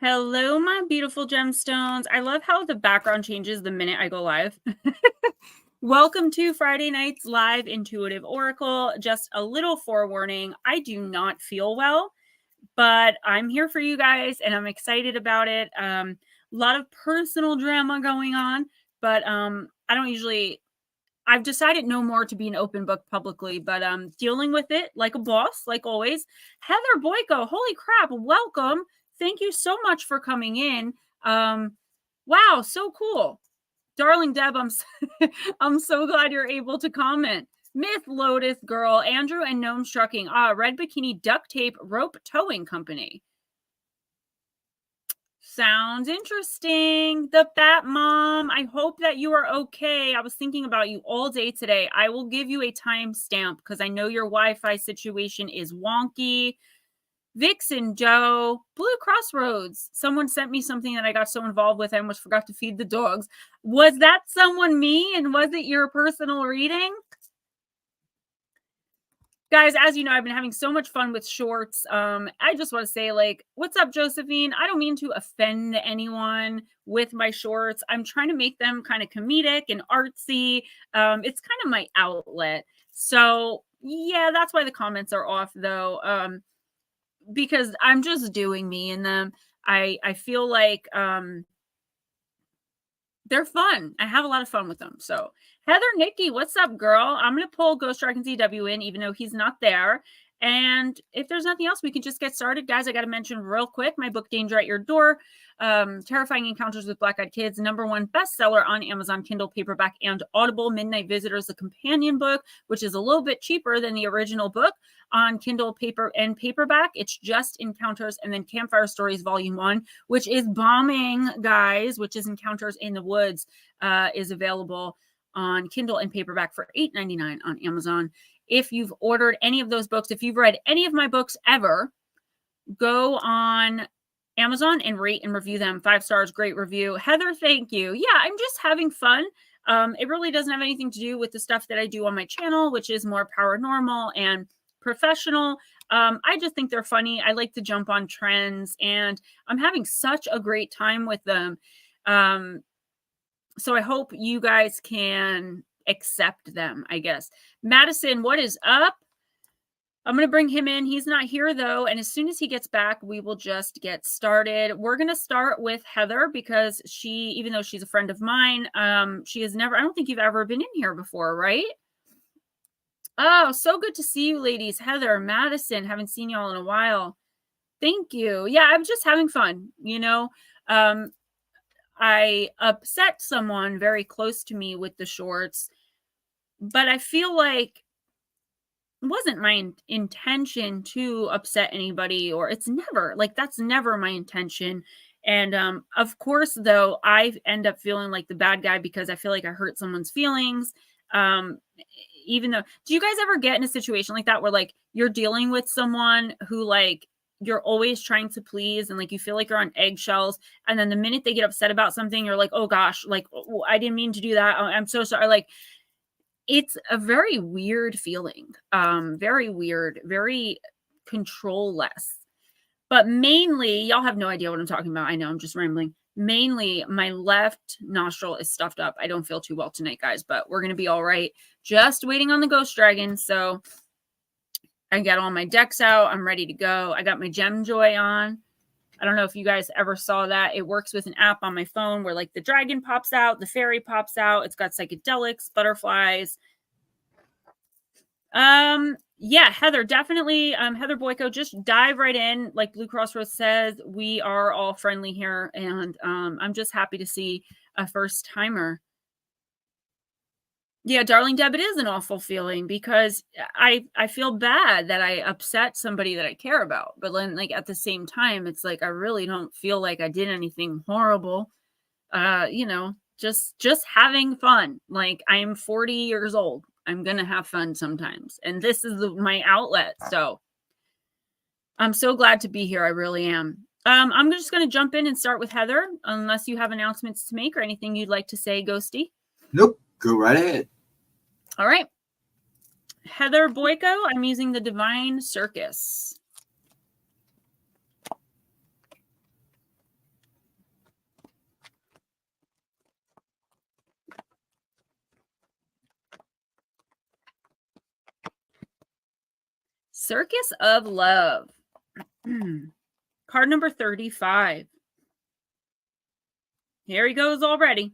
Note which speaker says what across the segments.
Speaker 1: Hello, my beautiful gemstones. I love how the background changes the minute I go live. Welcome to Friday night's live intuitive oracle. Just a little forewarning. I do not feel well, but I'm here for you guys and I'm excited about it. A lot of personal drama going on, but I don't usually, I've decided no more to be an open book publicly, but dealing with it like a boss, like always. Heather Boyko, holy crap, welcome. Thank you so much for coming in. Wow, so cool. Darling Deb, I'm so glad you're able to comment. Myth Lotus Girl, Andrew and Gnome Trucking. Red Bikini Duct Tape Rope Towing Company. Sounds interesting. The Bat Mom, I hope that you are okay. I was thinking about you all day today. I will give you a timestamp because I know your Wi-Fi situation is wonky. Vixen Joe, Blue Crossroads. Someone sent me something that I got so involved with I almost forgot to feed the dogs. Was that someone me? And was it your personal reading? Guys, as you know, I've been having so much fun with shorts. I just want to say, like, what's up, Josephine? I don't mean to offend anyone with my shorts. I'm trying to make them kind of comedic and artsy. It's kind of my outlet. So, yeah, that's why the comments are off, though, because I'm just doing me in them. I feel like they're fun. I have a lot of fun with them. So, Heather Nikki, what's up, girl? I'm going to pull Ghostdragonzw in, even though he's not there. And if there's nothing else, we can just get started. Guys, I got to mention real quick, my book, Danger at Your Door, Terrifying Encounters with Black-Eyed Kids, #1 bestseller on Amazon, Kindle, paperback, and Audible. Midnight Visitors, the companion book, which is a little bit cheaper than the original book on Kindle, paper, and paperback. It's just Encounters, and then Campfire Stories, Volume 1, which is bombing, guys, which is Encounters in the Woods, is available on Kindle and paperback for $8.99 on Amazon. If you've ordered any of those books, if you've read any of my books ever, go on Amazon and rate and review them. 5 stars, great review. Heather, thank you. Yeah, I'm just having fun. It really doesn't have anything to do with the stuff that I do on my channel, which is more paranormal and professional. I just think they're funny. I like to jump on trends, and I'm having such a great time with them. So I hope you guys can accept them, I guess. Madison, what is up? I'm going to bring him in. He's not here, though. And as soon as he gets back, we will just get started. We're going to start with Heather because she, even though she's a friend of mine, she has never, I don't think you've ever been in here before, right? Oh, so good to see you, ladies. Heather, Madison, haven't seen y'all in a while. Thank you. Yeah, I'm just having fun, you know. I upset someone very close to me with the shorts, but I feel like it wasn't my intention to upset anybody, or it's never, like, that's never my intention. And of course, though, I end up feeling like the bad guy because I feel like I hurt someone's feelings. Even though, do you guys ever get in a situation like that where, like, you're dealing with someone who, like, you're always trying to please and, like, you feel like you're on eggshells, and then the minute they get upset about something, you're like, oh gosh, like, oh, I didn't mean to do that, I'm so sorry. Like, it's a very weird feeling. Very weird, very control-less. But mainly, y'all have no idea what I'm talking about. I know, I'm just rambling. Mainly, my left nostril is stuffed up. I don't feel too well tonight, guys, but we're going to be all right. Just waiting on the ghost dragon. So I got all my decks out. I'm ready to go. I got my Gem Joy on. I don't know if you guys ever saw that. It works with an app on my phone where, like, the dragon pops out, the fairy pops out. It's got psychedelics, butterflies. Yeah, Heather, definitely. Heather Boyko, just dive right in. Like Blue Crossroads says, we are all friendly here, and I'm just happy to see a first timer. Yeah, darling Deb, it is an awful feeling because I feel bad that I upset somebody that I care about, but then, like, at the same time, it's like I really don't feel like I did anything horrible. You know, just having fun. Like, I'm 40 years old. I'm gonna have fun sometimes, and this is my outlet. So I'm so glad to be here. I really am. I'm just gonna jump in and start with Heather, unless you have announcements to make or anything you'd like to say, Ghosty.
Speaker 2: Nope. Go right ahead.
Speaker 1: All right. Heather Boyko, I'm using the Divine Circus. Circus of Love. Card number 35. Here he goes already.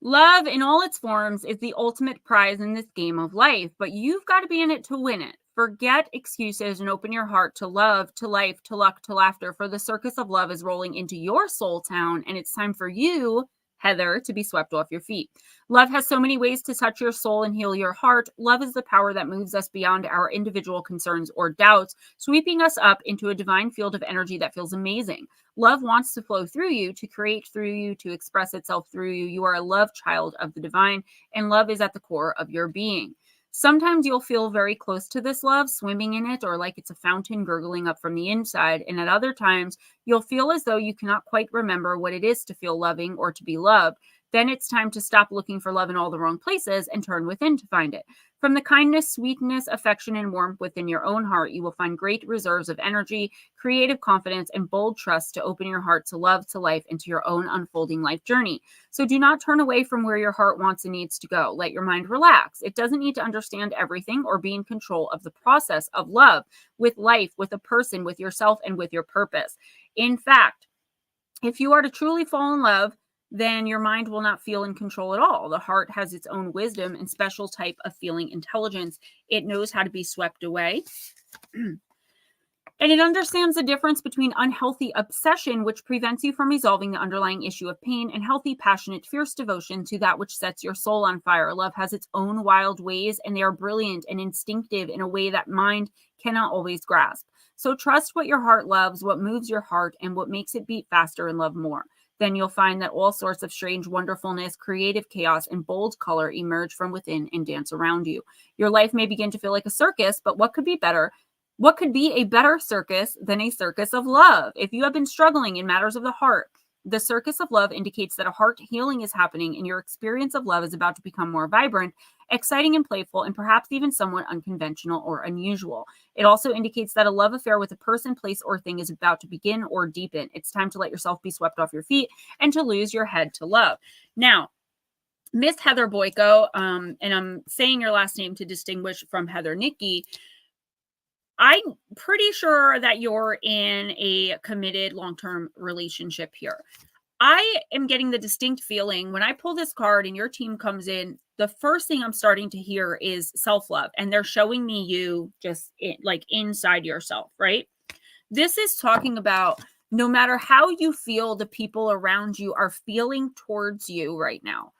Speaker 1: Love in all its forms is the ultimate prize in this game of life, but you've got to be in it to win it. Forget excuses and open your heart to love, to life, to luck, to laughter, for the circus of love is rolling into your soul town, and it's time for you, Heather, to be swept off your feet. Love has so many ways to touch your soul and heal your heart. Love is the power that moves us beyond our individual concerns or doubts, sweeping us up into a divine field of energy that feels amazing. Love wants to flow through you, to create through you, to express itself through you. You are a love child of the divine, and love is at the core of your being. Sometimes you'll feel very close to this love, swimming in it, or like it's a fountain gurgling up from the inside. And at other times, you'll feel as though you cannot quite remember what it is to feel loving or to be loved. Then it's time to stop looking for love in all the wrong places and turn within to find it. From the kindness, sweetness, affection, and warmth within your own heart, you will find great reserves of energy, creative confidence, and bold trust to open your heart to love, to life, and to your own unfolding life journey. So do not turn away from where your heart wants and needs to go. Let your mind relax. It doesn't need to understand everything or be in control of the process of love with life, with a person, with yourself, and with your purpose. In fact, if you are to truly fall in love, then your mind will not feel in control at all. The heart has its own wisdom and special type of feeling intelligence. It knows how to be swept away. And it understands the difference between unhealthy obsession, which prevents you from resolving the underlying issue of pain, and healthy, passionate, fierce devotion to that which sets your soul on fire. Love has its own wild ways, and they are brilliant and instinctive in a way that mind cannot always grasp. So trust what your heart loves, what moves your heart, and what makes it beat faster and love more. Then you'll find that all sorts of strange wonderfulness, creative chaos, and bold color emerge from within and dance around you. Your life may begin to feel like a circus, but what could be better? What could be a better circus than a circus of love? If you have been struggling in matters of the heart, the circus of love indicates that a heart healing is happening and your experience of love is about to become more vibrant, exciting, and playful, and perhaps even somewhat unconventional or unusual. It also indicates that a love affair with a person, place, or thing is about to begin or deepen. It's time to let yourself be swept off your feet and to lose your head to love. Now, Miss Heather Boyko, and I'm saying your last name to distinguish from Heather Nicky, I'm pretty sure that you're in a committed long-term relationship here. I am getting the distinct feeling when I pull this card and your team comes in, the first thing I'm starting to hear is self-love. And they're showing me you just like inside yourself, right? This is talking about no matter how you feel, the people around you are feeling towards you right now.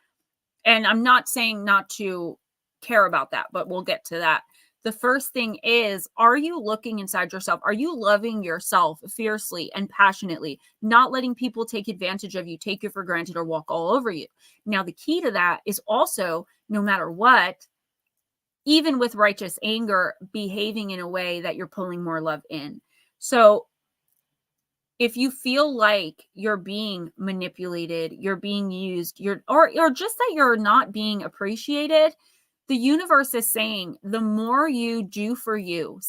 Speaker 1: And I'm not saying not to care about that, but we'll get to that. The first thing is, are you looking inside yourself? Are you loving yourself fiercely and passionately, not letting people take advantage of you, take you for granted, or walk all over you? Now, the key to that is also, no matter what, even with righteous anger, behaving in a way that you're pulling more love in. So if you feel like you're being manipulated, you're being used, or just that you're not being appreciated, the universe is saying the more you do for you,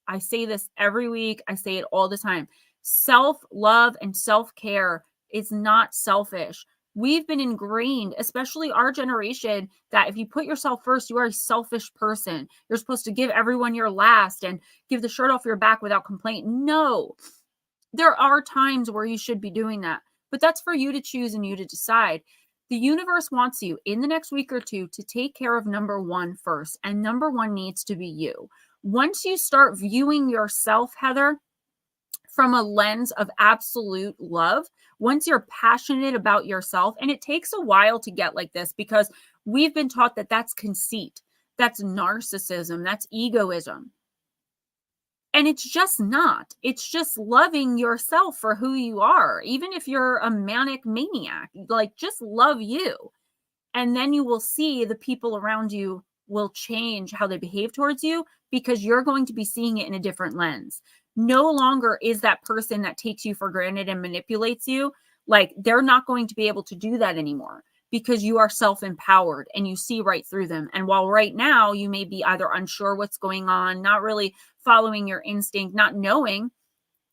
Speaker 1: I say this every week, I say it all the time, self-love and self-care is not selfish. We've been ingrained, especially our generation, that if you put yourself first, you are a selfish person. You're supposed to give everyone your last and give the shirt off your back without complaint. No, there are times where you should be doing that, but that's for you to choose and you to decide. The universe wants you in the next week or two to take care of number one first, and number one needs to be you. Once you start viewing yourself, Heather, from a lens of absolute love, once you're passionate about yourself, and it takes a while to get like this because we've been taught that that's conceit, that's narcissism, that's egoism. And it's just not. It's just loving yourself for who you are. Even if you're a manic maniac, like just love you. And then you will see the people around you will change how they behave towards you because you're going to be seeing it in a different lens. No longer is that person that takes you for granted and manipulates you, like they're not going to be able to do that anymore because you are self-empowered and you see right through them. And while right now you may be either unsure what's going on, not really following your instinct, not knowing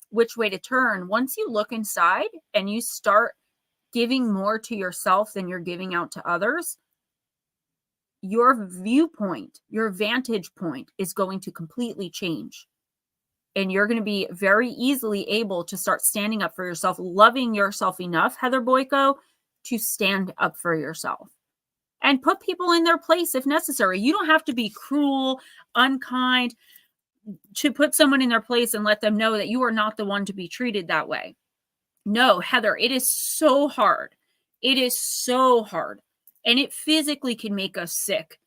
Speaker 1: which way to turn, once you look inside and you start giving more to yourself than you're giving out to others, your viewpoint, your vantage point is going to completely change. And you're going to be very easily able to start standing up for yourself, loving yourself enough, Heather Boyko, to stand up for yourself and put people in their place if necessary. You don't have to be cruel, unkind, to put someone in their place and let them know that you are not the one to be treated that way. No, Heather, it is so hard. It is so hard. And it physically can make us sick.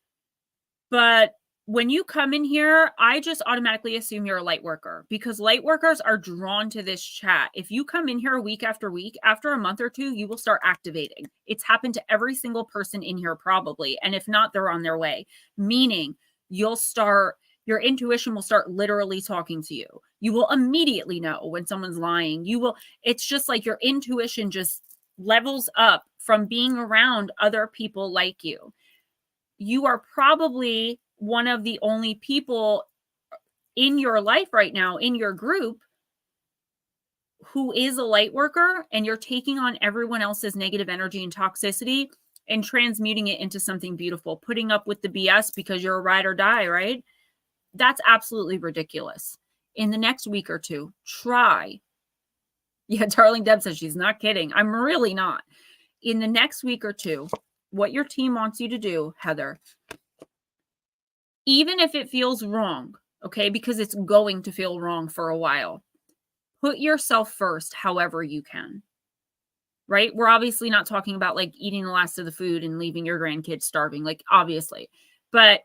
Speaker 1: But when you come in here, I just automatically assume you're a light worker, because light workers are drawn to this chat. If you come in here week, after a month or two, you will start activating. It's happened to every single person in here probably. And if not, they're on their way. Meaning your intuition will start literally talking to you. You will immediately know when someone's lying. It's just like your intuition just levels up from being around other people like you. You are probably one of the only people in your life right now, in your group, who is a light worker, and you're taking on everyone else's negative energy and toxicity and transmuting it into something beautiful, putting up with the BS because you're a ride or die, right? That's absolutely ridiculous. In the next week or two, try. Yeah, Darling Deb says she's not kidding. I'm really not. In the next week or two, what your team wants you to do, Heather, even if it feels wrong, okay, because it's going to feel wrong for a while, put yourself first however you can, right? We're obviously not talking about like eating the last of the food and leaving your grandkids starving, like obviously. But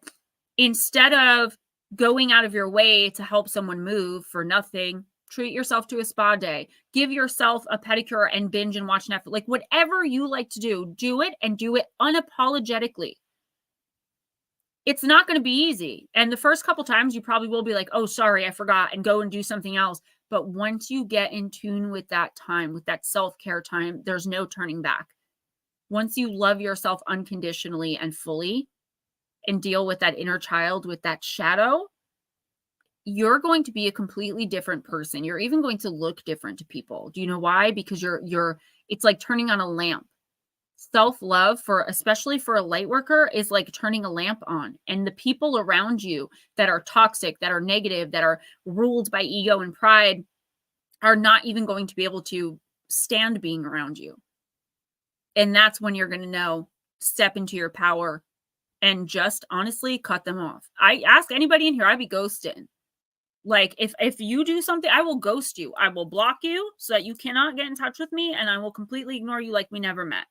Speaker 1: instead of going out of your way to help someone move for nothing, treat yourself to a spa day, give yourself a pedicure and binge and watch Netflix, like whatever you like to do it, and do it unapologetically. It's not going to be easy. And the first couple times you probably will be like, oh, sorry, I forgot, and go and do something else. But once you get in tune with that time, with that self-care time, there's no turning back. Once you love yourself unconditionally and fully and deal with that inner child, with that shadow, you're going to be a completely different person. You're even going to look different to people. Do you know why? Because it's like turning on a lamp. Self-love, especially for a light worker, is like turning a lamp on, and the people around you that are toxic, that are negative, that are ruled by ego and pride are not even going to be able to stand being around you. And that's when you're going to know, step into your power and just honestly cut them off. I ask anybody in here, I'd be ghosting. Like if you do something, I will ghost you. I will block you so that you cannot get in touch with me, and I will completely ignore you like we never met.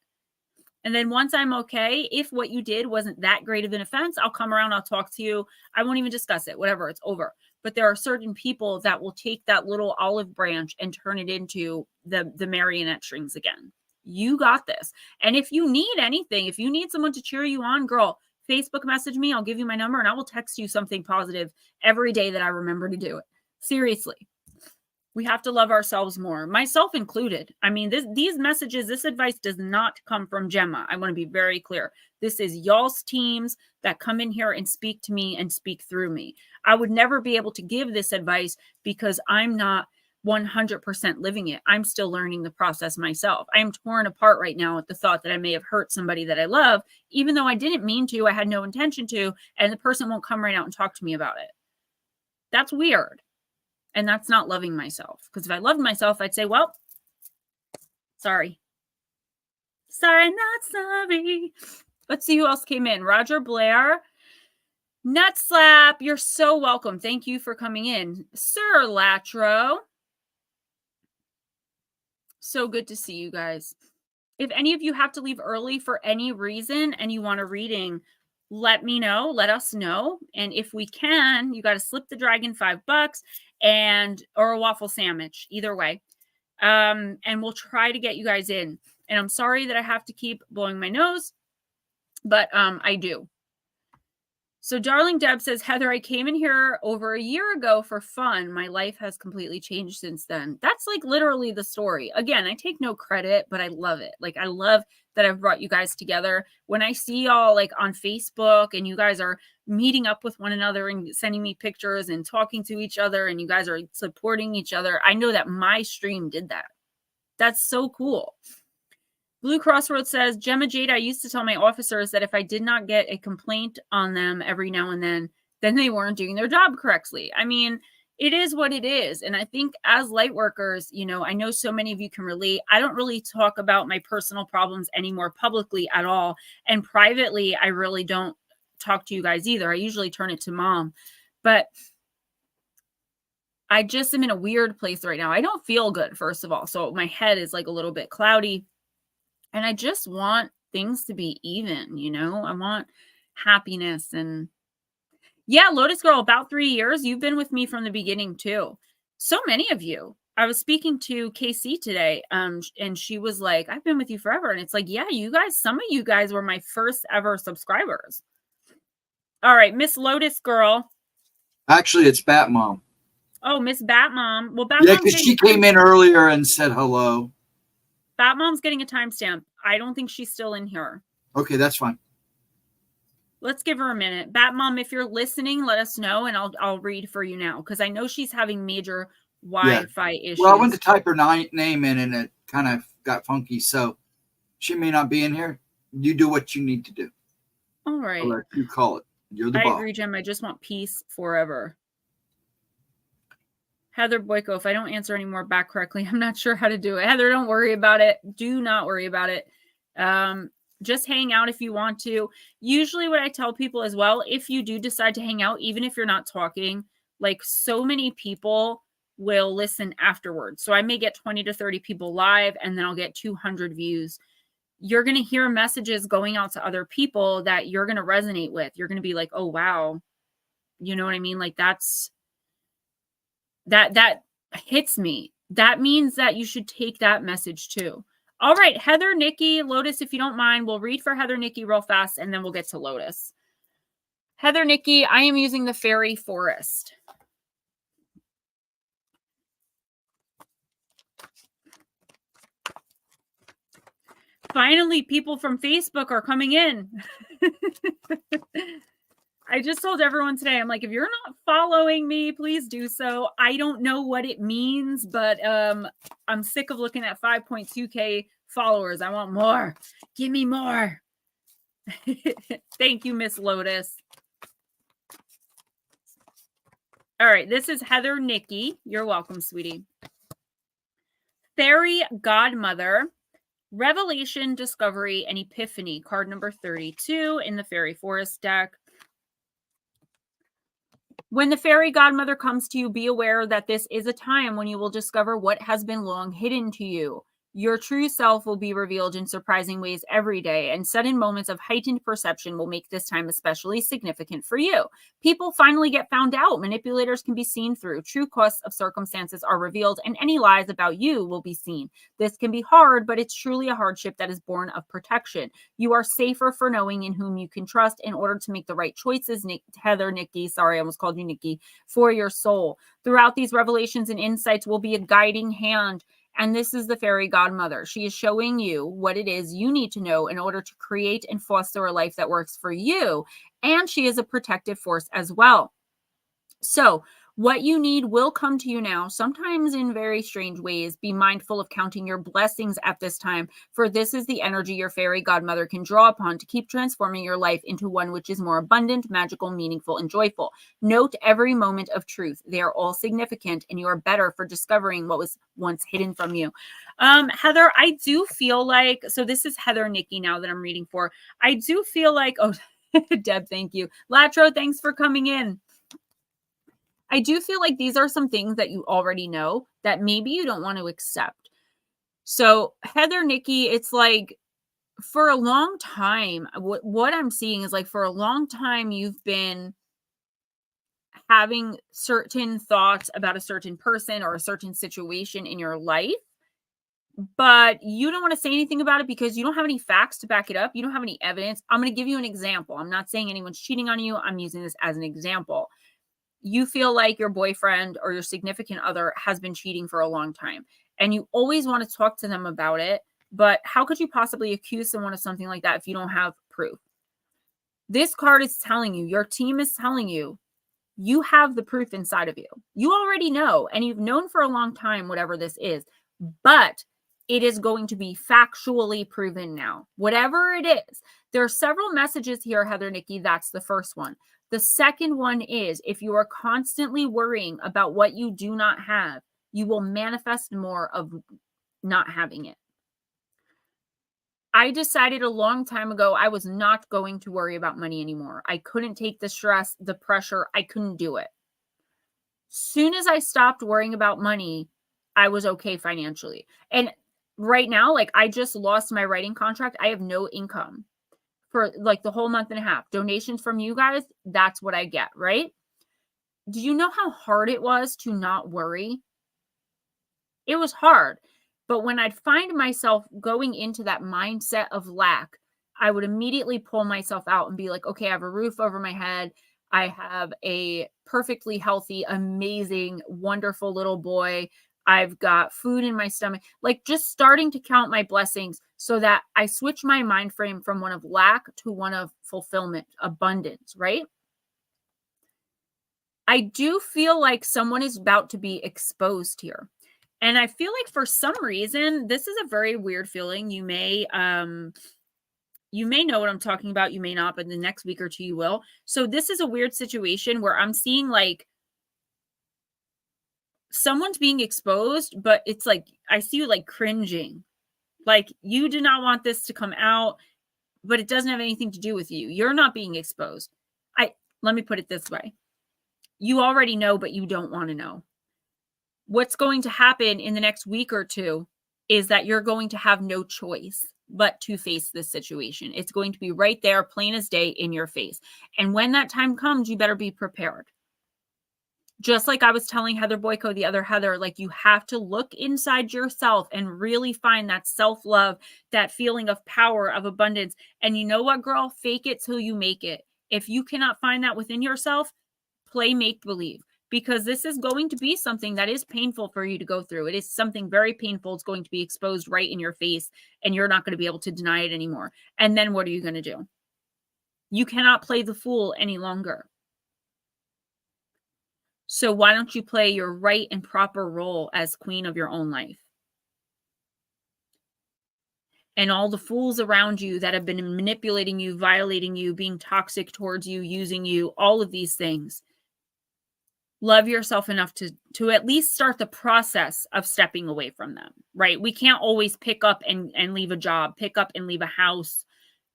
Speaker 1: And then once I'm okay, if what you did wasn't that great of an offense, I'll come around, I'll talk to you. I won't even discuss it, whatever, it's over. But there are certain people that will take that little olive branch and turn it into the marionette strings again. You got this. And if you need anything, if you need someone to cheer you on, girl, Facebook message me, I'll give you my number, and I will text you something positive every day that I remember to do it. Seriously. We have to love ourselves more, myself included. I mean, these messages, this advice does not come from Gemma. I want to be very clear. This is y'all's teams that come in here and speak to me and speak through me. I would never be able to give this advice because I'm not 100% living it. I'm still learning the process myself. I am torn apart right now at the thought that I may have hurt somebody that I love, even though I didn't mean to, I had no intention to, and the person won't come right out and talk to me about it. That's weird. And that's not loving myself. Because if I loved myself, I'd say, well, sorry. Sorry, not sorry. Let's see who else came in. Roger Blair. Nut slap. You're so welcome. Thank you for coming in. Sir Latro. So good to see you guys. If any of you have to leave early for any reason and you want a reading, let me know. Let us know. And if we can, you got to slip the dragon $5 or a waffle sandwich, either way. And we'll try to get you guys in. And I'm sorry that I have to keep blowing my nose, but I do. So Darling Deb says, Heather, I came in here over a year ago for fun. My life has completely changed since then. That's like literally the story. Again, I take no credit, but I love it. Like I love that I've brought you guys together. When I see y'all like on Facebook and you guys are meeting up with one another and sending me pictures and talking to each other and you guys are supporting each other, I know that my stream did that. That's so cool. Blue Crossroads says, Gemma Jade, I used to tell my officers that if I did not get a complaint on them every now and then they weren't doing their job correctly. I mean, it is what it is. And I think as light workers, you know, I know so many of you can relate. I don't really talk about my personal problems anymore publicly at all. And privately, I really don't talk to you guys either. I usually turn it to mom. But I just am in a weird place right now. I don't feel good, first of all. So my head is like a little bit cloudy. And I just want things to be even, you know? I want happiness. And yeah, Lotus Girl, about 3 years. You've been with me from the beginning too. So many of you. I was speaking to KC today, and she was like, I've been with you forever. And it's like, yeah, you guys, some of you guys were my first ever subscribers. All right, Miss Lotus Girl.
Speaker 2: Actually, it's Bat Mom.
Speaker 1: Oh, Miss Bat Mom. Well,
Speaker 2: yeah, because she came in earlier and said hello.
Speaker 1: Bat Mom's getting a timestamp. I don't think she's still in here.
Speaker 2: Okay, that's fine.
Speaker 1: Let's give her a minute. Bat Mom, if you're listening, let us know, and I'll read for you now, because I know she's having major Wi-Fi issues.
Speaker 2: Well, I went to type her name in, and it kind of got funky, so she may not be in here. You do what you need to do.
Speaker 1: All right.
Speaker 2: I'll let you call it. You're the boss.
Speaker 1: I agree, Jim. I just want peace forever. Heather Boyko, if I don't answer anymore back correctly, I'm not sure how to do it. Heather, don't worry about it. Do not worry about it. Just hang out if you want to. Usually what I tell people as well, if you do decide to hang out, even if you're not talking, like so many people will listen afterwards. So I may get 20 to 30 people live, and then I'll get 200 views. You're going to hear messages going out to other people that you're going to resonate with. You're going to be like, oh, wow. You know what I mean? Like that hits me. That means that you should take that message too. All right, Heather, Nikki, Lotus, if you don't mind, we'll read for Heather, Nikki real fast, and then we'll get to Lotus. Heather, Nikki, I am using the Fairy Forest. Finally, people from Facebook are coming in. I just told everyone today, I'm like, if you're not following me, please do so. I don't know what it means, but I'm sick of looking at 5.2K followers. I want more. Give me more. Thank you, Miss Lotus. All right, this is Heather, Nikki. You're welcome, sweetie. Fairy Godmother, Revelation, Discovery, and Epiphany. Card number 32 in the Fairy Forest deck. When the fairy godmother comes to you, be aware that this is a time when you will discover what has been long hidden to you. Your true self will be revealed in surprising ways every day, and sudden moments of heightened perception will make this time especially significant for you. People finally get found out. Manipulators can be seen through. True costs of circumstances are revealed, and any lies about you will be seen. This can be hard, but it's truly a hardship that is born of protection. You are safer for knowing in whom you can trust in order to make the right choices, Heather, Nikki, sorry, I almost called you Nikki, for your soul. Throughout these revelations and insights will be a guiding hand. And this is the fairy godmother. She is showing you what it is you need to know in order to create and foster a life that works for you. And she is a protective force as well. So what you need will come to you now, sometimes in very strange ways. Be mindful of counting your blessings at this time, for this is the energy your fairy godmother can draw upon to keep transforming your life into one which is more abundant, magical, meaningful, and joyful. Note every moment of truth. They are all significant, and you are better for discovering what was once hidden from you. Heather, I do feel like, so this is Heather, Nikki now that I'm reading for. I do feel like, oh, Deb, thank you. Latro, thanks for coming in. I do feel like these are some things that you already know that maybe you don't want to accept. So Heather, Nikki, it's like for a long time, what I'm seeing is like for a long time, you've been having certain thoughts about a certain person or a certain situation in your life, but you don't want to say anything about it because you don't have any facts to back it up. You don't have any evidence. I'm going to give you an example. I'm not saying anyone's cheating on you. I'm using this as an example. You feel like your boyfriend or your significant other has been cheating for a long time, and you always want to talk to them about it. But how could you possibly accuse someone of something like that if you don't have proof? This card is telling you, your team is telling you, you have the proof inside of you. You already know, and you've known for a long time, whatever this is. But It is going to be factually proven now. Whatever it is. There are several messages here, Heather Nikki. That's the first one. The second one is, if you are constantly worrying about what you do not have, you will manifest more of not having it. I decided a long time ago I was not going to worry about money anymore. I couldn't take the stress, the pressure. I couldn't do it. Soon as I stopped worrying about money, I was okay financially. And right now, like, I just lost my writing contract. I have no income for like the whole month and a half. Donations from you guys, that's what I get, right? Do you know how hard it was to not worry? It was hard. But when I'd find myself going into that mindset of lack, I would immediately pull myself out and be like, okay, I have a roof over my head. I have a perfectly healthy, amazing, wonderful little boy. I've got food in my stomach. Like, just starting to count my blessings so that I switch my mind frame from one of lack to one of fulfillment, abundance, right? I do feel like someone is about to be exposed here. And I feel like for some reason, this is a very weird feeling. You may know what I'm talking about. You may not, but in the next week or two, you will. So this is a weird situation where I'm seeing like someone's being exposed, but it's like, I see you like cringing. Like, you do not want this to come out, but it doesn't have anything to do with you. You're not being exposed. Let me put it this way. You already know, but you don't want to know. What's going to happen in the next week or two is that you're going to have no choice but to face this situation. It's going to be right there, plain as day, in your face. And when that time comes, you better be prepared. Just like I was telling Heather Boyko, the other Heather, like, you have to look inside yourself and really find that self-love, that feeling of power, of abundance. And you know what, girl? Fake it till you make it. If you cannot find that within yourself, play make-believe. Because this is going to be something that is painful for you to go through. It is something very painful. It's going to be exposed right in your face, and you're not going to be able to deny it anymore. And then what are you going to do? You cannot play the fool any longer. So why don't you play your right and proper role as queen of your own life? And all the fools around you that have been manipulating you, violating you, being toxic towards you, using you, all of these things. Love yourself enough to at least start the process of stepping away from them, right? We can't always pick up and leave a job, pick up and leave a house.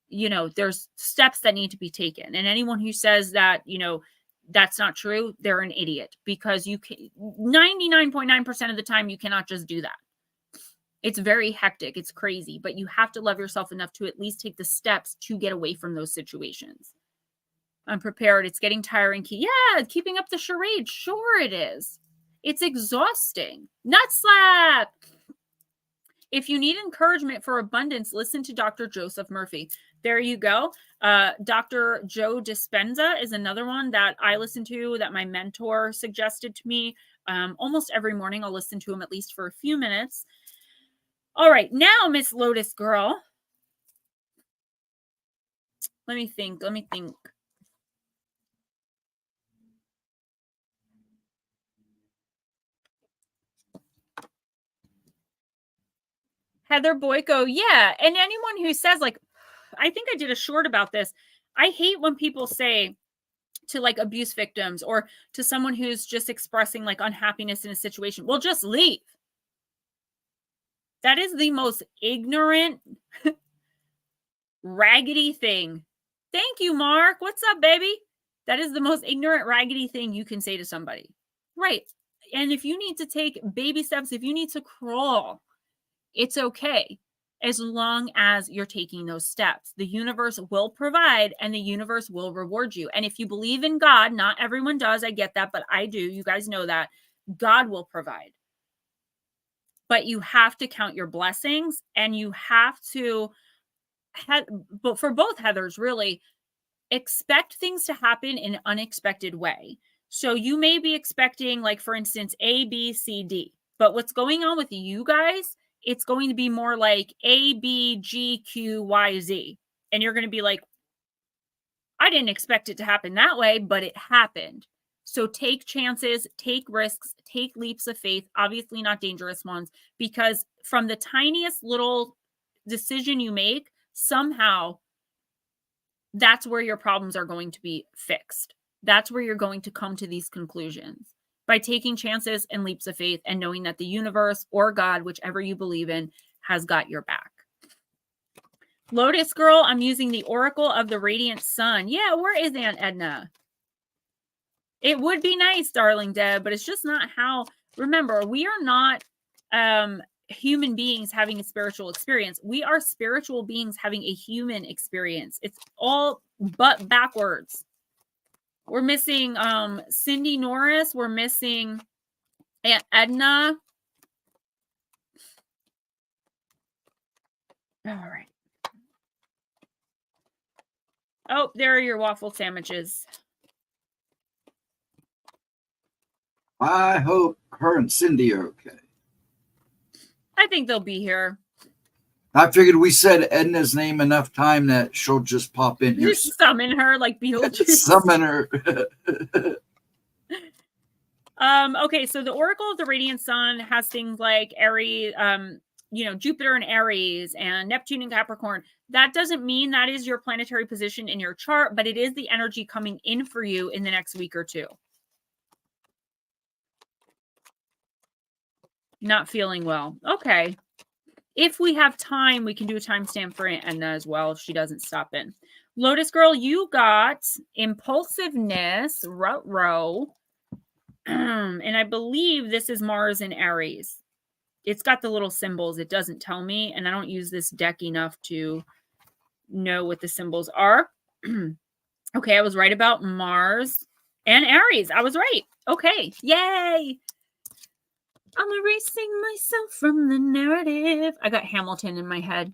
Speaker 1: You know, there's steps that need to be taken. And anyone who says that, you know, that's not true, they're an idiot, because you can 99.9% of the time, you cannot just do that. It's very hectic. It's crazy, but you have to love yourself enough to at least take the steps to get away from those situations. I'm prepared. It's getting tiring. Yeah, keeping up the charade. Sure it is. It's exhausting. Nut slap. If you need encouragement for abundance, listen to Dr. Joseph Murphy. There you go. Dr. Joe Dispenza is another one that I listen to, that my mentor suggested to me. Almost every morning, I'll listen to him at least for a few minutes. All right, now, Miss Lotus Girl. Let me think. Heather Boyko, yeah. And anyone who says, like, I think I did a short about this. I hate when people say to like abuse victims or to someone who's just expressing like unhappiness in a situation, well, just leave. That is the most ignorant, raggedy thing. Thank you, Mark. What's up, baby? That is the most ignorant, raggedy thing you can say to somebody. Right. And if you need to take baby steps, if you need to crawl, it's okay. As long as you're taking those steps, the universe will provide and the universe will reward you. And if you believe in God, not everyone does, I get that, but I do. You guys know that God will provide. But you have to count your blessings, and you have to, but for both Heathers, really expect things to happen in an unexpected way. So you may be expecting, like, for instance, A, B, C, D. But what's going on with you guys, it's going to be more like A, B, G, Q, Y, Z. And you're going to be like, I didn't expect it to happen that way, but it happened. So take chances, take risks, take leaps of faith, obviously not dangerous ones, because from the tiniest little decision you make, somehow that's where your problems are going to be fixed. That's where you're going to come to these conclusions by taking chances and leaps of faith and knowing that the universe or God, whichever you believe in, has got your back. Lotus Girl, I'm using the Oracle of the Radiant Sun. Yeah, where is Aunt Edna? It would be nice, darling Deb, but it's just not how. Remember, we are not human beings having a spiritual experience. We are spiritual beings having a human experience. It's all but backwards. We're missing Cindy Norris. We're missing Aunt Edna. All right. Oh, there are your waffle sandwiches.
Speaker 2: I hope her and Cindy are okay.
Speaker 1: I think they'll be here.
Speaker 2: I figured we said Edna's name enough time that she'll just pop in here.
Speaker 1: Just summon her like Beetlejuice.
Speaker 2: Summon her.
Speaker 1: Okay, so the Oracle of the Radiant Sun has things like Aries, Jupiter and Aries and Neptune and Capricorn. That doesn't mean that is your planetary position in your chart, but it is the energy coming in for you in the next week or two. Not feeling well. Okay. If we have time, we can do a timestamp for Aunt Edna as well if she doesn't stop in. Lotus Girl, you got impulsiveness, row. And I believe this is Mars and Aries. It's got the little symbols. It doesn't tell me, and I don't use this deck enough to know what the symbols are. Okay, I was right about Mars and Aries. I was right. Okay, yay. I'm erasing myself from the narrative. I got Hamilton in my head.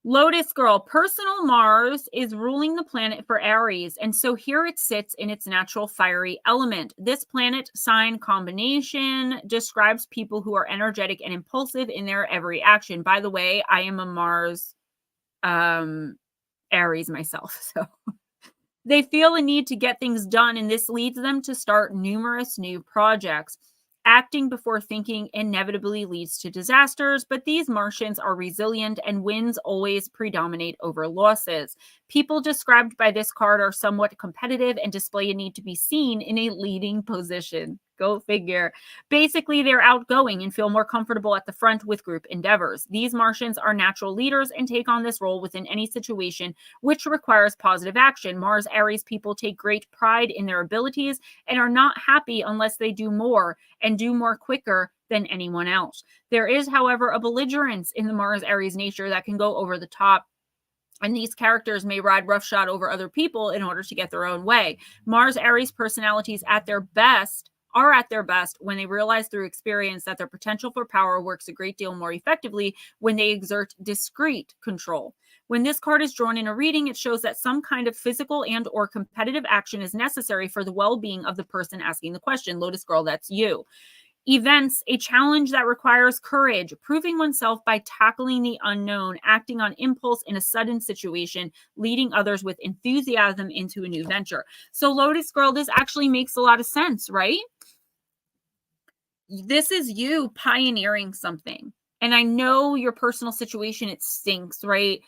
Speaker 1: Lotus Girl, personal Mars is ruling the planet for Aries, and so here it sits in its natural fiery element. This planet sign combination describes people who are energetic and impulsive in their every action. By the way, I am a Mars Aries myself, so they feel a need to get things done, and this leads them to start numerous new projects. Acting before thinking inevitably leads to disasters, but these Martians are resilient and wins always predominate over losses. People described by this card are somewhat competitive and display a need to be seen in a leading position. Go figure. Basically, they're outgoing and feel more comfortable at the front with group endeavors. These Martians are natural leaders and take on this role within any situation which requires positive action. Mars Aries people take great pride in their abilities and are not happy unless they do more and do more quicker than anyone else. There is, however, a belligerence in the Mars Aries nature that can go over the top. And these characters may ride roughshod over other people in order to get their own way. Mars Aries personalities are at their best when they realize through experience that their potential for power works a great deal more effectively when they exert discrete control. When this card is drawn in a reading, it shows that some kind of physical and or competitive action is necessary for the well-being of the person asking the question. Lotus Girl, that's you. Events, a challenge that requires courage, proving oneself by tackling the unknown, acting on impulse in a sudden situation, leading others with enthusiasm into a new venture. So Lotus Girl, this actually makes a lot of sense, right? This is you pioneering something. And I know your personal situation, it stinks, right?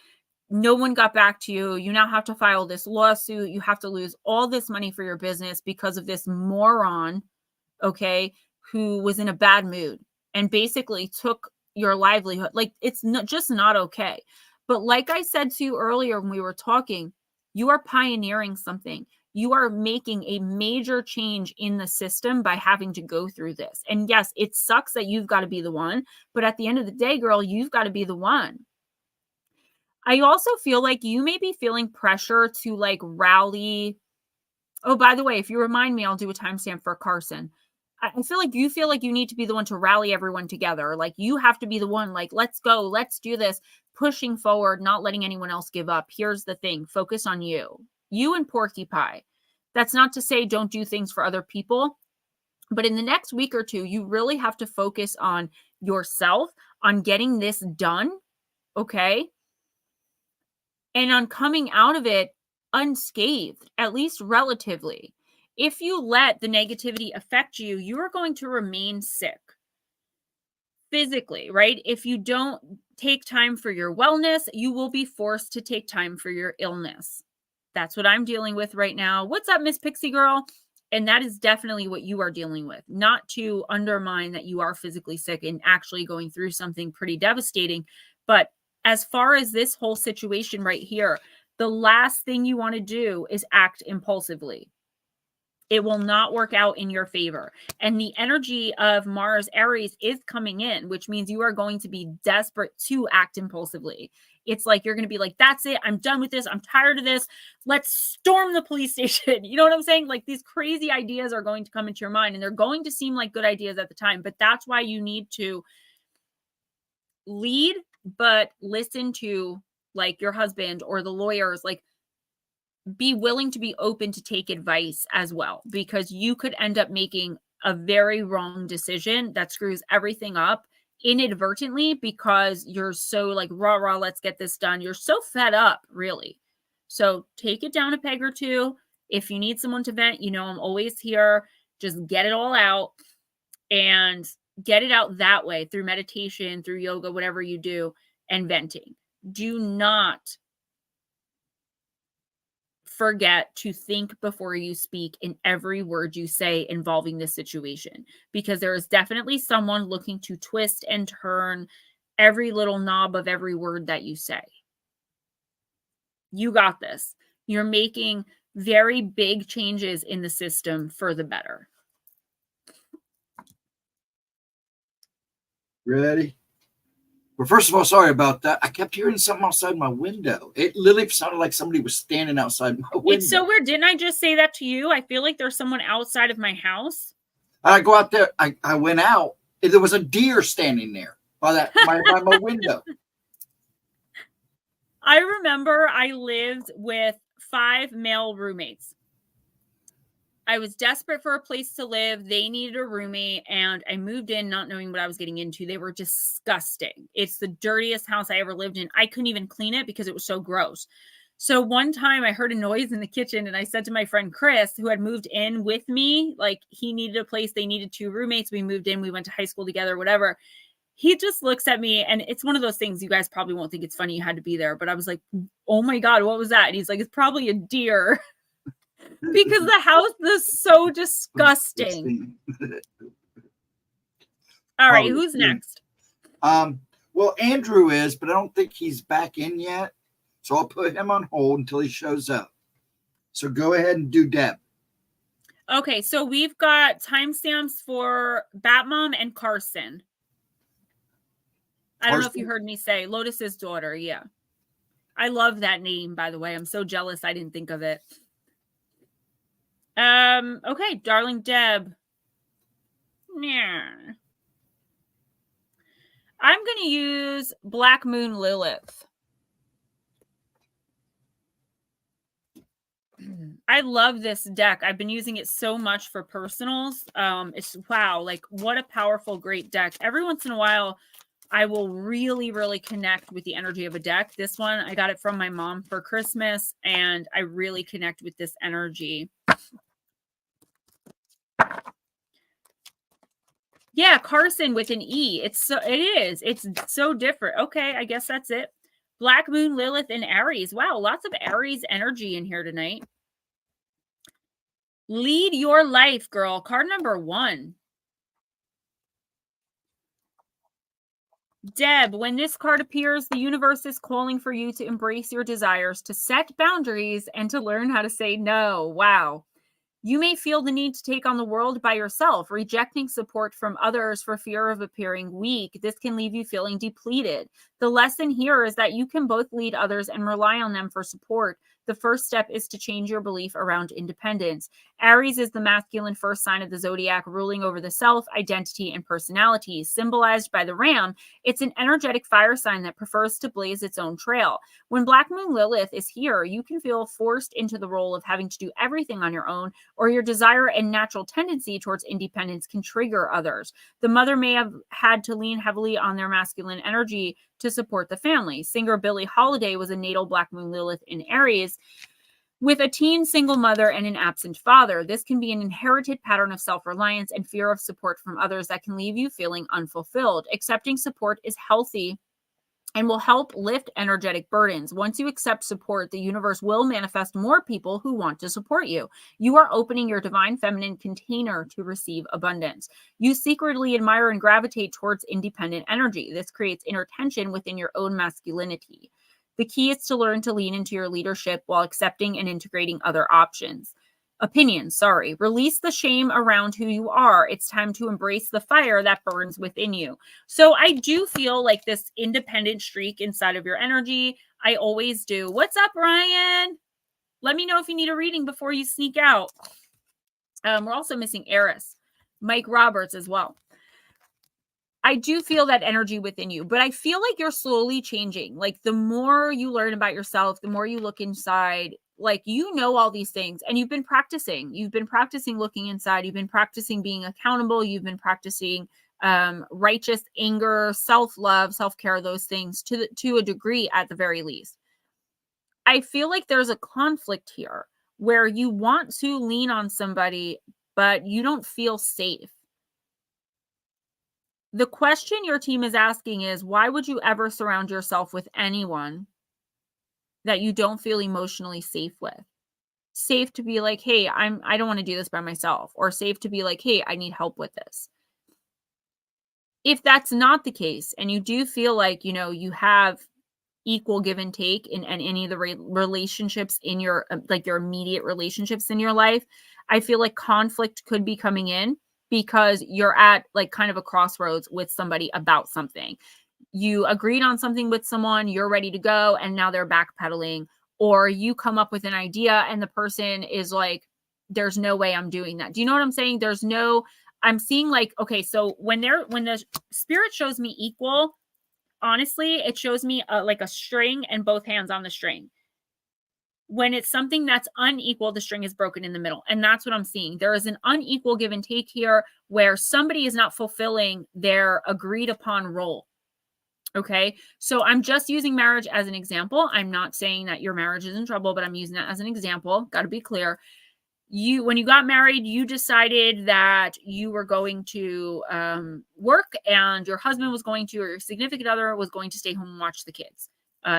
Speaker 1: No one got back to you. You now have to file this lawsuit. You have to lose all this money for your business because of this moron, okay, who was in a bad mood and basically took your livelihood. Like, it's just not okay. But like I said to you earlier when we were talking, you are pioneering something. You are making a major change in the system by having to go through this. And yes, it sucks that you've got to be the one, but at the end of the day, girl, you've got to be the one. I also feel like you may be feeling pressure to like rally. Oh, by the way, if you remind me, I'll do a timestamp for Carson. I feel like you need to be the one to rally everyone together. Like, you have to be the one, like, let's go, let's do this, pushing forward, not letting anyone else give up. Here's the thing, focus on you and Porky Pie. That's not to say don't do things for other people, but in the next week or two, you really have to focus on yourself, on getting this done, okay? And on coming out of it unscathed, at least relatively. If you let the negativity affect you, you are going to remain sick physically, right? If you don't take time for your wellness, you will be forced to take time for your illness. That's what I'm dealing with right now. What's up, Miss Pixie Girl? And that is definitely what you are dealing with. Not to undermine that you are physically sick and actually going through something pretty devastating. But as far as this whole situation right here, the last thing you want to do is act impulsively. It will not work out in your favor. And the energy of Mars Aries is coming in, which means you are going to be desperate to act impulsively. It's like you're going to be like, that's it. I'm done with this. I'm tired of this. Let's storm the police station. You know what I'm saying? Like these crazy ideas are going to come into your mind and they're going to seem like good ideas at the time. But that's why you need to lead, but listen to like your husband or the lawyers. Like, be willing to be open to take advice as well, because you could end up making a very wrong decision that screws everything up inadvertently because you're so like, rah, rah, let's get this done. You're so fed up, really. So take it down a peg or two. If you need someone to vent, you know, I'm always here. Just get it all out and get it out that way through meditation, through yoga, whatever you do, and venting. Do not forget to think before you speak in every word you say involving this situation, because there is definitely someone looking to twist and turn every little knob of every word that you say. You got this. You're making very big changes in the system for the better.
Speaker 2: Ready? Well, first of all, sorry about that. I kept hearing something outside my window. It literally sounded like somebody was standing outside my window.
Speaker 1: It's so weird. Didn't I just say that to you? I feel like there's someone outside of my house.
Speaker 2: I go out there. I went out. And there was a deer standing there by my window.
Speaker 1: I remember I lived with 5 male roommates. I was desperate for a place to live. They needed a roommate, and I moved in not knowing what I was getting into. They were disgusting. It's the dirtiest house I ever lived in. I couldn't even clean it because it was so gross. So one time I heard a noise in the kitchen, and I said to my friend Chris, who had moved in with me, like he needed a place. They needed 2 roommates. We moved in. We went to high school together, whatever. He just looks at me, and it's one of those things you guys probably won't think it's funny you had to be there, but I was like, oh my God, what was that? And he's like, it's probably a deer. Because the house is so disgusting. All right, who's next?
Speaker 2: Well, Andrew is, but I don't think he's back in yet. So I'll put him on hold until he shows up. So go ahead and do Deb.
Speaker 1: Okay, so we've got timestamps for Batmom and Carson. I don't know if you heard me say Lotus's daughter. Yeah. I love that name, by the way. I'm so jealous I didn't think of it. Okay, darling Deb. Yeah. I'm going to use Black Moon Lilith. I love this deck. I've been using it so much for personals. It's wow, like what a powerful, great deck. Every once in a while, I will really, really connect with the energy of a deck. This one, I got it from my mom for Christmas, and I really connect with this energy. Yeah, Carson with an E. It's so different. Okay, I guess that's it. Black Moon, Lilith, and Aries. Wow, lots of Aries energy in here tonight. Lead your life, girl. Card number 1. Deb, when this card appears, the universe is calling for you to embrace your desires, to set boundaries, and to learn how to say no. Wow. You may feel the need to take on the world by yourself, rejecting support from others for fear of appearing weak. This can leave you feeling depleted. The lesson here is that you can both lead others and rely on them for support. The first step is to change your belief around independence. Aries is the masculine first sign of the zodiac, ruling over the self, identity, and personality. Symbolized by the ram, it's an energetic fire sign that prefers to blaze its own trail. When Black Moon Lilith is here, you can feel forced into the role of having to do everything on your own, or your desire and natural tendency towards independence can trigger others. The mother may have had to lean heavily on their masculine energy to support the family. Singer Billie Holiday was a natal Black Moon Lilith in Aries. With a teen single mother and an absent father, this can be an inherited pattern of self-reliance and fear of support from others that can leave you feeling unfulfilled. Accepting support is healthy and will help lift energetic burdens. Once you accept support, the universe will manifest more people who want to support you. You are opening your divine feminine container to receive abundance. You secretly admire and gravitate towards independent energy. This creates inner tension within your own masculinity. The key is to learn to lean into your leadership while accepting and integrating other opinions. Release the shame around who you are. It's time to embrace the fire that burns within you. So I do feel like this independent streak inside of your energy. I always do. What's up, Ryan? Let me know if you need a reading before you sneak out. We're also missing Eris, Mike Roberts as well. I do feel that energy within you, but I feel like you're slowly changing. Like the more you learn about yourself, the more you look inside, like, you know, all these things and you've been practicing looking inside. You've been practicing being accountable. You've been practicing righteous anger, self-love, self-care, those things to a degree at the very least. I feel like there's a conflict here where you want to lean on somebody, but you don't feel safe. The question your team is asking is, why would you ever surround yourself with anyone that you don't feel emotionally safe with? Safe to be like, hey, I don't want to do this by myself, or safe to be like, hey, I need help with this. If that's not the case, and you do feel like, you know, you have equal give and take in any of the relationships in your, like your immediate relationships in your life, I feel like conflict could be coming in because you're at like kind of a crossroads with somebody about something. You agreed on something with someone, you're ready to go, and now they're backpedaling. Or you come up with an idea and the person is like, there's no way I'm doing that. Do you know what I'm saying? I'm seeing like, okay, so when the spirit shows me equal, honestly, it shows me like a string and both hands on the string. When it's something that's unequal, the string is broken in the middle. And that's what I'm seeing. There is an unequal give and take here where somebody is not fulfilling their agreed upon role. Okay. So I'm just using marriage as an example. I'm not saying that your marriage is in trouble, but I'm using that as an example. Got to be clear. When you got married, you decided that you were going to work and your husband was going to, or your significant other was going to stay home and watch the kids.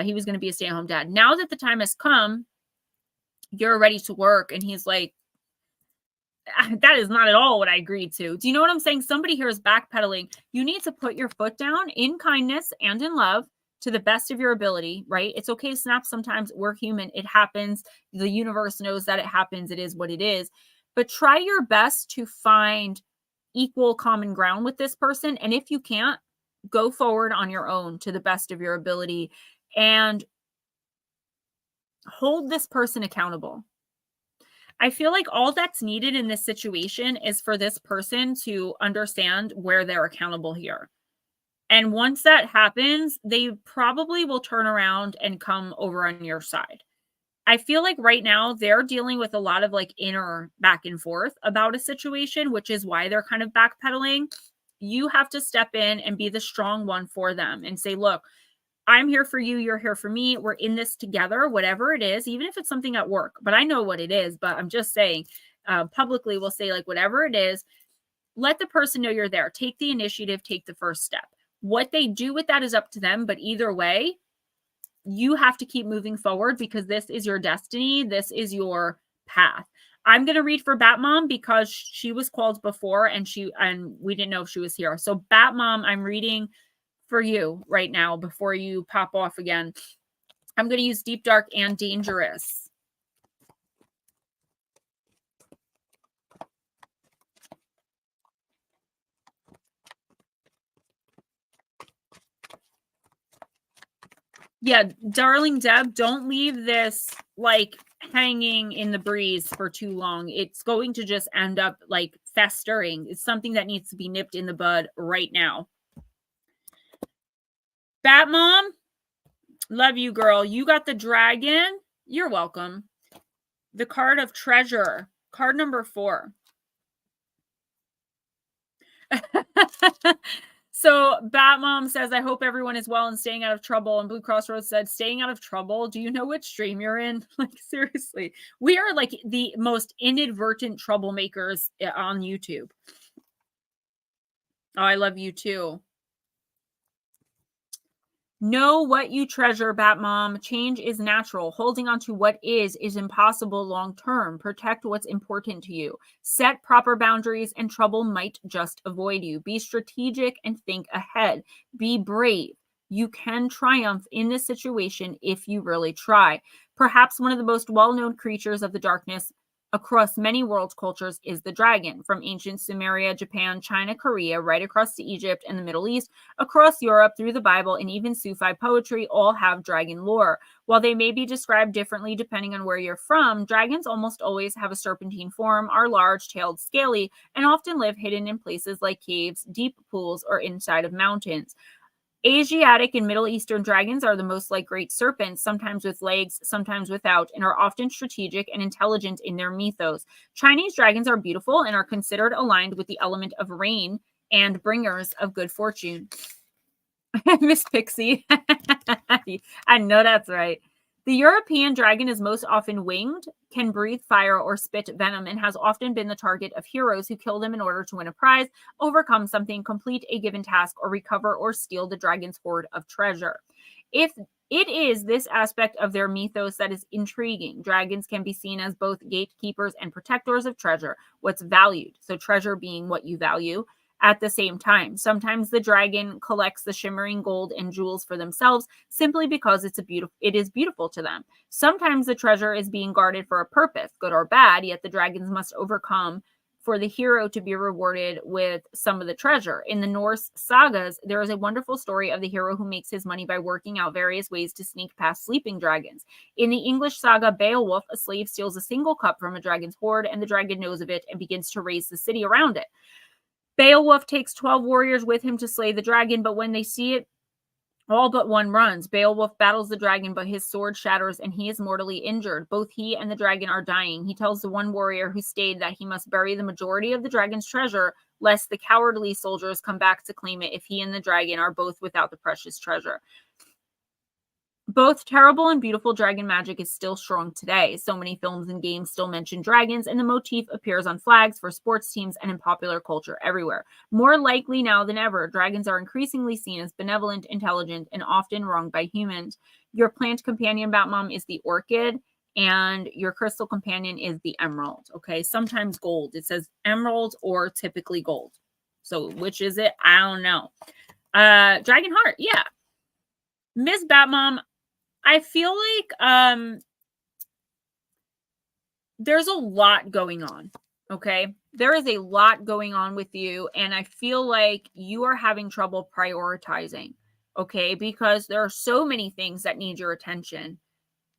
Speaker 1: He was going to be a stay-at-home dad. Now that the time has come, you're ready to work. And he's like, that is not at all what I agreed to. Do you know what I'm saying? Somebody here is backpedaling. You need to put your foot down in kindness and in love to the best of your ability, right? It's okay to snap sometimes. We're human. It happens. The universe knows that it happens. It is what it is. But try your best to find equal common ground with this person. And if you can't, go forward on your own to the best of your ability and hold this person accountable. I feel like all that's needed in this situation is for this person to understand where they're accountable here. And once that happens, they probably will turn around and come over on your side. I feel like right now they're dealing with a lot of like inner back and forth about a situation, which is why they're kind of backpedaling. You have to step in and be the strong one for them and say, look, I'm here for you. You're here for me. We're in this together, whatever it is, even if it's something at work. But I know what it is. But I'm just saying, publicly, we'll say like whatever it is, let the person know you're there. Take the initiative. Take the first step. What they do with that is up to them. But either way, you have to keep moving forward because this is your destiny. This is your path. I'm going to read for Batmom because she was called before and we didn't know if she was here. So Batmom, I'm reading for you right now before you pop off again. I'm going to use Deep, Dark, and Dangerous. Yeah, darling Deb, don't leave this like hanging in the breeze for too long. It's going to just end up like festering. It's something that needs to be nipped in the bud right now. Batmom, love you, girl. You got the dragon. You're welcome. The card of treasure, card number 4. So Batmom says, I hope everyone is well and staying out of trouble. And Blue Crossroads said, staying out of trouble. Do you know which stream you're in? Like, seriously, we are like the most inadvertent troublemakers on YouTube. Oh, I love you too. Know what you treasure, Batmom. Change is natural. Holding on to what is impossible long term. Protect what's important to you. Set proper boundaries, and trouble might just avoid you. Be strategic and think ahead. Be brave. You can triumph in this situation if you really try. Perhaps one of the most well-known creatures of the darkness across many world cultures is the dragon. From ancient Sumeria, Japan, China, Korea, right across to Egypt and the Middle East, across Europe, through the Bible, and even Sufi poetry, all have dragon lore. While they may be described differently depending on where you're from, dragons almost always have a serpentine form, are large-tailed, scaly, and often live hidden in places like caves, deep pools, or inside of mountains. Asiatic and Middle Eastern dragons are the most like great serpents, sometimes with legs, sometimes without, and are often strategic and intelligent in their mythos. Chinese dragons are beautiful and are considered aligned with the element of rain and bringers of good fortune. Miss Pixie. I know that's right. The European dragon is most often winged, can breathe fire or spit venom, and has often been the target of heroes who kill them in order to win a prize, overcome something, complete a given task, or recover or steal the dragon's hoard of treasure. If it is this aspect of their mythos that is intriguing. Dragons can be seen as both gatekeepers and protectors of treasure, what's valued. So treasure being what you value. At the same time, sometimes the dragon collects the shimmering gold and jewels for themselves simply because it is beautiful to them. Sometimes the treasure is being guarded for a purpose, good or bad, yet the dragons must overcome for the hero to be rewarded with some of the treasure. In the Norse sagas, there is a wonderful story of the hero who makes his money by working out various ways to sneak past sleeping dragons. In the English saga Beowulf, a slave steals a single cup from a dragon's hoard, and the dragon knows of it and begins to raise the city around it. Beowulf takes 12 warriors with him to slay the dragon, but when they see it, all but one runs. Beowulf battles the dragon, but his sword shatters and he is mortally injured. Both he and the dragon are dying. He tells the one warrior who stayed that he must bury the majority of the dragon's treasure, lest the cowardly soldiers come back to claim it if he and the dragon are both without the precious treasure. Both terrible and beautiful dragon magic is still strong today. So many films and games still mention dragons, and the motif appears on flags for sports teams and in popular culture everywhere. More likely now than ever, dragons are increasingly seen as benevolent, intelligent, and often wronged by humans. Your plant companion, Batmom, is the orchid, and your crystal companion is the emerald. Okay, sometimes gold. It says emerald or typically gold. So which is it? I don't know. Dragon heart, yeah. Miss Batmom, I feel like there's a lot going on, okay? There is a lot going on with you, and I feel like you are having trouble prioritizing, okay? Because there are so many things that need your attention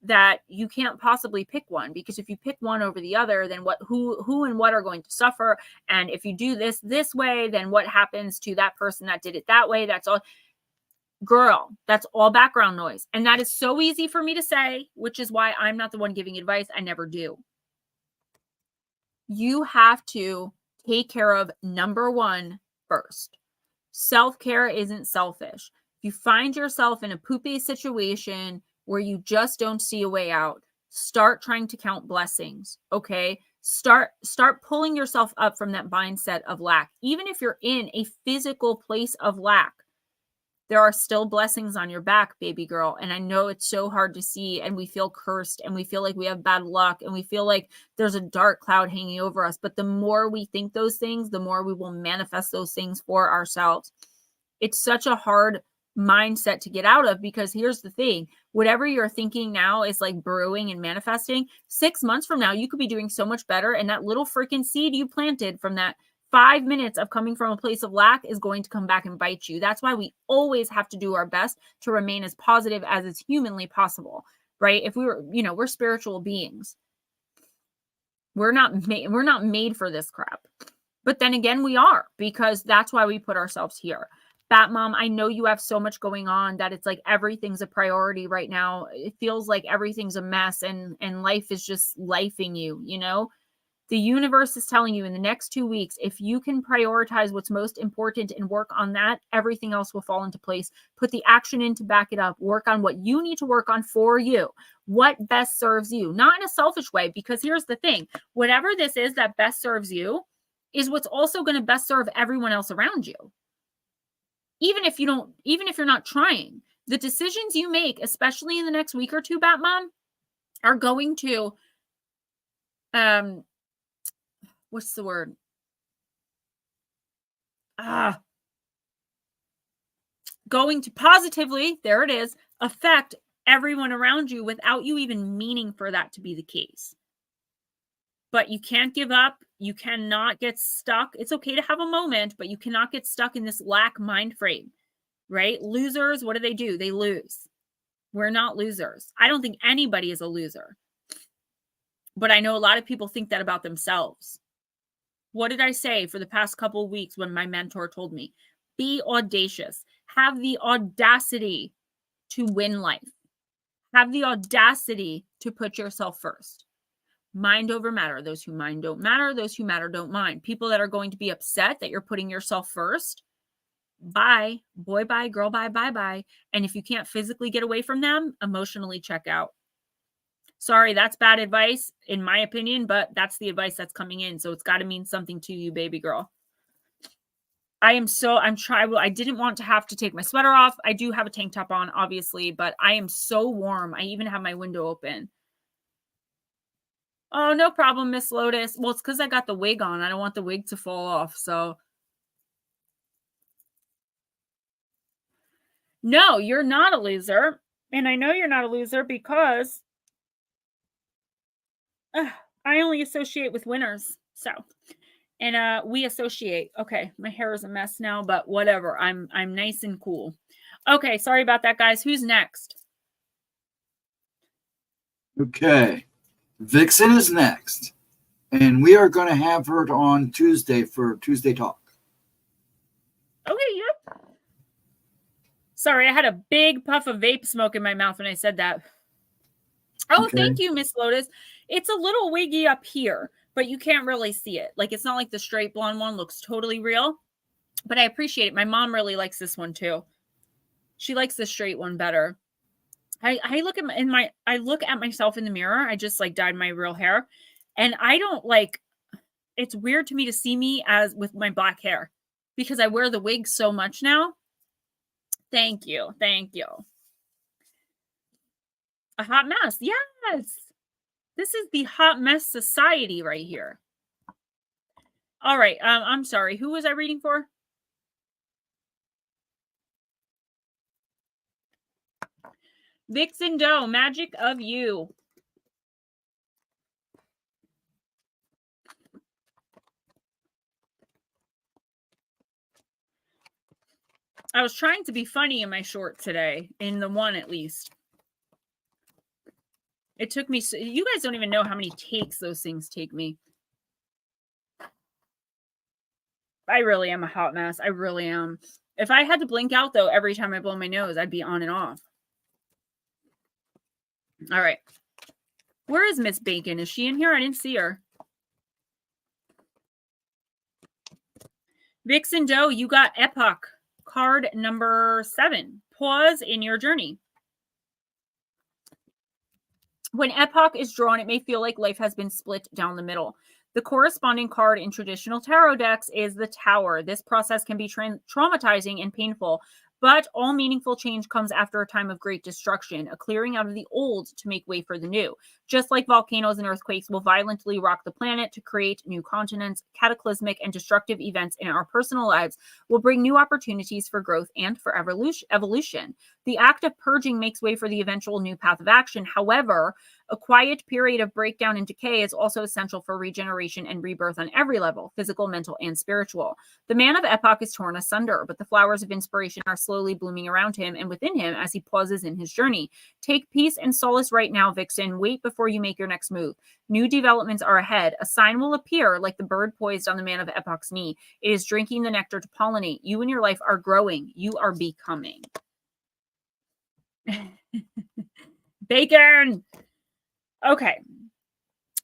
Speaker 1: that you can't possibly pick one, because if you pick one over the other, then who and what are going to suffer? And if you do this way, then what happens to that person that did it that way? That's all. Girl, that's all background noise. And that is so easy for me to say, which is why I'm not the one giving advice. I never do. You have to take care of number one first. Self-care isn't selfish. If you find yourself in a poopy situation where you just don't see a way out, start trying to count blessings, okay? Start pulling yourself up from that mindset of lack. Even if you're in a physical place of lack, there are still blessings on your back, baby girl. And I know it's so hard to see, and we feel cursed, and we feel like we have bad luck, and we feel like there's a dark cloud hanging over us. But the more we think those things, the more we will manifest those things for ourselves. It's such a hard mindset to get out of, because here's the thing. Whatever you're thinking now is like brewing and manifesting. 6 months from now, you could be doing so much better. And that little freaking seed you planted from that 5 minutes of coming from a place of lack is going to come back and bite you. That's why we always have to do our best to remain as positive as is humanly possible, right? If we were, we're spiritual beings. We're not made for this crap. But then again, we are, because that's why we put ourselves here. Batmom, I know you have so much going on that it's like everything's a priority right now. It feels like everything's a mess, and life is just lifing you, The universe is telling you in the next 2 weeks, if you can prioritize what's most important and work on that, everything else will fall into place. Put the action in to back it up. Work on what you need to work on for you. What best serves you, not in a selfish way, because here's the thing. Whatever this is that best serves you is what's also going to best serve everyone else around you. Even if you're not trying, the decisions you make, especially in the next week or two, Batman, are going to, what's the word? Going to positively, there it is, affect everyone around you without you even meaning for that to be the case. But you can't give up. You cannot get stuck. It's okay to have a moment, but you cannot get stuck in this lack mind frame, right? Losers, what do? They lose. We're not losers. I don't think anybody is a loser. But I know a lot of people think that about themselves. What did I say for the past couple of weeks when my mentor told me? Be audacious. Have the audacity to win life. Have the audacity to put yourself first. Mind over matter. Those who mind don't matter. Those who matter don't mind. People that are going to be upset that you're putting yourself first, bye. Boy, bye. Girl, bye, bye, bye. And if you can't physically get away from them, emotionally check out. Sorry, that's bad advice, in my opinion, but that's the advice that's coming in. So it's got to mean something to you, baby girl. I didn't want to have to take my sweater off. I do have a tank top on, obviously, but I am so warm. I even have my window open. Oh, no problem, Miss Lotus. Well, it's because I got the wig on. I don't want the wig to fall off, so. No, you're not a loser. And I know you're not a loser because I only associate with winners. So, and we associate. Okay, my hair is a mess now, but whatever. I'm nice and cool. Okay, sorry about that, guys. Who's next?
Speaker 2: Okay. Vixen is next. And we are going to have her on Tuesday for Tuesday Talk.
Speaker 1: Okay, yep. Sorry, I had a big puff of vape smoke in my mouth when I said that. Oh, okay. Thank you, Miss Lotus. It's a little wiggy up here, but you can't really see it. Like, it's not like the straight blonde one looks totally real, but I appreciate it. My mom really likes this one too. She likes the straight one better. I look at myself in the mirror. I just like dyed my real hair, and I don't like. It's weird to me to see me as with my black hair because I wear the wig so much now. Thank you. A hot mess. Yes. This is the hot mess society right here. All right. I'm sorry. Who was I reading for? Vixen Doe, Magic of You. I was trying to be funny in my short today, in the one at least. It took me, you guys don't even know how many takes those things take me. I really am a hot mess. I really am. If I had to blink out, though, every time I blow my nose, I'd be on and off. All right. Where is Miss Bacon? Is she in here? I didn't see her. Vixen Doe, you got Epoch. Card number 7. Pause in your journey. When Epoch is drawn, it may feel like life has been split down the middle. The corresponding card in traditional tarot decks is the Tower. This process can be traumatizing and painful, but all meaningful change comes after a time of great destruction, a clearing out of the old to make way for the new. Just like volcanoes and earthquakes will violently rock the planet to create new continents, cataclysmic and destructive events in our personal lives will bring new opportunities for growth and for evolution. The act of purging makes way for the eventual new path of action. However, a quiet period of breakdown and decay is also essential for regeneration and rebirth on every level, physical, mental, and spiritual. The man of Epoch is torn asunder, but the flowers of inspiration are slowly blooming around him and within him as he pauses in his journey. Take peace and solace right now, Vixen. Wait before you make your next move. New developments are ahead. A sign will appear like the bird poised on the man of Epoch's knee. It is drinking the nectar to pollinate. You and your life are growing. You are becoming. Bacon! Okay.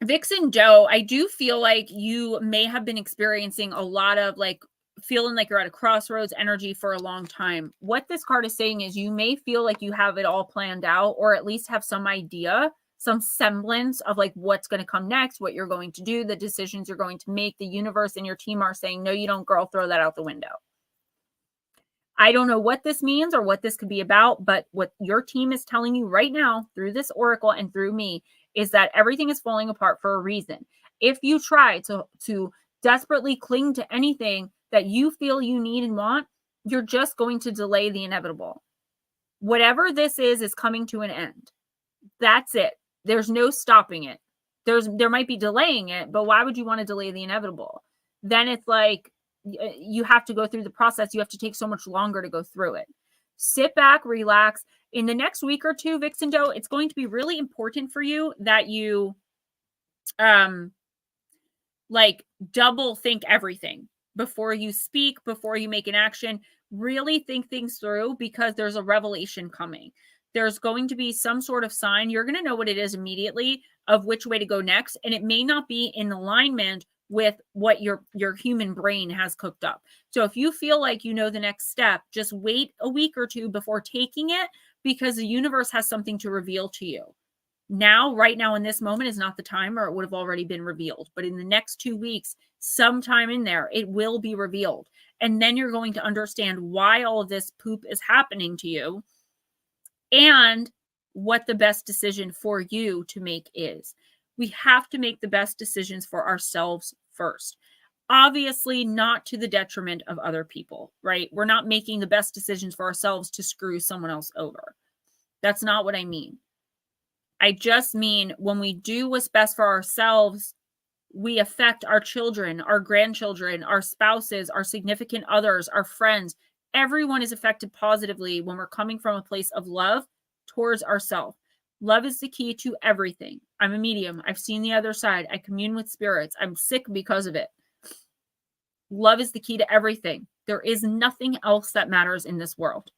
Speaker 1: Vixen Joe, I do feel like you may have been experiencing a lot of like feeling like you're at a crossroads energy for a long time. What this card is saying is you may feel like you have it all planned out, or at least have some idea, some semblance of like what's going to come next, what you're going to do, the decisions you're going to make. The universe and your team are saying, no, you don't, girl, throw that out the window. I don't know what this means or what this could be about, but what your team is telling you right now through this oracle and through me is that everything is falling apart for a reason. If you try to desperately cling to anything that you feel you need and want, you're just going to delay the inevitable. Whatever this is coming to an end. That's it. There's no stopping it. There might be delaying it, but why would you want to delay the inevitable? Then it's like you have to go through the process. You have to take so much longer to go through it. Sit back, relax. In the next week or two, Vixen Doe, it's going to be really important for you that you like double think everything before you speak, before you make an action. Really think things through, because there's a revelation coming. There's going to be some sort of sign. You're going to know what it is immediately of which way to go next. And it may not be in alignment with what your human brain has cooked up. So if you feel like you know the next step, just wait a week or two before taking it, because the universe has something to reveal to you. Now, right now in this moment is not the time, or it would have already been revealed. But in the next 2 weeks, sometime in there, it will be revealed. And then you're going to understand why all of this poop is happening to you and what the best decision for you to make is. We have to make the best decisions for ourselves first. Obviously, not to the detriment of other people, right? We're not making the best decisions for ourselves to screw someone else over. That's not what I mean. I just mean when we do what's best for ourselves, we affect our children, our grandchildren, our spouses, our significant others, our friends. Everyone is affected positively when we're coming from a place of love towards ourselves. Love is the key to everything. I'm a medium. I've seen the other side. I commune with spirits. I'm sick because of it. Love is the key to everything. There is nothing else that matters in this world,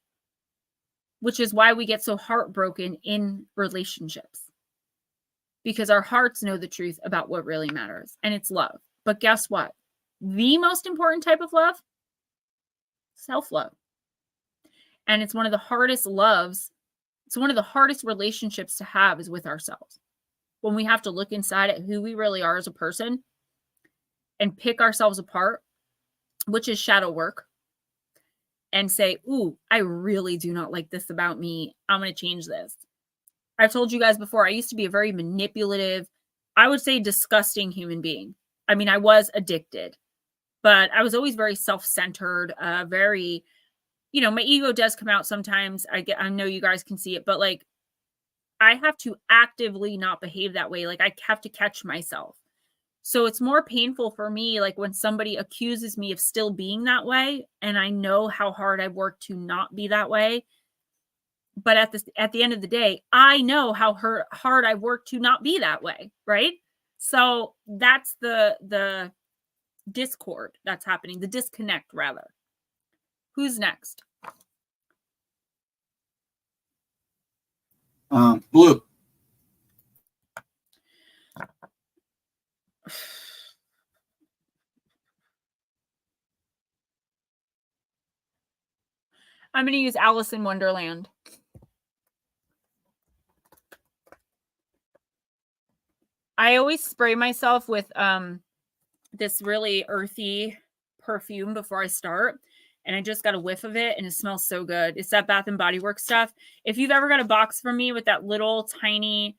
Speaker 1: which is why we get so heartbroken in relationships, because our hearts know the truth about what really matters, and it's love. But guess what? The most important type of love? Self-love. And it's one of the hardest loves. It's one of the hardest relationships to have is with ourselves. When we have to look inside at who we really are as a person and pick ourselves apart, which is shadow work, and say, ooh, I really do not like this about me. I'm going to change this. I've told you guys before, I used to be a very manipulative, I would say disgusting human being. I mean, I was addicted, but I was always very self-centered, very, my ego does come out sometimes. I know you guys can see it, but like, I have to actively not behave that way. Like, I have to catch myself. So it's more painful for me, like when somebody accuses me of still being that way, and I know how hard I've worked to not be that way. But at the end of the day, I know how hard I've worked to not be that way, right? So that's the discord that's happening, the disconnect rather. Who's next?
Speaker 2: Blue.
Speaker 1: I'm going to use Alice in Wonderland. I always spray myself with this really earthy perfume before I start. And I just got a whiff of it, and it smells so good. It's that Bath & Body Works stuff. If you've ever got a box from me with that little tiny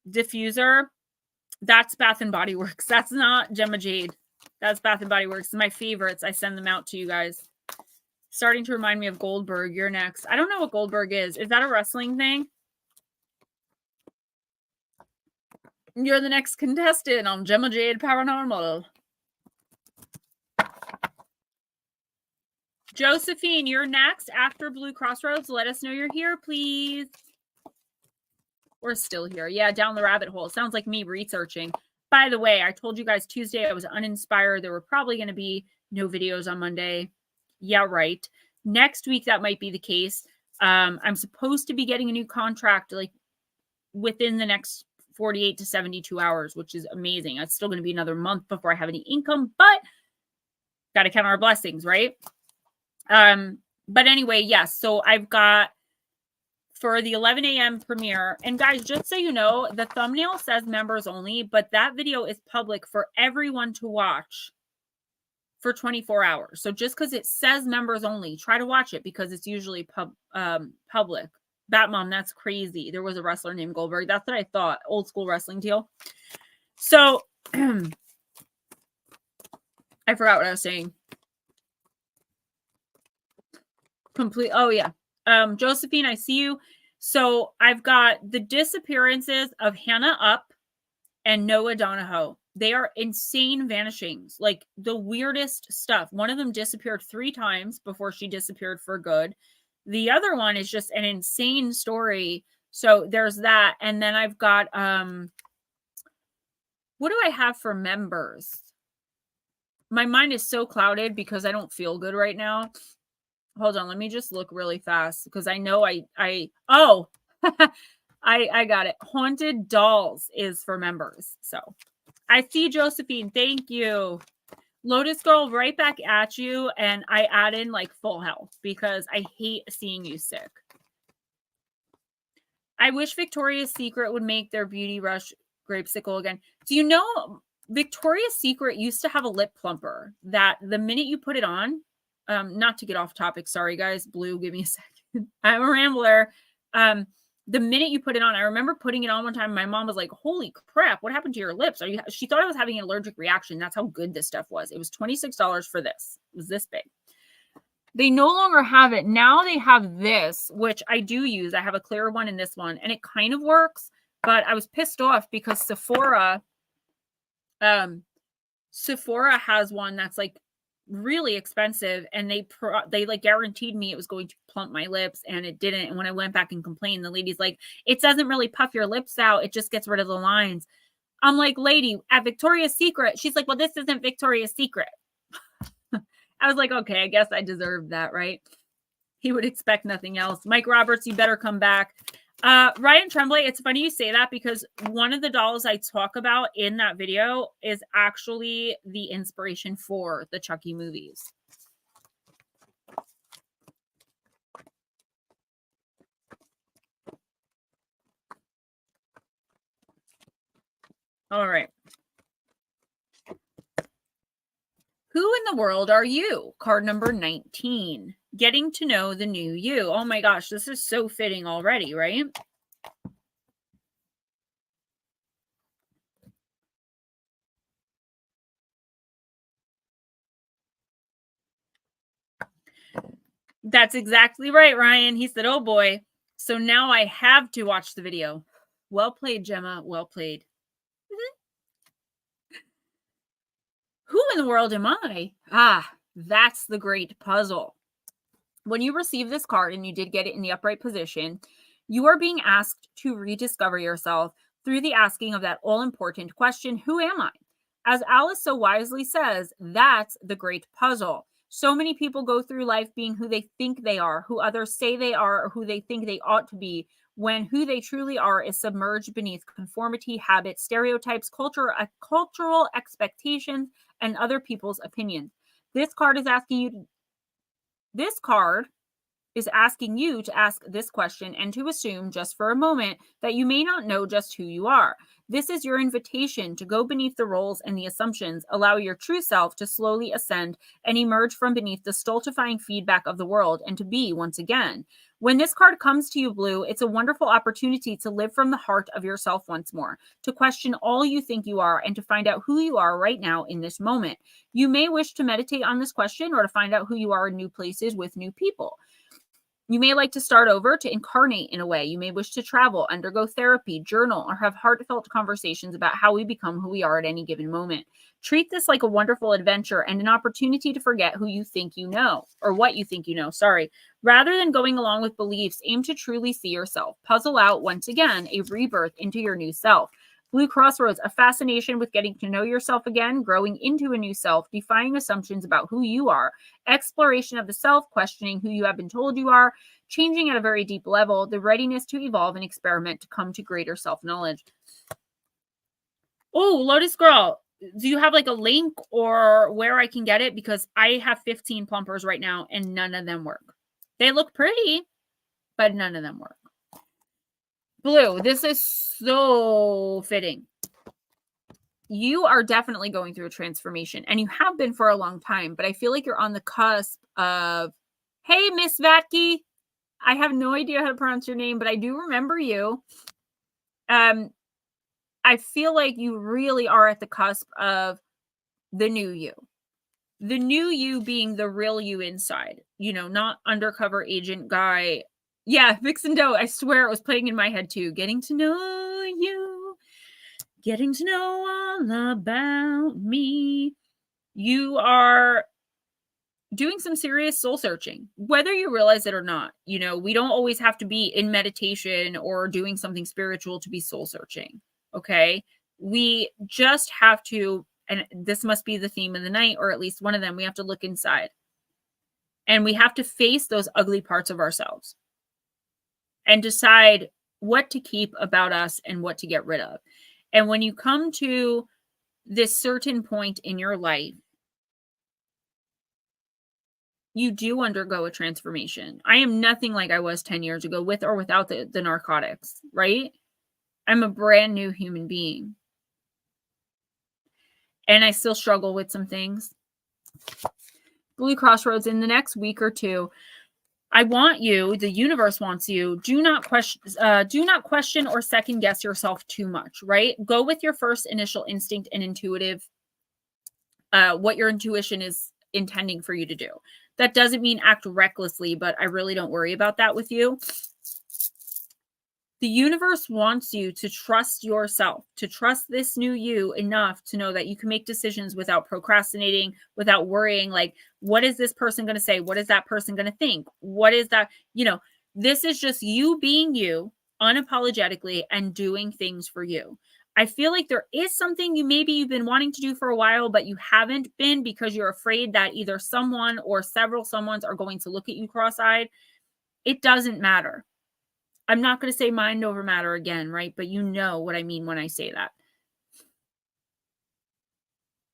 Speaker 1: diffuser, that's Bath & Body Works. That's not Gemma Jade. That's Bath & Body Works. It's my favorites. I send them out to you guys. Starting to remind me of Goldberg. You're next. I don't know what Goldberg is. Is that a wrestling thing? You're the next contestant on Gemma Jade Paranormal. Josephine, you're next after Blue Crossroads. Let us know you're here, please. We're still here. Yeah, down the rabbit hole. Sounds like me researching. By the way, I told you guys Tuesday I was uninspired. There were probably going to be no videos on Monday. Yeah, right. Next week, that might be the case. I'm supposed to be getting a new contract like within the next 48 to 72 hours, which is amazing. It's still going to be another month before I have any income, but got to count our blessings, right? But anyway, yes. So I've got for the 11 a.m. premiere, and guys, just so you know, the thumbnail says members only, but that video is public for everyone to watch for 24 hours. So just because it says members only, try to watch it because it's usually public. Batmom, that's crazy. There was a wrestler named Goldberg. That's what I thought. Old school wrestling deal. So I forgot what I was saying. Oh yeah. Josephine, I see you. So I've got the disappearances of Hannah Up and Noah Donahoe. They are insane vanishings, like the weirdest stuff. One of them disappeared 3 times before she disappeared for good. The other one is just an insane story. So there's that. And then I've got, what do I have for members? My mind is so clouded because I don't feel good right now. Hold on. Let me just look really fast because I know I got it. Haunted Dolls is for members. So I see Josephine. Thank you. Lotus Girl, right back at you. And I add in like full health because I hate seeing you sick. I wish Victoria's Secret would make their Beauty Rush Grapesicle again. Do you know Victoria's Secret used to have a lip plumper that the minute you put it on, not to get off topic. Sorry, guys. Blue, give me a second. I'm a rambler. The minute you put it on, I remember putting it on one time. My mom was like, holy crap, what happened to your lips? She thought I was having an allergic reaction. That's how good this stuff was. It was $26 for this. It was this big. They no longer have it. Now they have this, which I do use. I have a clear one and this one, and it kind of works, but I was pissed off because Sephora has one that's like really expensive, and they like guaranteed me it was going to plump my lips, and it didn't. And when I went back and complained, the lady's like, it doesn't really puff your lips out, it just gets rid of the lines. I'm like, lady, at Victoria's Secret. She's like, well, this isn't Victoria's Secret. I was like, okay, I guess I deserved that, right? He would expect nothing else. Mike Roberts, you better come back. Ryan Tremblay, it's funny you say that because one of the dolls I talk about in that video is actually the inspiration for the Chucky movies. All right. Who in the world are you? Card number 19. Getting to know the new you. Oh my gosh, this is so fitting already, right? That's exactly right, Ryan. He said, oh boy. So now I have to watch the video. Well played, Gemma. Well played. Who in the world am I? Ah, that's the great puzzle. When you receive this card, and you did get it in the upright position, you are being asked to rediscover yourself through the asking of that all-important question, who am I? As Alice so wisely says, that's the great puzzle. So many people go through life being who they think they are, who others say they are, or who they think they ought to be, when who they truly are is submerged beneath conformity, habits, stereotypes, cultural expectations, and other people's opinions. This card is asking you to ask this question and to assume just for a moment that you may not know just who you are. This is your invitation to go beneath the roles and the assumptions, allow your true self to slowly ascend and emerge from beneath the stultifying feedback of the world and to be once again. When this card comes to you, Blue, it's a wonderful opportunity to live from the heart of yourself once more, to question all you think you are and to find out who you are right now in this moment. You may wish to meditate on this question or to find out who you are in new places with new people. You may like to start over, to incarnate in a way. You may wish to travel, undergo therapy, journal, or have heartfelt conversations about how we become who we are at any given moment. Treat this like a wonderful adventure and an opportunity to forget who you think you know, or what you think you know, Rather than going along with beliefs, aim to truly see yourself. Puzzle out, once again, a rebirth into your new self. Blue Crossroads, a fascination with getting to know yourself again, growing into a new self, defying assumptions about who you are, exploration of the self, questioning who you have been told you are, changing at a very deep level, the readiness to evolve and experiment to come to greater self-knowledge. Oh, Lotus Girl, do you have like a link or where I can get it? Because I have 15 plumpers right now and none of them work. They look pretty, but none of them work. Blue, this is so fitting. You are definitely going through a transformation, and you have been for a long time, but I feel like you're on the cusp of, hey, Miss Vatke, I have no idea how to pronounce your name, but I do remember you. I feel like you really are at the cusp of the new you. The new you being the real you inside, you know, not undercover agent guy. Yeah, Vixen Doe. I swear it was playing in my head too. Getting to know you, getting to know all about me. You are doing some serious soul searching, whether you realize it or not. You know, we don't always have to be in meditation or doing something spiritual to be soul searching. Okay. We just have to, and this must be the theme of the night, or at least one of them, we have to look inside and we have to face those ugly parts of ourselves and decide what to keep about us and what to get rid of. And when you come to this certain point in your life, you do undergo a transformation. I am nothing like I was 10 years ago, with or without the narcotics, right? I'm a brand new human being. And I still struggle with some things. Blue Crossroads, in the next week or two, I want you, the universe wants you, do not question or second guess yourself too much, right? Go with your first initial instinct and intuitive, what your intuition is intending for you to do. That doesn't mean act recklessly, but I really don't worry about that with you. The universe wants you to trust yourself, to trust this new you enough to know that you can make decisions without procrastinating, without worrying, like, what is this person going to say? What is that person going to think? What is that? You know, this is just you being you unapologetically and doing things for you. I feel like there is something you've been wanting to do for a while, but you haven't been because you're afraid that either someone or several someones are going to look at you cross-eyed. It doesn't matter. I'm not going to say mind over matter again, right? But you know what I mean when I say that.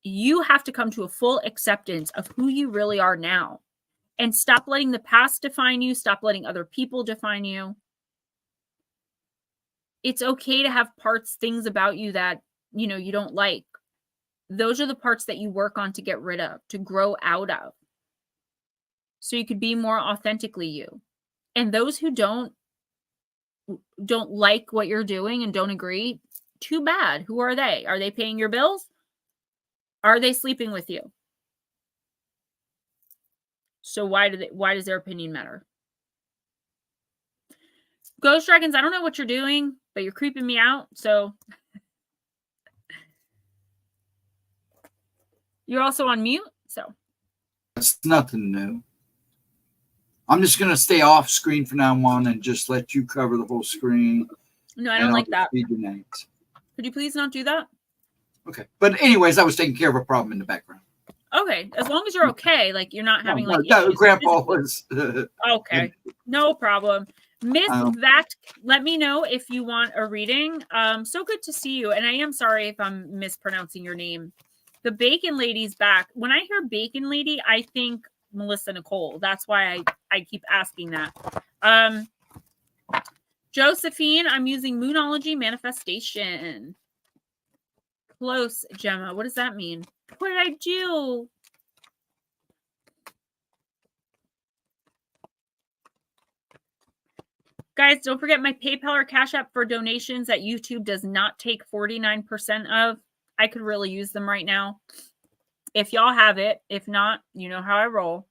Speaker 1: You have to come to a full acceptance of who you really are now and stop letting the past define you. Stop letting other people define you. It's okay to have things about you that, you know, you don't like. Those are the parts that you work on to get rid of, to grow out of, so you could be more authentically you. And those who don't like what you're doing and don't agree, too bad. Who are they? Are they paying your bills? Are they sleeping with you? So why does their opinion matter? Ghost Dragons, I don't know what you're doing, but you're creeping me out. So you're also on mute. So
Speaker 2: it's nothing new. I'm just going to stay off screen from now on and just let you cover the whole screen.
Speaker 1: No, I don't like that.
Speaker 2: Read your names.
Speaker 1: Could you please not do that?
Speaker 2: Okay. But anyways, I was taking care of a problem in the background.
Speaker 1: Okay. As long as you're okay. Like you're not having
Speaker 2: no, Grandpa was.
Speaker 1: Okay. No problem. Miss Vat, let me know if you want a reading. So good to see you. And I am sorry if I'm mispronouncing your name. The Bacon Lady's back. When I hear Bacon Lady, I think Melissa Nicole. That's why I keep asking that. Josephine, I'm using Moonology Manifestation. Close, Gemma. What does that mean? What did I do? Guys, don't forget my PayPal or Cash App for donations that YouTube does not take 49% of. I could really use them right now. If y'all have it. If not, you know how I roll.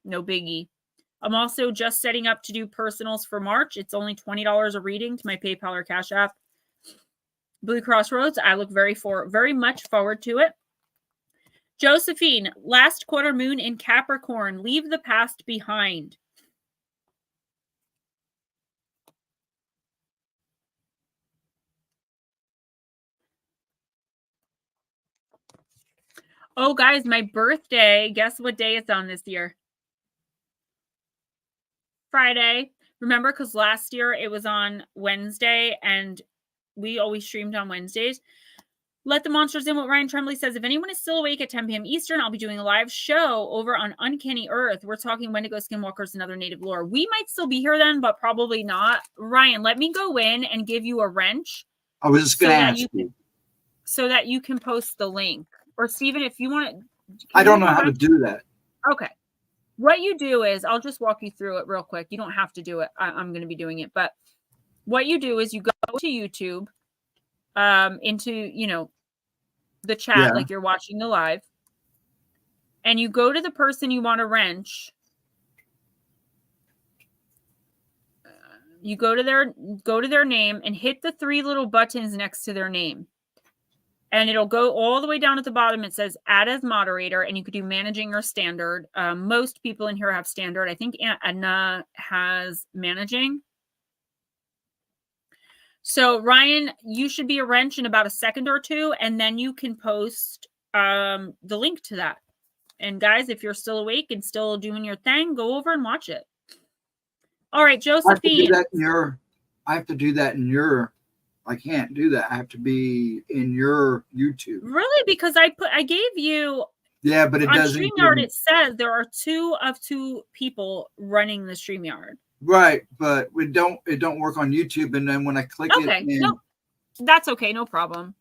Speaker 1: No biggie. I'm also just setting up to do personals for March. It's only $20 a reading to my PayPal or Cash App. Blue Crossroads, I look very much forward to it. Josephine, last quarter moon in Capricorn. Leave the past behind. Oh, guys, my birthday. Guess what day it's on this year? Friday. Remember, because last year it was on Wednesday and we always streamed on Wednesdays. Let the monsters in. What Ryan Tremblay says. If anyone is still awake at 10 p.m. Eastern, I'll be doing a live show over on Uncanny Earth. We're talking Wendigo, Skinwalkers, and other native lore. We might still be here then, but probably not. Ryan, let me go in and give you a wrench.
Speaker 2: I was just going to ask you.
Speaker 1: So that you can post the link. Or Stephen, if you want to.
Speaker 2: I don't know how to do that.
Speaker 1: Okay. What you do is, I'll just walk you through it real quick. You don't have to do it. I'm going to be doing it. But what you do is you go to YouTube, into, you know, the chat, like you're watching the live, and you go to the person you want to wrench. You go to their name and hit the 3 little buttons next to their name. And it'll go all the way down at the bottom. It says add as moderator, and you could do managing or standard. Most people in here have standard. I think Edna has managing. So Ryan, you should be a wrench in about a second or two, and then you can post the link to that. And guys, if you're still awake and still doing your thing, go over and watch it. All right, Josephine.
Speaker 2: I have to do that in your. I can't do that. I have to be in your YouTube.
Speaker 1: Really? Because I gave you.
Speaker 2: Yeah, but it
Speaker 1: on
Speaker 2: doesn't.
Speaker 1: StreamYard, it says there are 2 of 2 people running the StreamYard.
Speaker 2: Right, but it don't work on YouTube. And then when I click it,
Speaker 1: no, that's okay, no problem.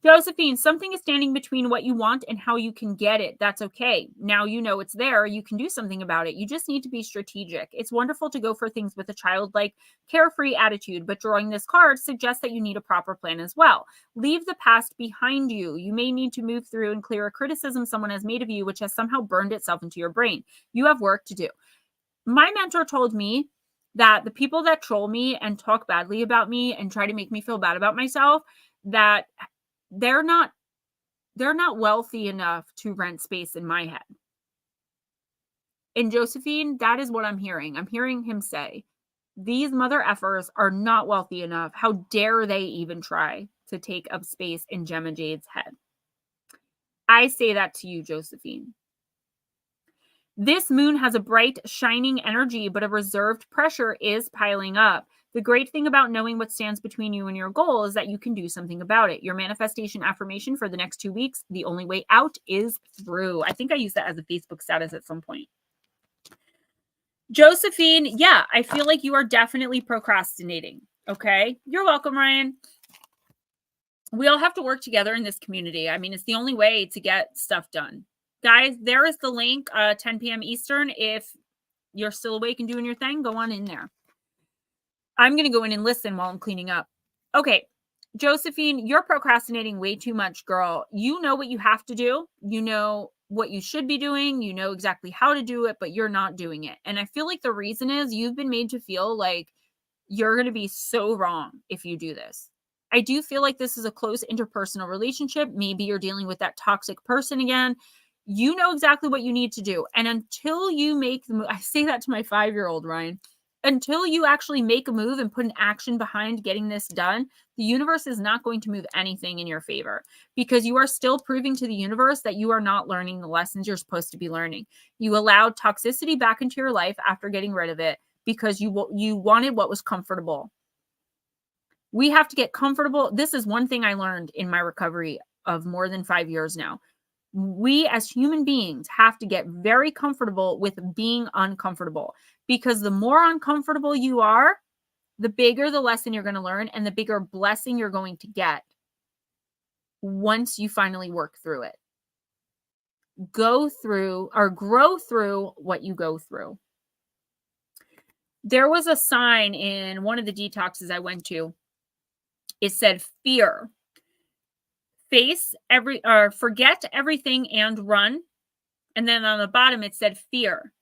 Speaker 1: Josephine, something is standing between what you want and how you can get it. That's okay. Now you know it's there. You can do something about it. You just need to be strategic. It's wonderful to go for things with a childlike, carefree attitude, but drawing this card suggests that you need a proper plan as well. Leave the past behind you. You may need to move through and clear a criticism someone has made of you, which has somehow burned itself into your brain. You have work to do. My mentor told me that the people that troll me and talk badly about me and try to make me feel bad about myself, that they're not wealthy enough to rent space in my head. And Josephine, that is what I'm hearing. I'm hearing him say, these mother effers are not wealthy enough. How dare they even try to take up space in Gemma Jade's head? I say that to you, Josephine. This moon has a bright, shining energy, but a reserved pressure is piling up. The great thing about knowing what stands between you and your goal is that you can do something about it. Your manifestation affirmation for the next 2 weeks, the only way out is through. I think I used that as a Facebook status at some point. Josephine, yeah, I feel like you are definitely procrastinating. Okay. You're welcome, Ryan. We all have to work together in this community. I mean, it's the only way to get stuff done. Guys, there is the link, 10 p.m. Eastern. If you're still awake and doing your thing, go on in there. I'm going to go in and listen while I'm cleaning up. Okay, Josephine, you're procrastinating way too much, girl. You know what you have to do. You know what you should be doing. You know exactly how to do it, but you're not doing it. And I feel like the reason is you've been made to feel like you're going to be so wrong if you do this. I do feel like this is a close interpersonal relationship. Maybe you're dealing with that toxic person again. You know exactly what you need to do. And until you make the move, I say that to my 5-year-old, Ryan, until you actually make a move and put an action behind getting this done, the universe is not going to move anything in your favor because you are still proving to the universe that you are not learning the lessons you're supposed to be learning. You allowed toxicity back into your life after getting rid of it because you wanted what was comfortable. We have to get comfortable. This is one thing I learned in my recovery of more than 5 years now. We as human beings have to get very comfortable with being uncomfortable because the more uncomfortable you are, the bigger the lesson you're going to learn and the bigger blessing you're going to get once you finally work through it. Go through or grow through what you go through. There was a sign in one of the detoxes I went to. It said fear. Forget everything and run. And then on the bottom, it said fear.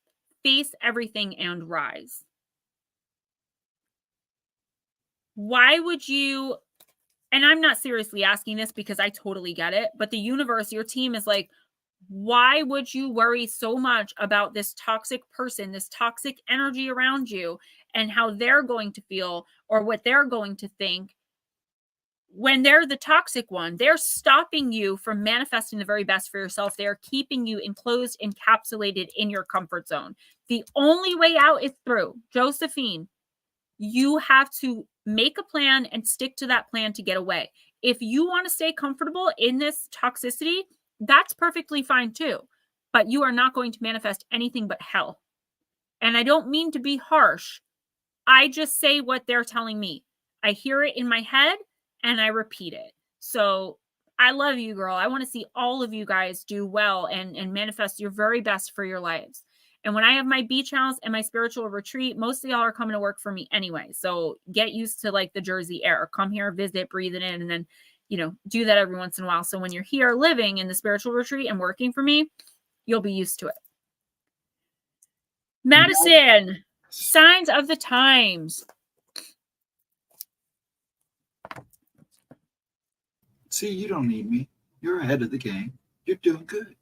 Speaker 1: Face everything and rise. Why would you, and I'm not seriously asking this because I totally get it, but the universe, your team is like, why would you worry so much about this toxic person, this toxic energy around you and how they're going to feel or what they're going to think? When they're the toxic one, they're stopping you from manifesting the very best for yourself. They're keeping you enclosed, encapsulated in your comfort zone. The only way out is through. Josephine, you have to make a plan and stick to that plan to get away. if you want to stay comfortable in this toxicity, that's perfectly fine too. But you are not going to manifest anything but hell. And I don't mean to be harsh. I just say what they're telling me. I hear it in my head and I repeat it. So I love you, girl. I want to see all of you guys do well and manifest your very best for your lives. And when I have my beach house and my spiritual retreat, most of y'all are coming to work for me anyway. So get used to like the Jersey air. Come here, visit, breathe it in, and then, you know, do that every once in a while. So when you're here living in the spiritual retreat and working for me, you'll be used to it. Madison, signs of the times.
Speaker 2: See, you don't need me. You're ahead of the game. You're doing good.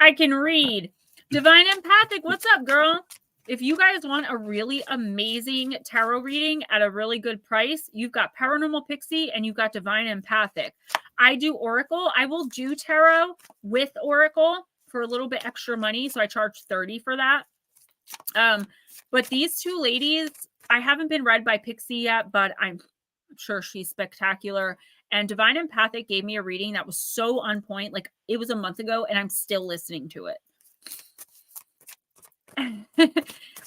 Speaker 1: I can read. Divine Empathic, what's up, girl? If you guys want a really amazing tarot reading at a really good price, you've got Paranormal Pixie and you've got Divine Empathic. I do Oracle. I will do tarot with Oracle for a little bit extra money. So I charge $30 for that. But these two ladies, I haven't been read by Pixie yet, but I'm sure she's spectacular. And Divine Empathic gave me a reading that was so on point. Like it was a month ago and I'm still listening to it.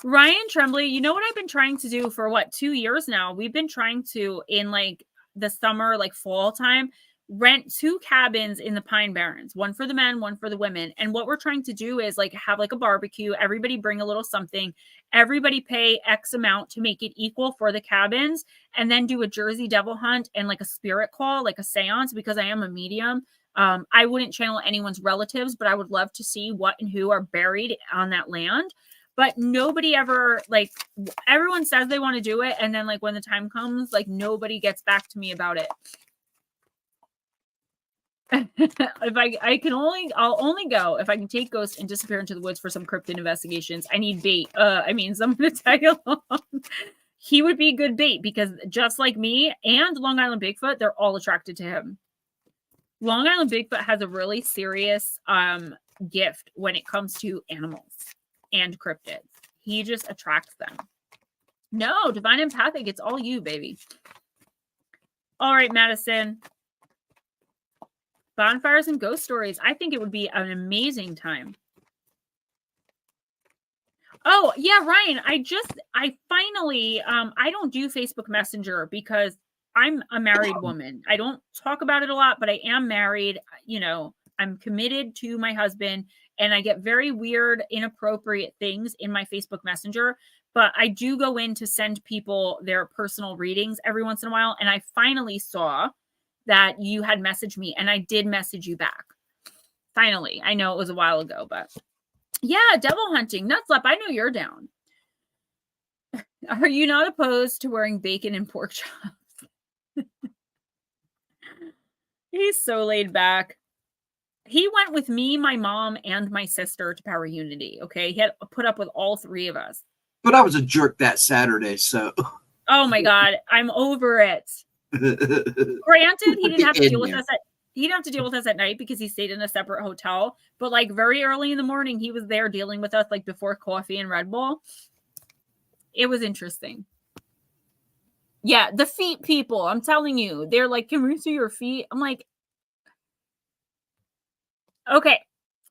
Speaker 1: Ryan Tremblay, you know what I've been trying to do for 2 years now? We've been trying to, in like the summer, like fall time, rent 2 cabins in the Pine Barrens, one for the men, one for the women. And what we're trying to do is like have like a barbecue, everybody bring a little something, everybody pay X amount to make it equal for the cabins, and then do a Jersey devil hunt and like a spirit call, like a seance, because I am a medium. I wouldn't channel anyone's relatives, but I would love to see what and who are buried on that land. But nobody ever, like, everyone says they want to do it. And then like when the time comes, like nobody gets back to me about it. I'll only go if I can take ghosts and disappear into the woods for some cryptid investigations. I need bait. Someone to tag along. He would be good bait because just like me and Long Island Bigfoot, they're all attracted to him. Long Island Bigfoot has a really serious gift when it comes to animals and cryptids. He just attracts them. No, Divine Empathic, it's all you, baby. All right, Madison. Bonfires and ghost stories. I think it would be an amazing time. Oh, yeah, Ryan, I finally, I don't do Facebook Messenger because I'm a married woman. I don't talk about it a lot, but I am married. You know, I'm committed to my husband and I get very weird, inappropriate things in my Facebook Messenger, but I do go in to send people their personal readings every once in a while. And I finally saw that you had messaged me and I did message you back. Finally, I know it was a while ago, but yeah, devil hunting, Nutslap, I know you're down. Are you not opposed to wearing bacon and pork chops? He's so laid back. He went with me, my mom, and my sister to Power Unity. Okay. He had put up with all 3 of us.
Speaker 2: But I was a jerk that Saturday, so.
Speaker 1: Oh my God. I'm over it. Granted, he didn't have to deal with us he didn't have to deal with us at night because he stayed in a separate hotel. But like very early in the morning, he was there dealing with us like before coffee and Red Bull. It was interesting. Yeah, the feet people, I'm telling you, they're like, can we see your feet? I'm like, okay.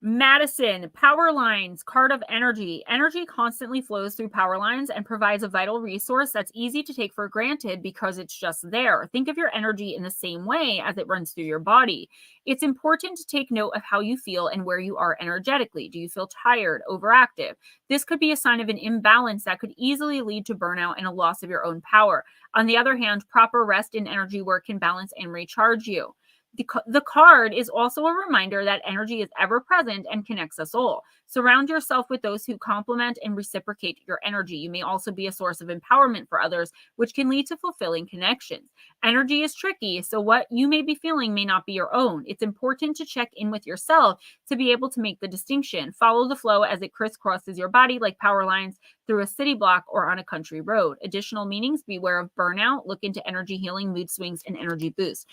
Speaker 1: Madison, power lines, card of energy. Energy constantly flows through power lines and provides a vital resource that's easy to take for granted because it's just there. Think of your energy in the same way as it runs through your body. It's important to take note of how you feel and where you are energetically. Do you feel tired, overactive? This could be a sign of an imbalance that could easily lead to burnout and a loss of your own power. On the other hand, proper rest and energy work can balance and recharge you. The card is also a reminder that energy is ever present and connects us all. Surround yourself with those who complement and reciprocate your energy. You may also be a source of empowerment for others, which can lead to fulfilling connections. Energy is tricky, so what you may be feeling may not be your own. It's important to check in with yourself to be able to make the distinction. Follow the flow as it crisscrosses your body like power lines through a city block or on a country road. Additional meanings: beware of burnout, look into energy healing, mood swings, and energy boost.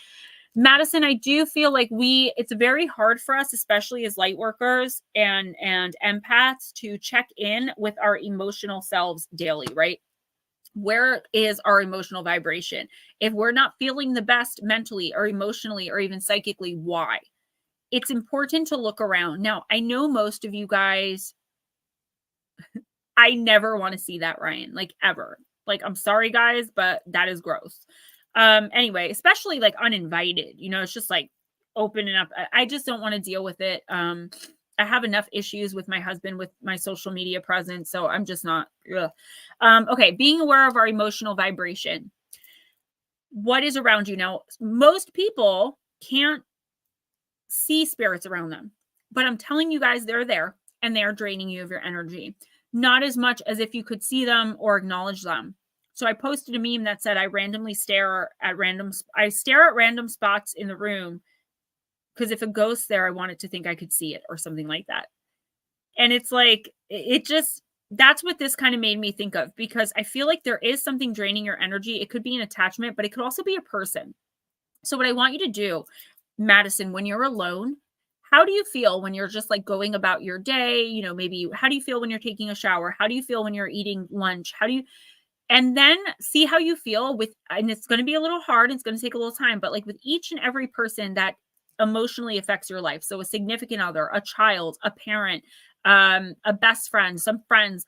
Speaker 1: Madison, I do feel like it's very hard for us, especially as light workers and empaths, to check in with our emotional selves daily, right? Where is our emotional vibration? If we're not feeling the best mentally or emotionally or even psychically, why? It's important to look around. Now, I know most of you guys, I never want to see that, Ryan, like ever. Like, I'm sorry, guys, but that is gross. Anyway, especially like uninvited, it's just like opening up. I just don't want to deal with it. I have enough issues with my husband with my social media presence, so I'm just not. Okay, being aware of our emotional vibration. What is around you now? Most people can't see spirits around them, but I'm telling you guys, they're there and they are draining you of your energy. Not as much as if you could see them or acknowledge them. So I posted a meme that said I stare at random spots in the room because if a ghost's there, I wanted to think I could see it or something like that. And it's like, that's what this kind of made me think of, because I feel like there is something draining your energy. It could be an attachment, but it could also be a person. So what I want you to do, Madison, when you're alone, how do you feel when you're just like going about your day? Maybe how do you feel when you're taking a shower? How do you feel when you're eating lunch? And then see how you feel and it's going to be a little hard. It's going to take a little time, but like with each and every person that emotionally affects your life. So a significant other, a child, a parent, a best friend, some friends.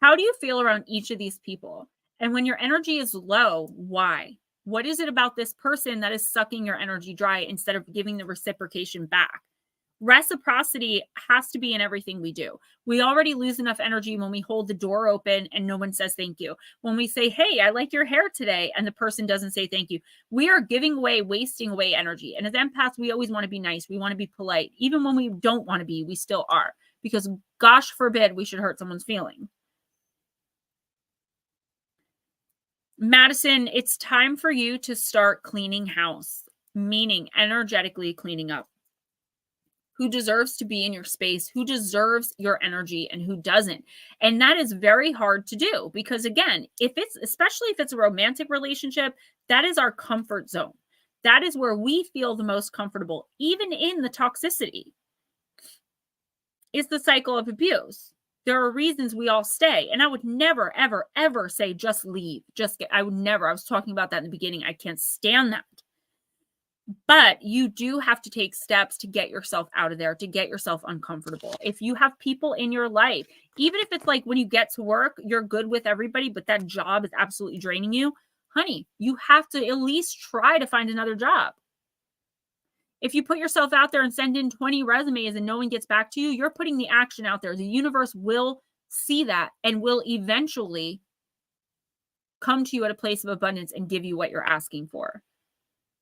Speaker 1: How do you feel around each of these people? And when your energy is low, why? What is it about this person that is sucking your energy dry instead of giving the reciprocation back? Reciprocity has to be in everything we do. We already lose enough energy when we hold the door open and no one says thank you. When we say, hey, I like your hair today, and the person doesn't say thank you, we are wasting away energy. And as empaths, we always want to be nice. We want to be polite. Even when we don't want to be, we still are. Because gosh forbid we should hurt someone's feelings. Madison, it's time for you to start cleaning house, meaning energetically cleaning up. Who deserves to be in your space, who deserves your energy, and who doesn't. And that is very hard to do because, again, especially if it's a romantic relationship, that is our comfort zone. That is where we feel the most comfortable, even in the toxicity. It's the cycle of abuse. There are reasons we all stay. And I would never, ever, ever say just leave. I would never. I was talking about that in the beginning. I can't stand that. But you do have to take steps to get yourself out of there, to get yourself uncomfortable. If you have people in your life, even if it's like when you get to work, you're good with everybody, but that job is absolutely draining you, honey, you have to at least try to find another job. If you put yourself out there and send in 20 resumes and no one gets back to you, you're putting the action out there. The universe will see that and will eventually come to you at a place of abundance and give you what you're asking for.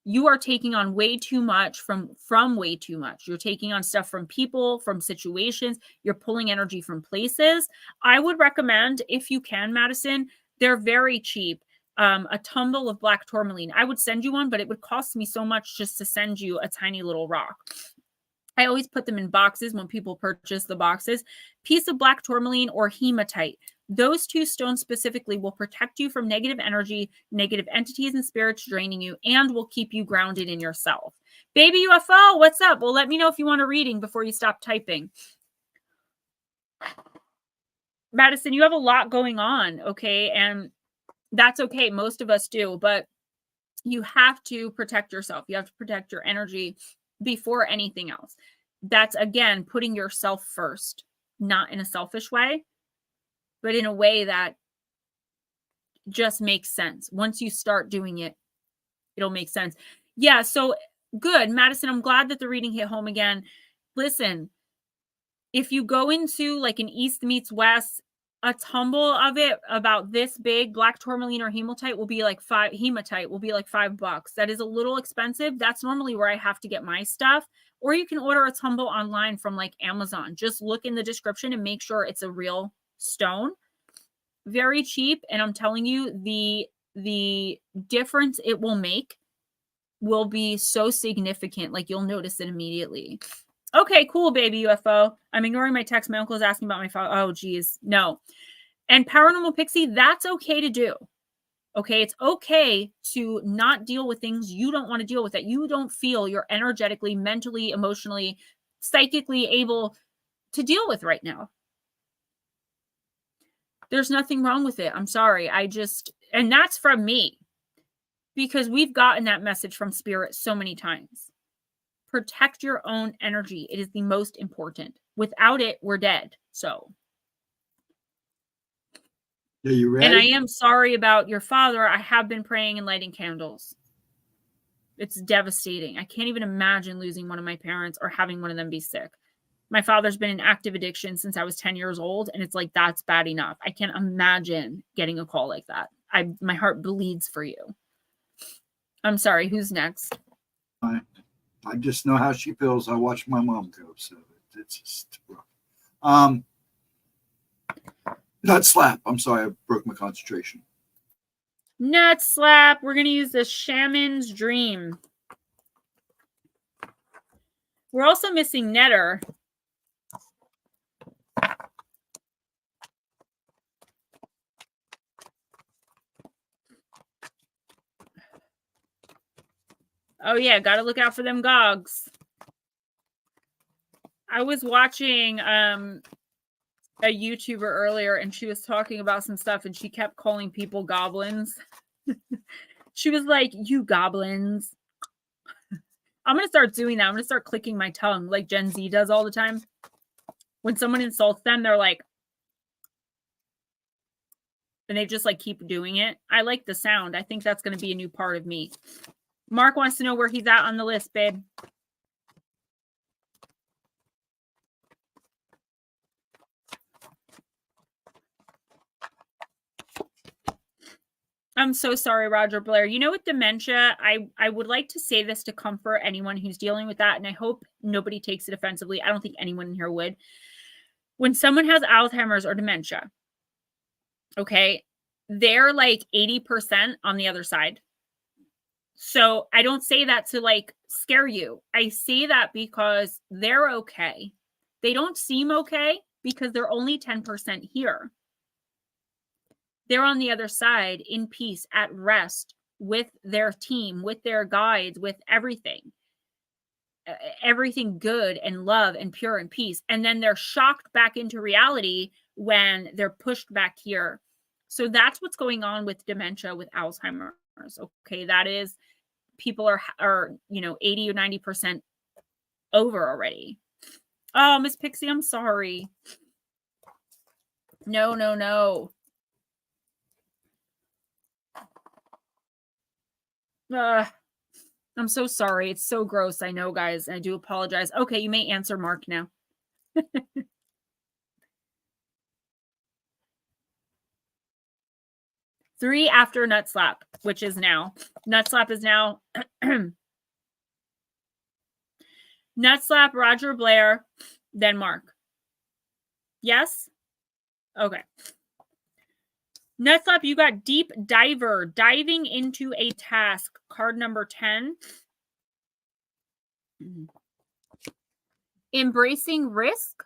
Speaker 1: You are taking on way too much from way too much. You're taking on stuff from people, from situations. You're pulling energy from places. I would recommend, if you can, Madison, they're very cheap. A tumble of black tourmaline. I would send you one, but it would cost me so much just to send you a tiny little rock. I always put them in boxes when people purchase the boxes. Piece of black tourmaline or hematite. Those two stones specifically will protect you from negative energy, negative entities and spirits draining you, and will keep you grounded in yourself. Baby UFO, what's up? Well, let me know if you want a reading before you stop typing. Madison, you have a lot going on, okay? And that's okay. Most of us do, but you have to protect yourself. You have to protect your energy before anything else. That's, again, putting yourself first, not in a selfish way, but in a way that just makes sense. Once you start doing it, it'll make sense. Yeah, so good. Madison, I'm glad that the reading hit home again. Listen, if you go into like an East meets West, a tumble of it about this big, black tourmaline or hematite will be like $5. That is a little expensive. That's normally where I have to get my stuff. Or you can order a tumble online from like Amazon. Just look in the description and make sure it's a real stone. Very cheap. And I'm telling you, the difference it will make will be so significant. Like you'll notice it immediately. Okay, cool, baby UFO. I'm ignoring my text. My uncle is asking about my phone. Oh, geez. No. And paranormal pixie, that's okay to do. Okay, it's okay to not deal with things you don't want to deal with, that you don't feel you're energetically, mentally, emotionally, psychically able to deal with right now. There's nothing wrong with it. I'm sorry. And that's from me, because we've gotten that message from spirit so many times. Protect your own energy. It is the most important. Without it, we're dead. So.
Speaker 2: Are you ready?
Speaker 1: And I am sorry about your father. I have been praying and lighting candles. It's devastating. I can't even imagine losing one of my parents or having one of them be sick. My father's been in active addiction since I was 10 years old, and it's like, that's bad enough. I can't imagine getting a call like that. My heart bleeds for you. I'm sorry. Who's next?
Speaker 2: I just know how she feels. I watched my mom go, so it's just rough. Nut slap. I'm sorry, I broke my concentration.
Speaker 1: Nut slap. We're going to use the Shaman's Dream. We're also missing Netter. Oh, yeah. Got to look out for them gogs. I was watching a YouTuber earlier, and she was talking about some stuff, and she kept calling people goblins. She was like, you goblins. I'm going to start doing that. I'm going to start clicking my tongue like Gen Z does all the time. When someone insults them, they're like, and they just like keep doing it. I like the sound. I think that's going to be a new part of me. Mark wants to know where he's at on the list, babe. I'm so sorry, Roger Blair. You know, with dementia, I would like to say this to comfort anyone who's dealing with that, and I hope nobody takes it offensively. I don't think anyone in here would. When someone has Alzheimer's or dementia, okay, they're like 80% on the other side. So I don't say that to like scare you. I say that because they're okay. They don't seem okay because they're only 10% here. They're on the other side in peace, at rest, with their team, with their guides, with everything good and love and pure and peace. And then they're shocked back into reality when they're pushed back here. So that's what's going on with dementia, with Alzheimer's. Okay, that is, people are 80 or 90% over already. Oh, Miss Pixie, I'm sorry. No. I'm so sorry. It's so gross. I know, guys. I do apologize. Okay, you may answer Mark now. 3 after Nut Slap, which is now. Nut Slap is now. Nut Slap, Roger Blair, then Mark. Yes? Okay. Nut Slap, you got Deep Diver, diving into a task. Card number 10. Embracing risk,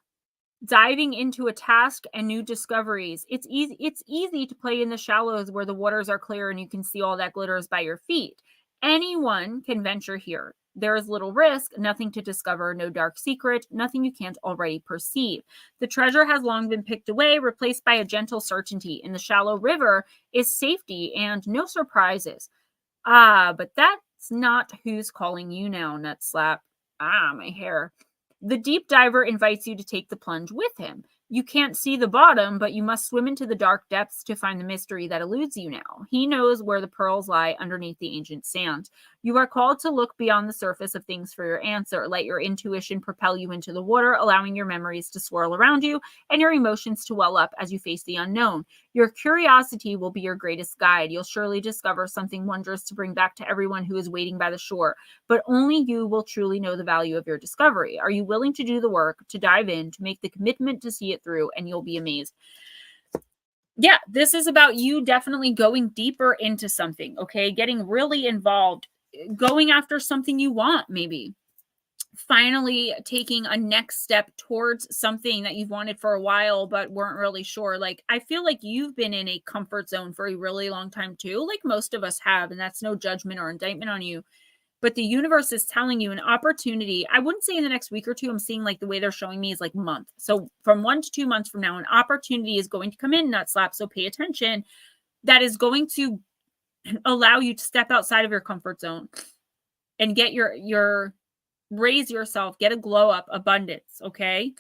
Speaker 1: diving into a task and new discoveries. It's easy to play in the shallows where the waters are clear and you can see all that glitters by your feet. Anyone can venture here. There is little risk, nothing to discover, no dark secret, nothing you can't already perceive. The treasure has long been picked away, replaced by a gentle certainty. In the shallow river is safety and no surprises. But that's not who's calling you now, Nut Slap. My hair. The deep diver invites you to take the plunge with him. You can't see the bottom, but you must swim into the dark depths to find the mystery that eludes you now. He knows where the pearls lie underneath the ancient sand. You are called to look beyond the surface of things for your answer. Let your intuition propel you into the water, allowing your memories to swirl around you and your emotions to well up as you face the unknown. Your curiosity will be your greatest guide. You'll surely discover something wondrous to bring back to everyone who is waiting by the shore, but only you will truly know the value of your discovery. Are you willing to do the work, to dive in, to make the commitment to see it through, and you'll be amazed. Yeah, this is about you definitely going deeper into something, okay? Getting really involved, going after something you want, maybe. Finally taking a next step towards something that you've wanted for a while but weren't really sure. Like, I feel like you've been in a comfort zone for a really long time too, like most of us have, and that's no judgment or indictment on you. But the universe is telling you an opportunity. I wouldn't say in the next week or two. I'm seeing like the way they're showing me is like month. So from 1 to 2 months from now, an opportunity is going to come in, nut slap. So pay attention. That is going to allow you to step outside of your comfort zone and get your raise yourself, get a glow up abundance. Okay.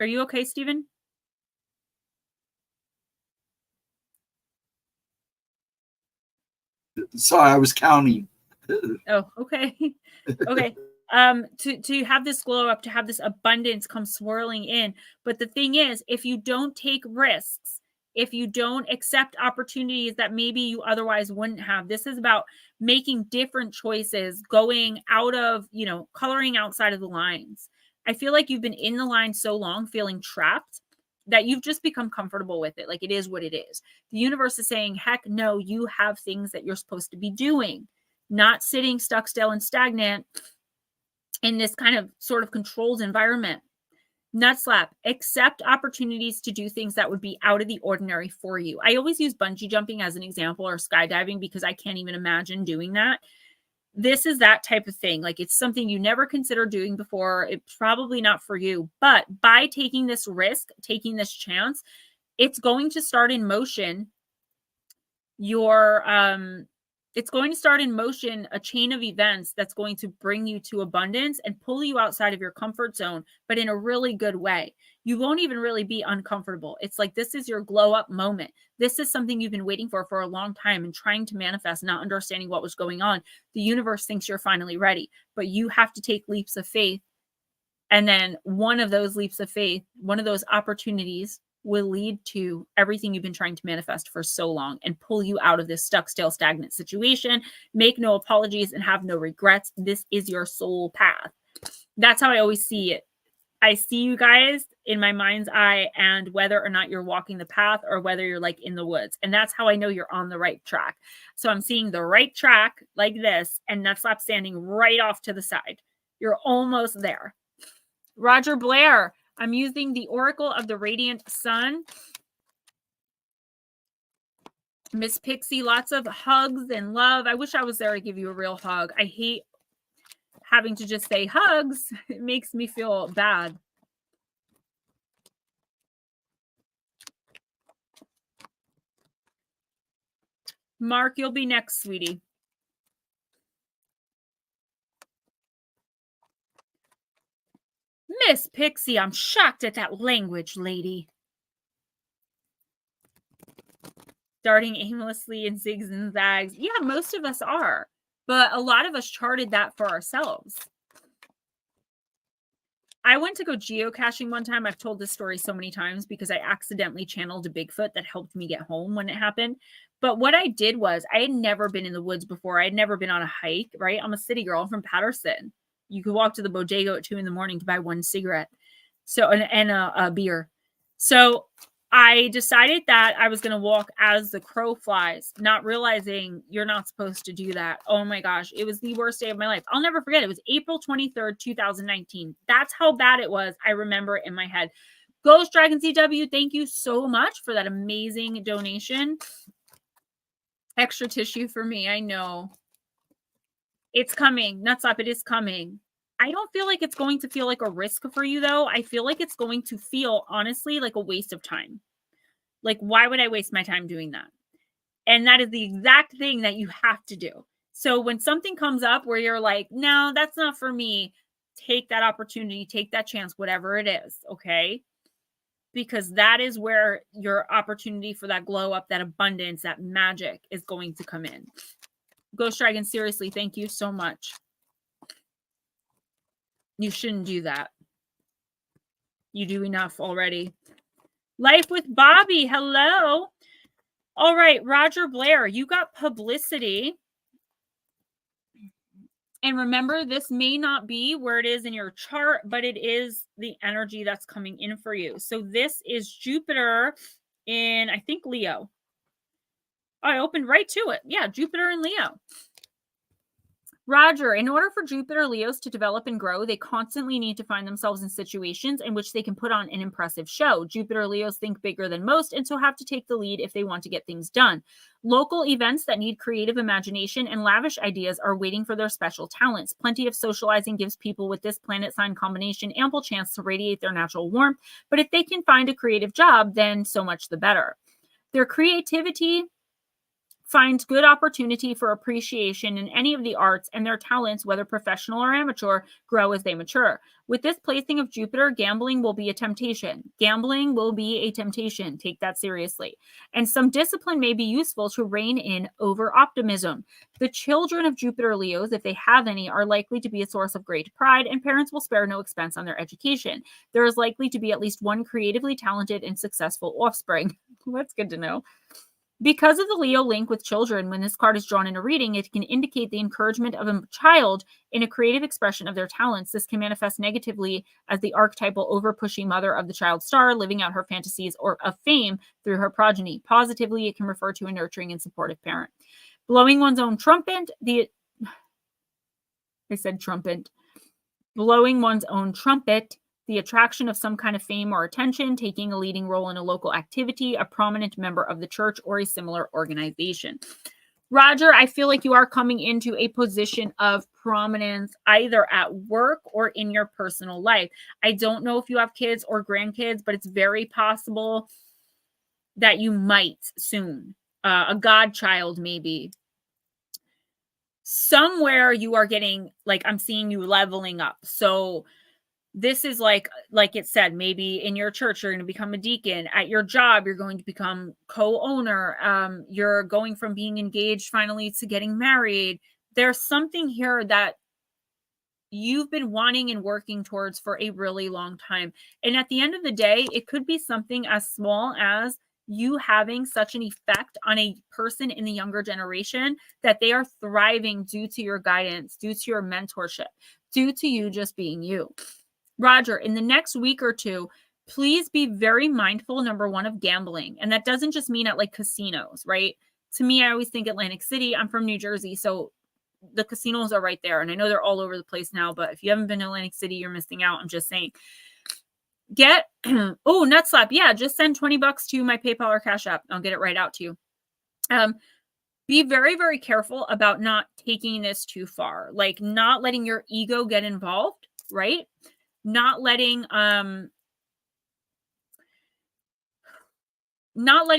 Speaker 1: Are you okay, Stephen?
Speaker 2: Sorry, I was counting.
Speaker 1: Oh, okay. Okay. To have this glow up, to have this abundance come swirling in. But the thing is, if you don't take risks, if you don't accept opportunities that maybe you otherwise wouldn't have, this is about making different choices, going out of, coloring outside of the lines. I feel like you've been in the line so long, feeling trapped, that you've just become comfortable with it. Like it is what it is. The universe is saying, heck no, you have things that you're supposed to be doing, not sitting stuck, still, and stagnant in this kind of sort of controlled environment. Nut slap, accept opportunities to do things that would be out of the ordinary for you. I always use bungee jumping as an example, or skydiving, because I can't even imagine doing that. This is that type of thing. Like it's something you never considered doing before. It's probably not for you, but by taking this risk, taking this chance, it's going to start in motion it's going to start in motion a chain of events that's going to bring you to abundance and pull you outside of your comfort zone, but in a really good way. You won't even really be uncomfortable. It's like this is your glow up moment. This is something you've been waiting for a long time and trying to manifest, not understanding what was going on. The universe thinks you're finally ready, but you have to take leaps of faith. And then one of those leaps of faith, one of those opportunities will lead to everything you've been trying to manifest for so long and pull you out of this stuck, still, stagnant situation. Make no apologies and have no regrets. This is your soul path. That's how I always see it. I see you guys in my mind's eye, and whether or not you're walking the path or whether you're like in the woods. And that's how I know you're on the right track. So I'm seeing the right track like this, and nut slap standing right off to the side. You're almost there. Roger Blair, I'm using the Oracle of the Radiant Sun. Miss Pixie, lots of hugs and love. I wish I was there to give you a real hug. I hate having to just say hugs. It makes me feel bad. Mark, you'll be next, sweetie. Miss Pixie, I'm shocked at that language, lady. Darting aimlessly in zigs and zags. Yeah, most of us are. But a lot of us charted that for ourselves. I went to go geocaching one time. I've told this story so many times because I accidentally channeled a Bigfoot that helped me get home when it happened. But what I did was I had never been in the woods before. I had never been on a hike, right? I'm a city girl. I'm from Patterson. You could walk to the bodega at 2 a.m. to buy one cigarette. So, and a beer. So I decided that I was going to walk as the crow flies, not realizing you're not supposed to do that. Oh my gosh. It was the worst day of my life. I'll never forget. It was April 23rd, 2019. That's how bad it was. I remember it in my head. Ghostdragonzw, thank you so much for that amazing donation. Extra tissue for me. I know. It's coming. Nutslap, it is coming. I don't feel like it's going to feel like a risk for you, though. I feel like it's going to feel, honestly, like a waste of time. Like, why would I waste my time doing that? And that is the exact thing that you have to do. So when something comes up where you're like, no, that's not for me, take that opportunity, take that chance, whatever it is, okay? Because that is where your opportunity for that glow up, that abundance, that magic is going to come in. Ghost Dragon, seriously, thank you so much. You shouldn't do that. You do enough already. Life with Bobby, hello. All right, Roger Blair, you got publicity. And remember, this may not be where it is in your chart, but it is the energy that's coming in for you. So this is Jupiter in, I think, Leo. I opened right to it. Yeah, Jupiter in Leo. Roger, in order for Jupiter Leos to develop and grow, they constantly need to find themselves in situations in which they can put on an impressive show. Jupiter Leos think bigger than most and so have to take the lead if they want to get things done. Local events that need creative imagination and lavish ideas are waiting for their special talents. Plenty of socializing gives people with this planet sign combination ample chance to radiate their natural warmth, but if they can find a creative job, then so much the better. Their creativity finds good opportunity for appreciation in any of the arts, and their talents, whether professional or amateur, grow as they mature. With this placing of Jupiter, gambling will be a temptation. Gambling will be a temptation. Take that seriously. And some discipline may be useful to rein in over-optimism. The children of Jupiter Leos, if they have any, are likely to be a source of great pride, and parents will spare no expense on their education. There is likely to be at least one creatively talented and successful offspring. That's good to know. Because of the Leo link with children, when this card is drawn in a reading, it can indicate the encouragement of a child in a creative expression of their talents. This can manifest negatively as the archetypal over-pushy mother of the child star, living out her fantasies or of fame through her progeny. Positively, it can refer to a nurturing and supportive parent. Blowing one's own trumpet, blowing one's own trumpet, the attraction of some kind of fame or attention, taking a leading role in a local activity, a prominent member of the church, or a similar organization. Roger, I feel like you are coming into a position of prominence either at work or in your personal life. I don't know if you have kids or grandkids, but it's very possible that you might soon. A godchild, maybe. Somewhere you are getting, like, I'm seeing you leveling up. So this is like it said, maybe in your church, you're going to become a deacon. At your job, you're going to become co-owner. You're going from being engaged finally to getting married. There's something here that you've been wanting and working towards for a really long time. And at the end of the day, it could be something as small as you having such an effect on a person in the younger generation that they are thriving due to your guidance, due to your mentorship, due to you just being you. Roger, in the next week or two, please be very mindful, number one, of gambling. And that doesn't just mean at like casinos, right? To me, I always think Atlantic City. I'm from New Jersey, so the casinos are right there. And I know they're all over the place now, but if you haven't been to Atlantic City, you're missing out. I'm just saying. Oh, nut slap. Yeah, just send $20 to my PayPal or Cash App. I'll get it right out to you. Be very, very careful about not taking this too far. Like not letting your ego get involved, right? Not letting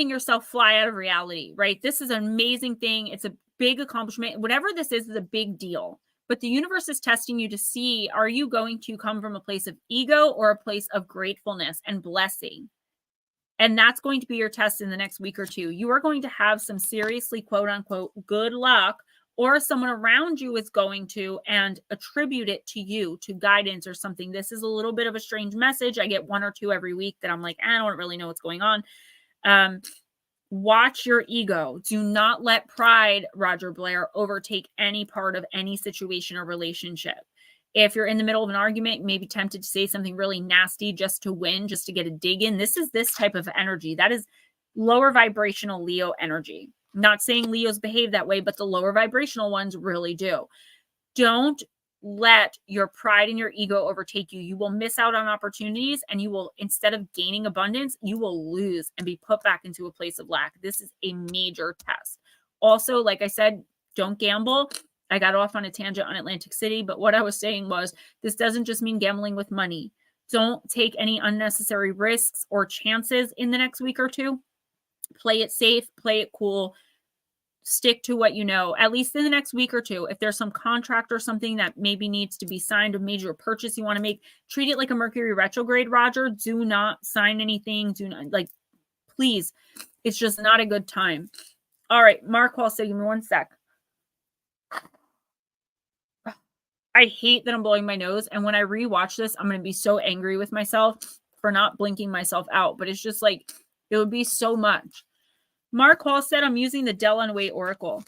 Speaker 1: yourself fly out of reality, right? This is an amazing thing. It's a big accomplishment. Whatever this is a big deal. But the universe is testing you to see, are you going to come from a place of ego or a place of gratefulness and blessing? And that's going to be your test in the next week or two. You are going to have some seriously, quote unquote, good luck, or someone around you is going to and attribute it to you, to guidance or something. This is a little bit of a strange message. I get one or two every week that I'm like, I don't really know what's going on. Watch your ego. Do not let pride, Roger Blair, overtake any part of any situation or relationship. If you're in the middle of an argument, maybe tempted to say something really nasty just to win, just to get a dig in. This is this type of energy. That is lower vibrational Leo energy. Not saying Leos behave that way, but the lower vibrational ones really do. Don't let your pride and your ego overtake you. You will miss out on opportunities, and you will, instead of gaining abundance, you will lose and be put back into a place of lack. This is a major test. Also, like I said, don't gamble. I got off on a tangent on Atlantic City, but what I was saying was this doesn't just mean gambling with money. Don't take any unnecessary risks or chances in the next week or two. Play it safe, play it cool. Stick to what you know, at least in the next week or two. If there's some contract or something that maybe needs to be signed, a major purchase you want to make, treat it like a Mercury retrograde, Roger. Do not sign anything. Do not, like, please. It's just not a good time. All right, Mark Hall said, give me one sec. I hate that I'm blowing my nose. And when I rewatch this, I'm going to be so angry with myself for not blinking myself out. But it's just like, it would be so much. Mark Hall said, I'm using the Delaware Oracle.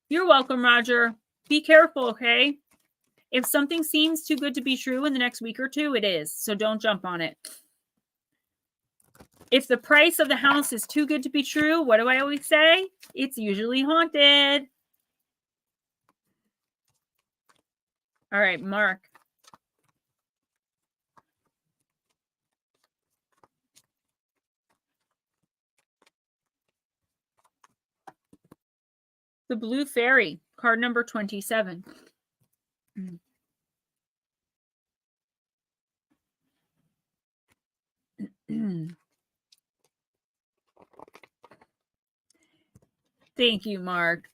Speaker 1: You're welcome, Roger. Be careful, okay? If something seems too good to be true in the next week or two, it is. So don't jump on it. If the price of the house is too good to be true, what do I always say? It's usually haunted. All right, Mark. The Blue Fairy, card number 27. Thank you, Mark.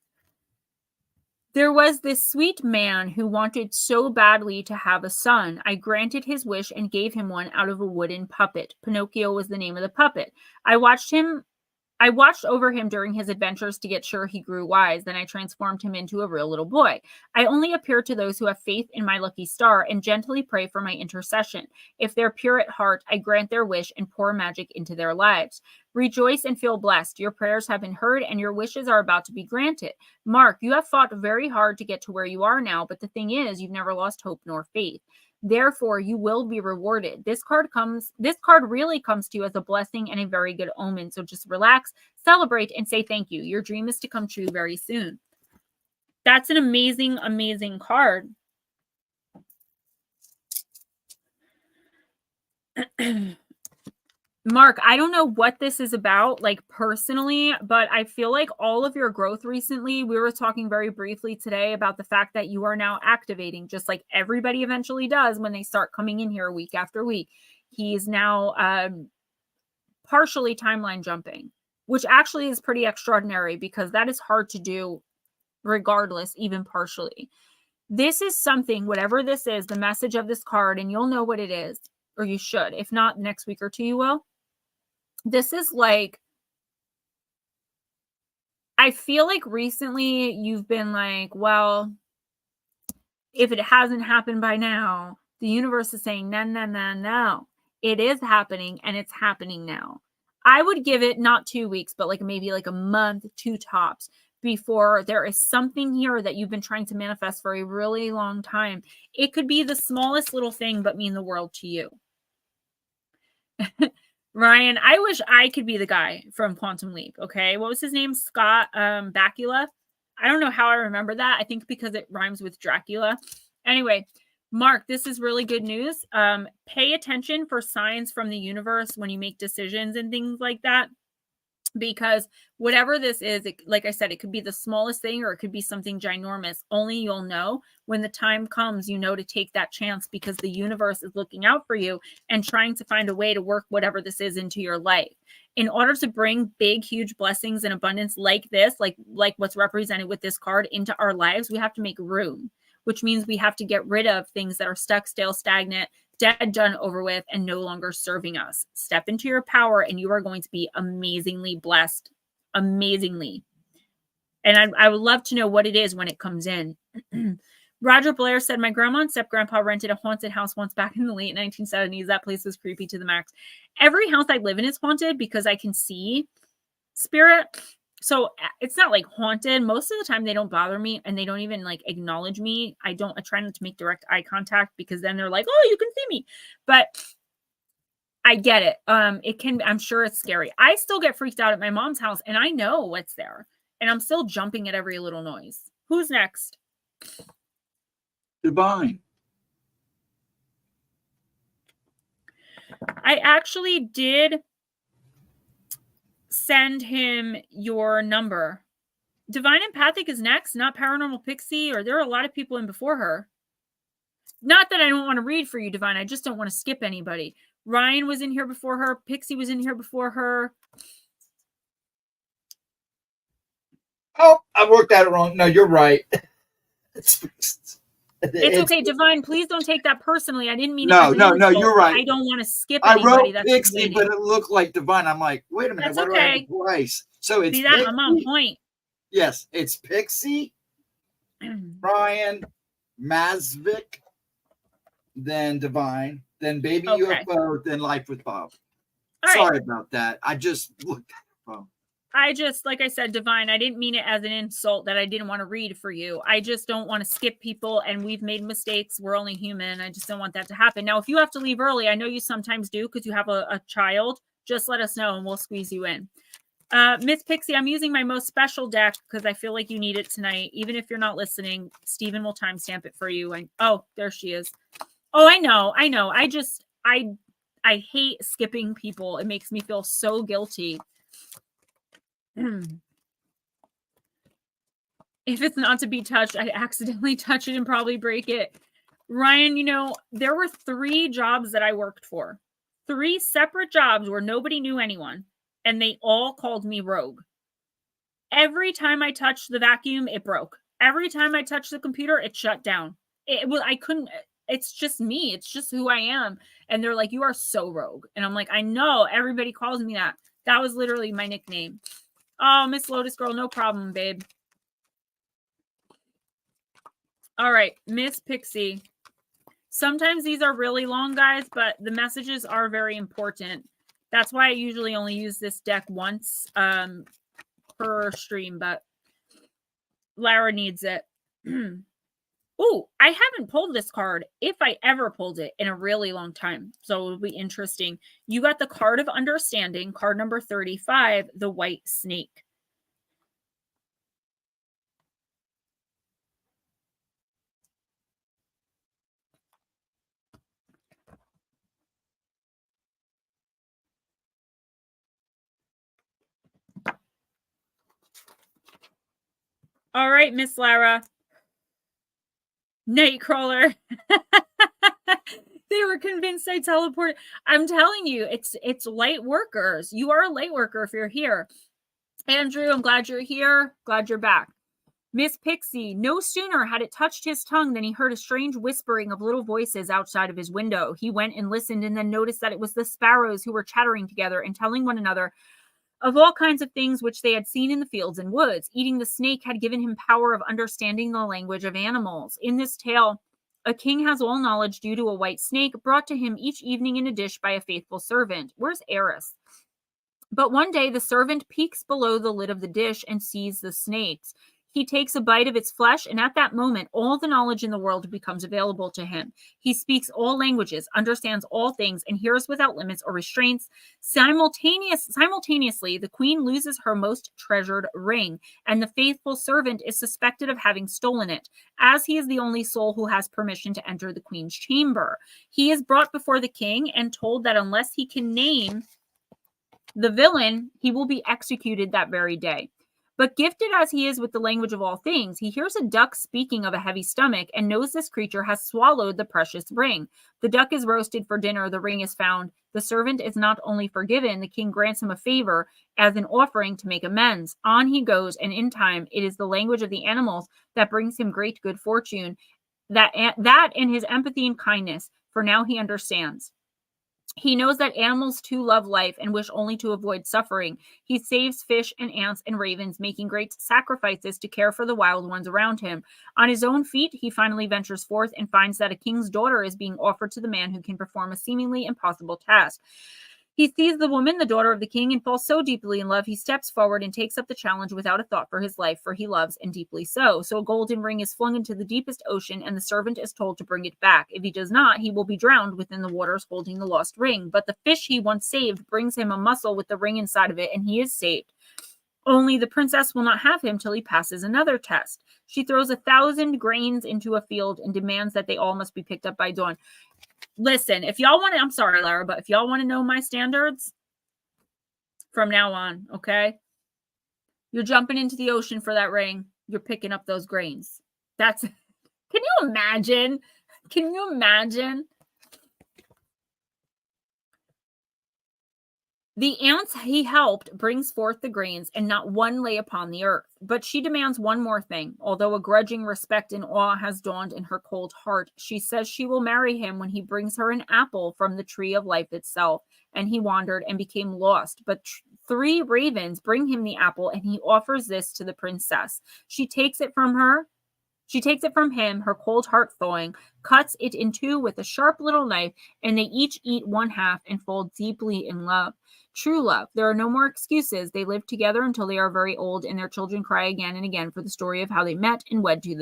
Speaker 1: There was this sweet man who wanted so badly to have a son. I granted his wish and gave him one out of a wooden puppet. Pinocchio was the name of the puppet. I watched over him during his adventures to get sure he grew wise. Then I transformed him into a real little boy. I only appear to those who have faith in my lucky star and gently pray for my intercession. If they're pure at heart, I grant their wish and pour magic into their lives. Rejoice and feel blessed. Your prayers have been heard and your wishes are about to be granted. Mark, you have fought very hard to get to where you are now, but the thing is, you've never lost hope nor faith. Therefore, you will be rewarded. This card really comes to you as a blessing and a very good omen. So just relax, celebrate, and say thank you. Your dream is to come true very soon. That's an amazing, amazing card. Mark, I don't know what this is about, like personally, but I feel like all of your growth recently, we were talking very briefly today about the fact that you are now activating, just like everybody eventually does when they start coming in here week after week. He's now partially timeline jumping, which actually is pretty extraordinary because that is hard to do regardless, even partially. This is something, whatever this is, the message of this card, and you'll know what it is, or you should. If not, next week or two, you will. This is like, I feel like recently you've been like, well, if it hasn't happened by now, the universe is saying, no, no, no, no. It is happening and it's happening now. I would give it not 2 weeks, but like maybe like a month, 2 tops before there is something here that you've been trying to manifest for a really long time. It could be the smallest little thing, but mean the world to you. Ryan, I wish I could be the guy from Quantum Leap, okay? What was his name? Scott Bakula? I don't know how I remember that. I think because it rhymes with Dracula. Anyway, Mark, this is really good news. Pay attention for signs from the universe when you make decisions and things like that. Because whatever this is, like I said, it could be the smallest thing or it could be something ginormous. Only you'll know when the time comes, you know, to take that chance because the universe is looking out for you and trying to find a way to work whatever this is into your life. In order to bring big, huge blessings and abundance like this, like what's represented with this card into our lives, we have to make room, which means we have to get rid of things that are stuck, stale, stagnant, dead, done, over with, and no longer serving us. Step into your power and you are going to be amazingly blessed. Amazingly. And I would love to know what it is when it comes in. Roger Blair said, my grandma and step-grandpa rented a haunted house once back in the late 1970s. That place was creepy to the max. Every house I live in is haunted because I can see spirit. So it's not like haunted. Most of the time they don't bother me and they don't even like acknowledge me. I try not to make direct eye contact because then they're like, oh, you can see me. But I get it. I'm sure it's scary. I still get freaked out at my mom's house and I know what's there and I'm still jumping at every little noise. Who's next?
Speaker 2: Divine.
Speaker 1: I actually did send him your number. Divine Empathic is next, not Paranormal Pixie, or there are a lot of people in before her. Not that I don't want to read for you, Divine. I just don't want to skip anybody. Ryan was in here before her. Pixie was in here before her.
Speaker 2: Oh, I worked that wrong. No, you're right.
Speaker 1: It's okay, Divine. Please don't take that personally. I didn't mean
Speaker 2: no,
Speaker 1: it.
Speaker 2: No, you're right.
Speaker 1: I don't want to skip anybody.
Speaker 2: I wrote Pixie, but it looked like Divine. I'm like, wait a minute.
Speaker 1: That's okay.
Speaker 2: Do I have it twice? So it's
Speaker 1: see that? Pixie. I'm on point.
Speaker 2: Yes, it's Pixie, Ryan, Mazvik, then Divine, then Baby UFO, then Life with Bob. Sorry about that. I just looked at the phone.
Speaker 1: Like I said, Divine, I didn't mean it as an insult that I didn't want to read for you. I just don't want to skip people, and we've made mistakes. We're only human. I just don't want that to happen. Now, if you have to leave early, I know you sometimes do because you have a child. just let us know and we'll squeeze you in. Miss Pixie, I'm using my most special deck because I feel like you need it tonight. Even if you're not listening, Steven will timestamp it for you. And oh, there she is. Oh, I know. I hate skipping people. It makes me feel so guilty. If it's not to be touched, I accidentally touch it and probably break it. Ryan, you know, there were 3 jobs that I worked for. 3 separate jobs where nobody knew anyone, and they all called me rogue. Every time I touched the vacuum, it broke. Every time I touched the computer, it shut down. I couldn't, it's just me. It's just who I am. And they're like, you are so rogue. And I'm like, I know, everybody calls me that. That was literally my nickname. Oh, Miss Lotus Girl, no problem, babe. All right, Miss Pixie. Sometimes these are really long, guys, but the messages are very important. That's why I usually only use this deck once per stream, but Lara needs it. Oh, I haven't pulled this card, if I ever pulled it, in a really long time. So it'll be interesting. You got the card of understanding, card number 35, the white snake. All right, Miss Lara. Nightcrawler. They were convinced I teleported. I'm telling you, it's light workers. You are a light worker if you're here. Andrew, I'm glad you're here. Glad you're back. Miss Pixie, no sooner had it touched his tongue than he heard a strange whispering of little voices outside of his window. He went and listened and then noticed that it was the sparrows who were chattering together and telling one another of all kinds of things which they had seen in the fields and woods. Eating the snake had given him power of understanding the language of animals. In this tale, a king has all knowledge due to a white snake brought to him each evening in a dish by a faithful servant. Where's Eris? But one day the servant peeks below the lid of the dish and sees the snakes. He takes a bite of its flesh, and at that moment, all the knowledge in the world becomes available to him. He speaks all languages, understands all things, and hears without limits or restraints. Simultaneously, the queen loses her most treasured ring, and the faithful servant is suspected of having stolen it, as he is the only soul who has permission to enter the queen's chamber. He is brought before the king and told that unless he can name the villain, he will be executed that very day. But gifted as he is with the language of all things, he hears a duck speaking of a heavy stomach and knows this creature has swallowed the precious ring. The duck is roasted for dinner, the ring is found. The servant is not only forgiven, the king grants him a favor as an offering to make amends. On he goes, and in time, it is the language of the animals that brings him great good fortune, that and his empathy and kindness, for now he understands. He knows that animals too love life and wish only to avoid suffering. He saves fish and ants and ravens, making great sacrifices to care for the wild ones around him. On his own feet, he finally ventures forth and finds that a king's daughter is being offered to the man who can perform a seemingly impossible task. He sees the woman, the daughter of the king, and falls so deeply in love, he steps forward and takes up the challenge without a thought for his life, for he loves, and deeply so. So a golden ring is flung into the deepest ocean, and the servant is told to bring it back. If he does not, he will be drowned within the waters holding the lost ring. But the fish he once saved brings him a mussel with the ring inside of it, and he is saved. Only the princess will not have him till he passes another test. She throws 1,000 grains into a field and demands that they all must be picked up by dawn. Listen, if y'all want to, I'm sorry, Lara, but if y'all want to know my standards from now on, okay? You're jumping into the ocean for that ring. You're picking up those grains. Can you imagine? Can you imagine? The ants he helped brings forth the grains, and not one lay upon the earth. But she demands one more thing. Although a grudging respect and awe has dawned in her cold heart, she says she will marry him when he brings her an apple from the tree of life itself. And he wandered and became lost. But 3 ravens bring him the apple, and he offers this to the princess. She takes it from him, her cold heart thawing, cuts it in 2 with a sharp little knife, and they each eat 1/2 and fall deeply in love. True love. There are no more excuses. They live together until they are very old, and their children cry again and again for the story of how they met and wed each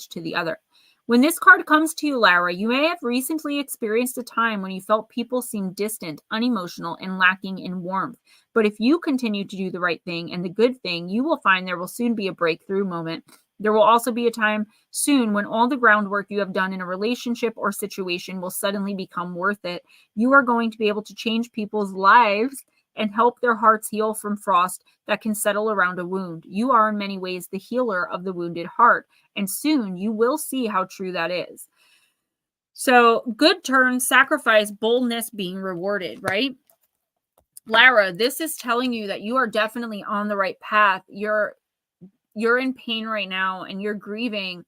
Speaker 1: to the other. When this card comes to you, Lara, you may have recently experienced a time when you felt people seemed distant, unemotional, and lacking in warmth. But if you continue to do the right thing and the good thing, you will find there will soon be a breakthrough moment. There will also be a time soon when all the groundwork you have done in a relationship or situation will suddenly become worth it. You are going to be able to change people's lives and help their hearts heal from frost that can settle around a wound. You are in many ways the healer of the wounded heart, and soon you will see how true that is. So good turns, sacrifice, boldness being rewarded, right? Lara, this is telling you that you are definitely on the right path. You're in pain right now and you're grieving,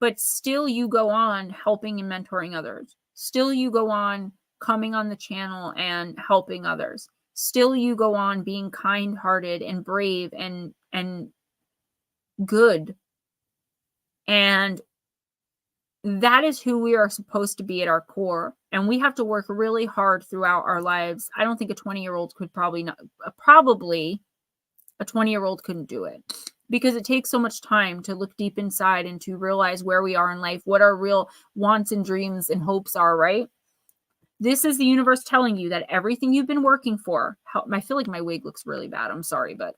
Speaker 1: but still you go on helping and mentoring others. Still you go on coming on the channel and helping others. Still you go on being kind-hearted and brave and good. And that is who we are supposed to be at our core. And we have to work really hard throughout our lives. I don't think a 20-year-old could probably a 20-year-old couldn't do it, because it takes so much time to look deep inside and to realize where we are in life, what our real wants and dreams and hopes are, right? This is the universe telling you that everything you've been working for, I feel like my wig looks really bad. I'm sorry, but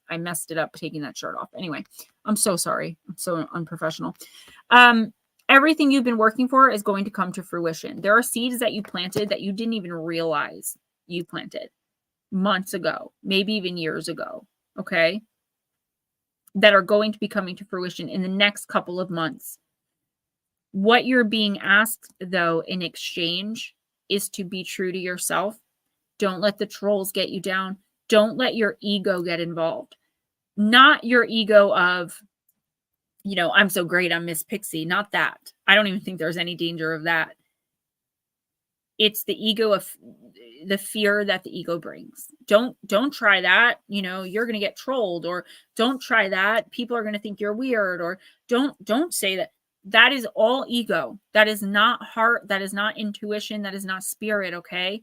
Speaker 1: I messed it up taking that shirt off. Anyway, I'm so sorry. I'm so unprofessional. Everything you've been working for is going to come to fruition. There are seeds that you planted that you didn't even realize you planted months ago, maybe even years ago, okay? That are going to be coming to fruition in the next couple of months. What you're being asked, though, in exchange is to be true to yourself. Don't let the trolls get you down. Don't let your ego get involved. Not your ego of, you know, I'm so great, I'm Miss Pixie. Not that. I don't even think there's any danger of that. It's the ego of the fear that the ego brings. Don't try that. You know, you're going to get trolled, or don't try that. People are going to think you're weird, or don't say that. That is all ego. That is not heart. That is not intuition. That is not spirit. Okay.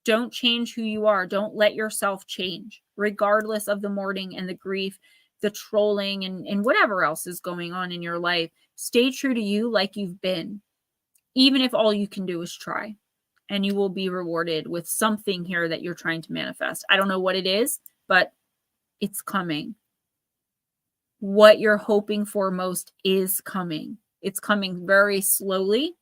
Speaker 1: Don't change who you are. Don't let yourself change, regardless of the mourning and the grief, the trolling, and whatever else is going on in your life. Stay true to you like you've been, even if all you can do is try, and you will be rewarded with something here that you're trying to manifest. I don't know what it is, but it's coming. What you're hoping for most is coming. It's coming very slowly,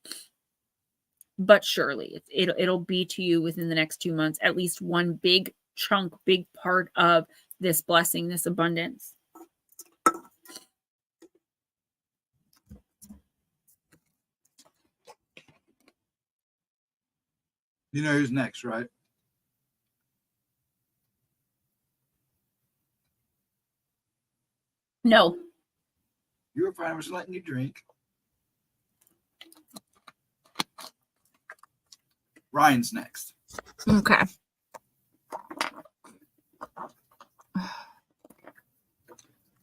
Speaker 1: but surely it'll be to you within the next 2 months, at least one big chunk, big part of this blessing, this abundance.
Speaker 2: You know who's next, right?
Speaker 1: No.
Speaker 2: You were fine. I was letting you drink. Ryan's next.
Speaker 1: Okay.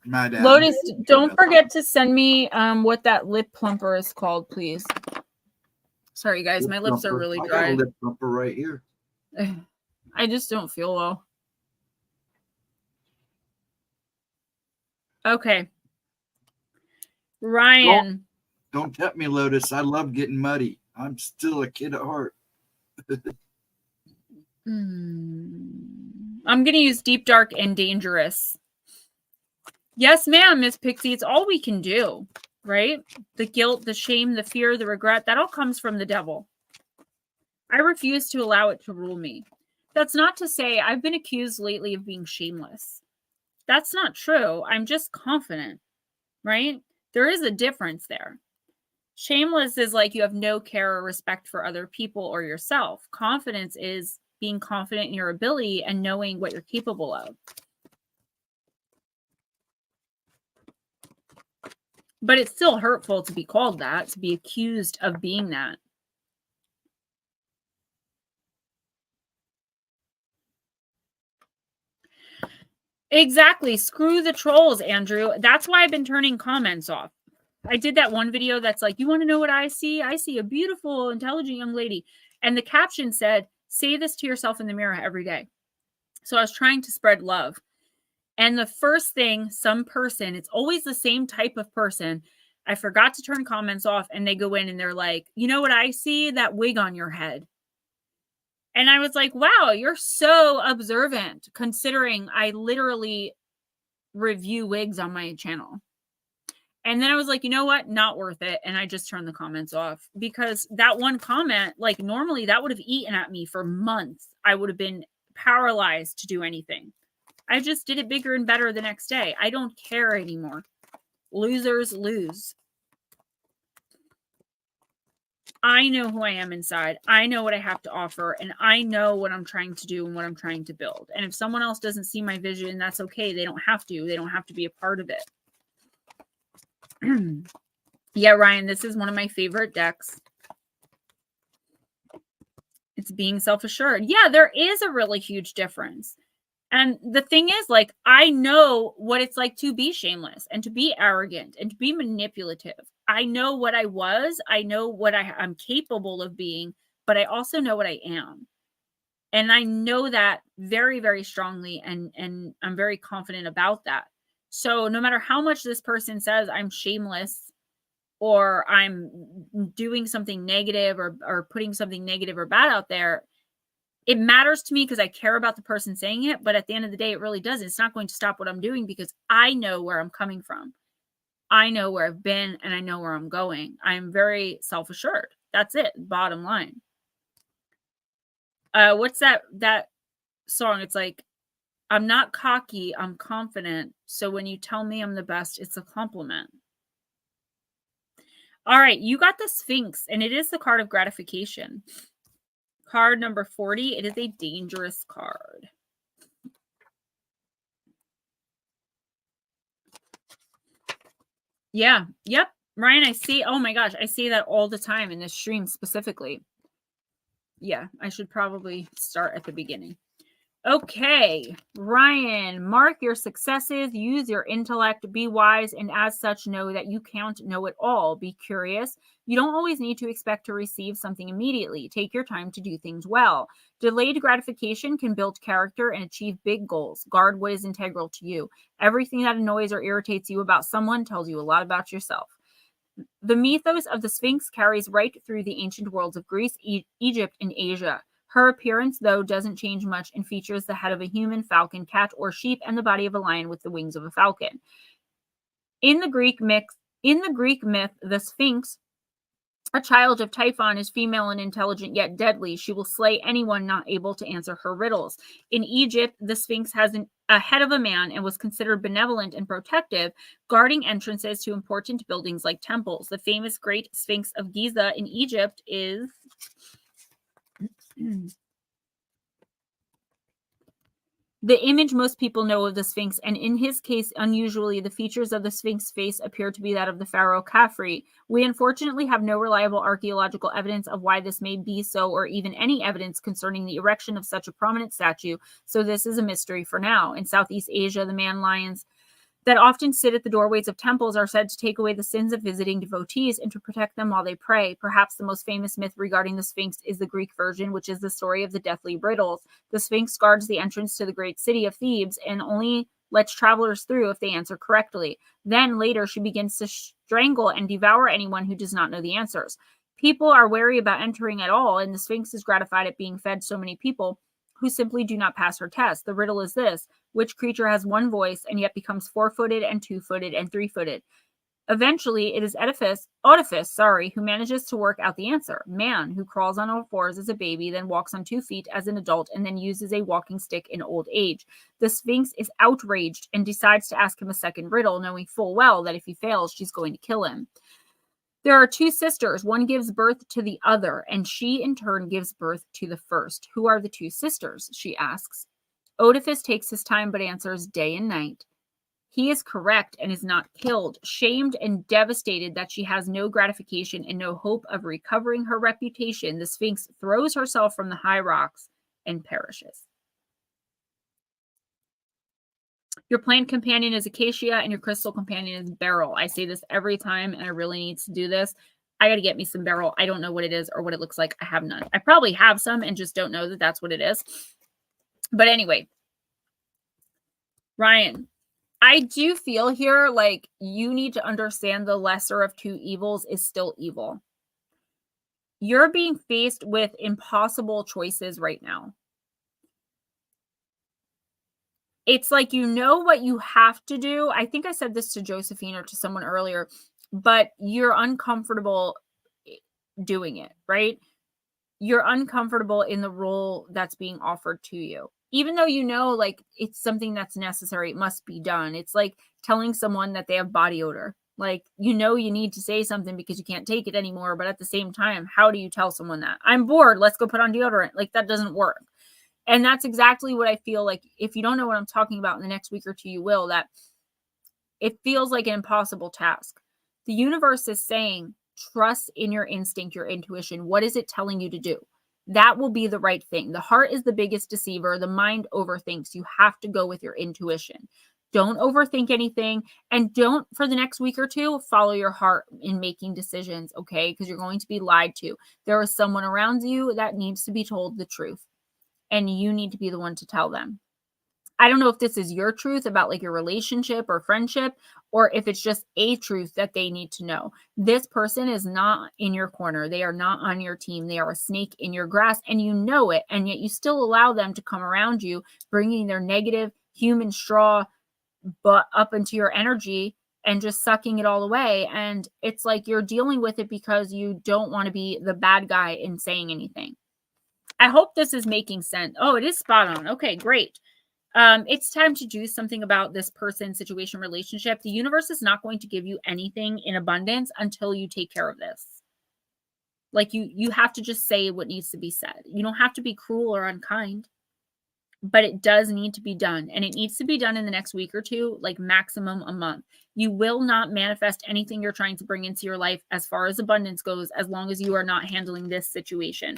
Speaker 2: My dad.
Speaker 1: Lotus, don't forget to send me what that lip plumper is called, please. Sorry, guys. My lips are really dry.
Speaker 2: I got a lip plumper right here.
Speaker 1: I just don't feel well. Okay. Ryan.
Speaker 2: Don't tempt me, Lotus. I love getting muddy. I'm still a kid at heart.
Speaker 1: I'm going to use deep, dark, and dangerous. Yes, ma'am, Miss Pixie. It's all we can do, right? The guilt, the shame, the fear, the regret, that all comes from the devil. I refuse to allow it to rule me. That's not to say I've been accused lately of being shameless. That's not true. I'm just confident, right? There is a difference there. Shameless is like you have no care or respect for other people or yourself. Confidence is being confident in your ability and knowing what you're capable of. But it's still hurtful to be called that, to be accused of being that. Exactly. Screw the trolls, Andrew. That's why I've been turning comments off. I did that one video that's like, you want to know what I see? I see a beautiful, intelligent young lady. And the caption said, say this to yourself in the mirror every day. So I was trying to spread love. And the first thing, some person, it's always the same type of person. I forgot to turn comments off, and they go in and they're like, you know what I see? That wig on your head. And I was like, wow, you're so observant, considering I literally review wigs on my channel. And then I was like, you know what? Not worth it. And I just turned the comments off, because that one comment, like, normally that would have eaten at me for months. I would have been paralyzed to do anything. I just did it bigger and better the next day. I don't care anymore. Losers lose. I know who I am inside. I know what I have to offer, and I know what I'm trying to do and what I'm trying to build. And if someone else doesn't see my vision, that's okay. They don't have to. They don't have to be a part of it. Yeah, Ryan, this is one of my favorite decks. It's being self-assured. Yeah, there is a really huge difference. And the thing is, like, I know what it's like to be shameless and to be arrogant and to be manipulative. I know what I was. I know what I'm capable of being, but I also know what I am. And I know that very, very strongly, and I'm very confident about that. So no matter how much this person says I'm shameless, or I'm doing something negative, or putting something negative or bad out there, it matters to me because I care about the person saying it. But at the end of the day, it really doesn't. It's not going to stop what I'm doing, because I know where I'm coming from. I know where I've been, and I know where I'm going. I'm very self-assured. That's it. Bottom line. What's that song? It's like, I'm not cocky, I'm confident. So when you tell me I'm the best, it's a compliment. All right, you got the Sphinx, and it is the card of gratification. Card number 40. It is a dangerous card. Yeah. Yep. Ryan, I see. Oh my gosh. I see that all the time in this stream specifically. Yeah. I should probably start at the beginning. Okay. Ryan, mark your successes, use your intellect, be wise, and as such, know that you can't know it all. Be curious. You don't always need to expect to receive something immediately. Take your time to do things well. Delayed gratification can build character and achieve big goals. Guard what is integral to you. Everything that annoys or irritates you about someone tells you a lot about yourself. The mythos of the Sphinx carries right through the ancient worlds of Greece, Egypt, and Asia. Her appearance, though, doesn't change much and features the head of a human, falcon, cat, or sheep, and the body of a lion with the wings of a falcon. In the Greek myth, the Sphinx, a child of Typhon, is female and intelligent yet deadly. She will slay anyone not able to answer her riddles. In Egypt, the Sphinx has a head of a man and was considered benevolent and protective, guarding entrances to important buildings like temples. The famous Great Sphinx of Giza in Egypt is... the image most people know of the Sphinx, and in his case, unusually, the features of the Sphinx face appear to be that of the pharaoh Khafre. We unfortunately have no reliable archaeological evidence of why this may be so, or even any evidence concerning the erection of such a prominent statue, so this is a mystery for now. In Southeast Asia, the man-lions that often sit at the doorways of temples are said to take away the sins of visiting devotees and to protect them while they pray. Perhaps the most famous myth regarding the Sphinx is the Greek version, which is the story of the deathly riddles. The Sphinx guards the entrance to the great city of Thebes and only lets travelers through if they answer correctly. Then later she begins to strangle and devour anyone who does not know the answers. People are wary about entering at all, and the Sphinx is gratified at being fed so many people who simply do not pass her test. The riddle is this: which creature has one voice and yet becomes 4-footed and 2-footed and 3-footed? Eventually, it is Oedipus, who manages to work out the answer. Man, who crawls on all fours as a baby, then walks on 2 feet as an adult, and then uses a walking stick in old age. The Sphinx is outraged and decides to ask him a second riddle, knowing full well that if he fails, she's going to kill him. There are 2 sisters. One gives birth to the other, and she in turn gives birth to the first. Who are the 2 sisters? She asks. Oedipus takes his time but answers day and night. He is correct and is not killed. Shamed and devastated that she has no gratification and no hope of recovering her reputation, the Sphinx throws herself from the high rocks and perishes. Your plant companion is acacia and your crystal companion is beryl. I say this every time and I really need to do this. I got to get me some beryl. I don't know what it is or what it looks like. I have none. I probably have some and just don't know that that's what it is. But anyway, Ryan, I do feel here like you need to understand the lesser of two evils is still evil. You're being faced with impossible choices right now. It's like you know what you have to do. I think I said this to Josephine or to someone earlier, but you're uncomfortable doing it, right? You're uncomfortable in the role that's being offered to you. Even though you know, like, it's something that's necessary, it must be done. It's like telling someone that they have body odor. Like, you know, you need to say something because you can't take it anymore. But at the same time, how do you tell someone that? I'm bored. Let's go put on deodorant. Like, that doesn't work. And that's exactly what I feel like. If you don't know what I'm talking about in the next week or two, you will. That it feels like an impossible task. The universe is saying, trust in your instinct, your intuition. What is it telling you to do? That will be the right thing. The heart is the biggest deceiver. The mind overthinks. You have to go with your intuition. Don't overthink anything. And don't, for the next week or two, follow your heart in making decisions, okay? Because you're going to be lied to. There is someone around you that needs to be told the truth. And you need to be the one to tell them. I don't know if this is your truth about like your relationship or friendship, or if it's just a truth that they need to know. This person is not in your corner. They are not on your team. They are a snake in your grass, and you know it. And yet you still allow them to come around you, bringing their negative human straw but up into your energy and just sucking it all away. And it's like you're dealing with it because you don't want to be the bad guy in saying anything. I hope this is making sense. Oh, it is spot on. Okay, great. It's time to do something about this person, situation, relationship. The universe is not going to give you anything in abundance until you take care of this. Like you have to just say what needs to be said. You don't have to be cruel or unkind, but it does need to be done. And it needs to be done in the next week or two, like maximum a month. You will not manifest anything you're trying to bring into your life as far as abundance goes, as long as you are not handling this situation.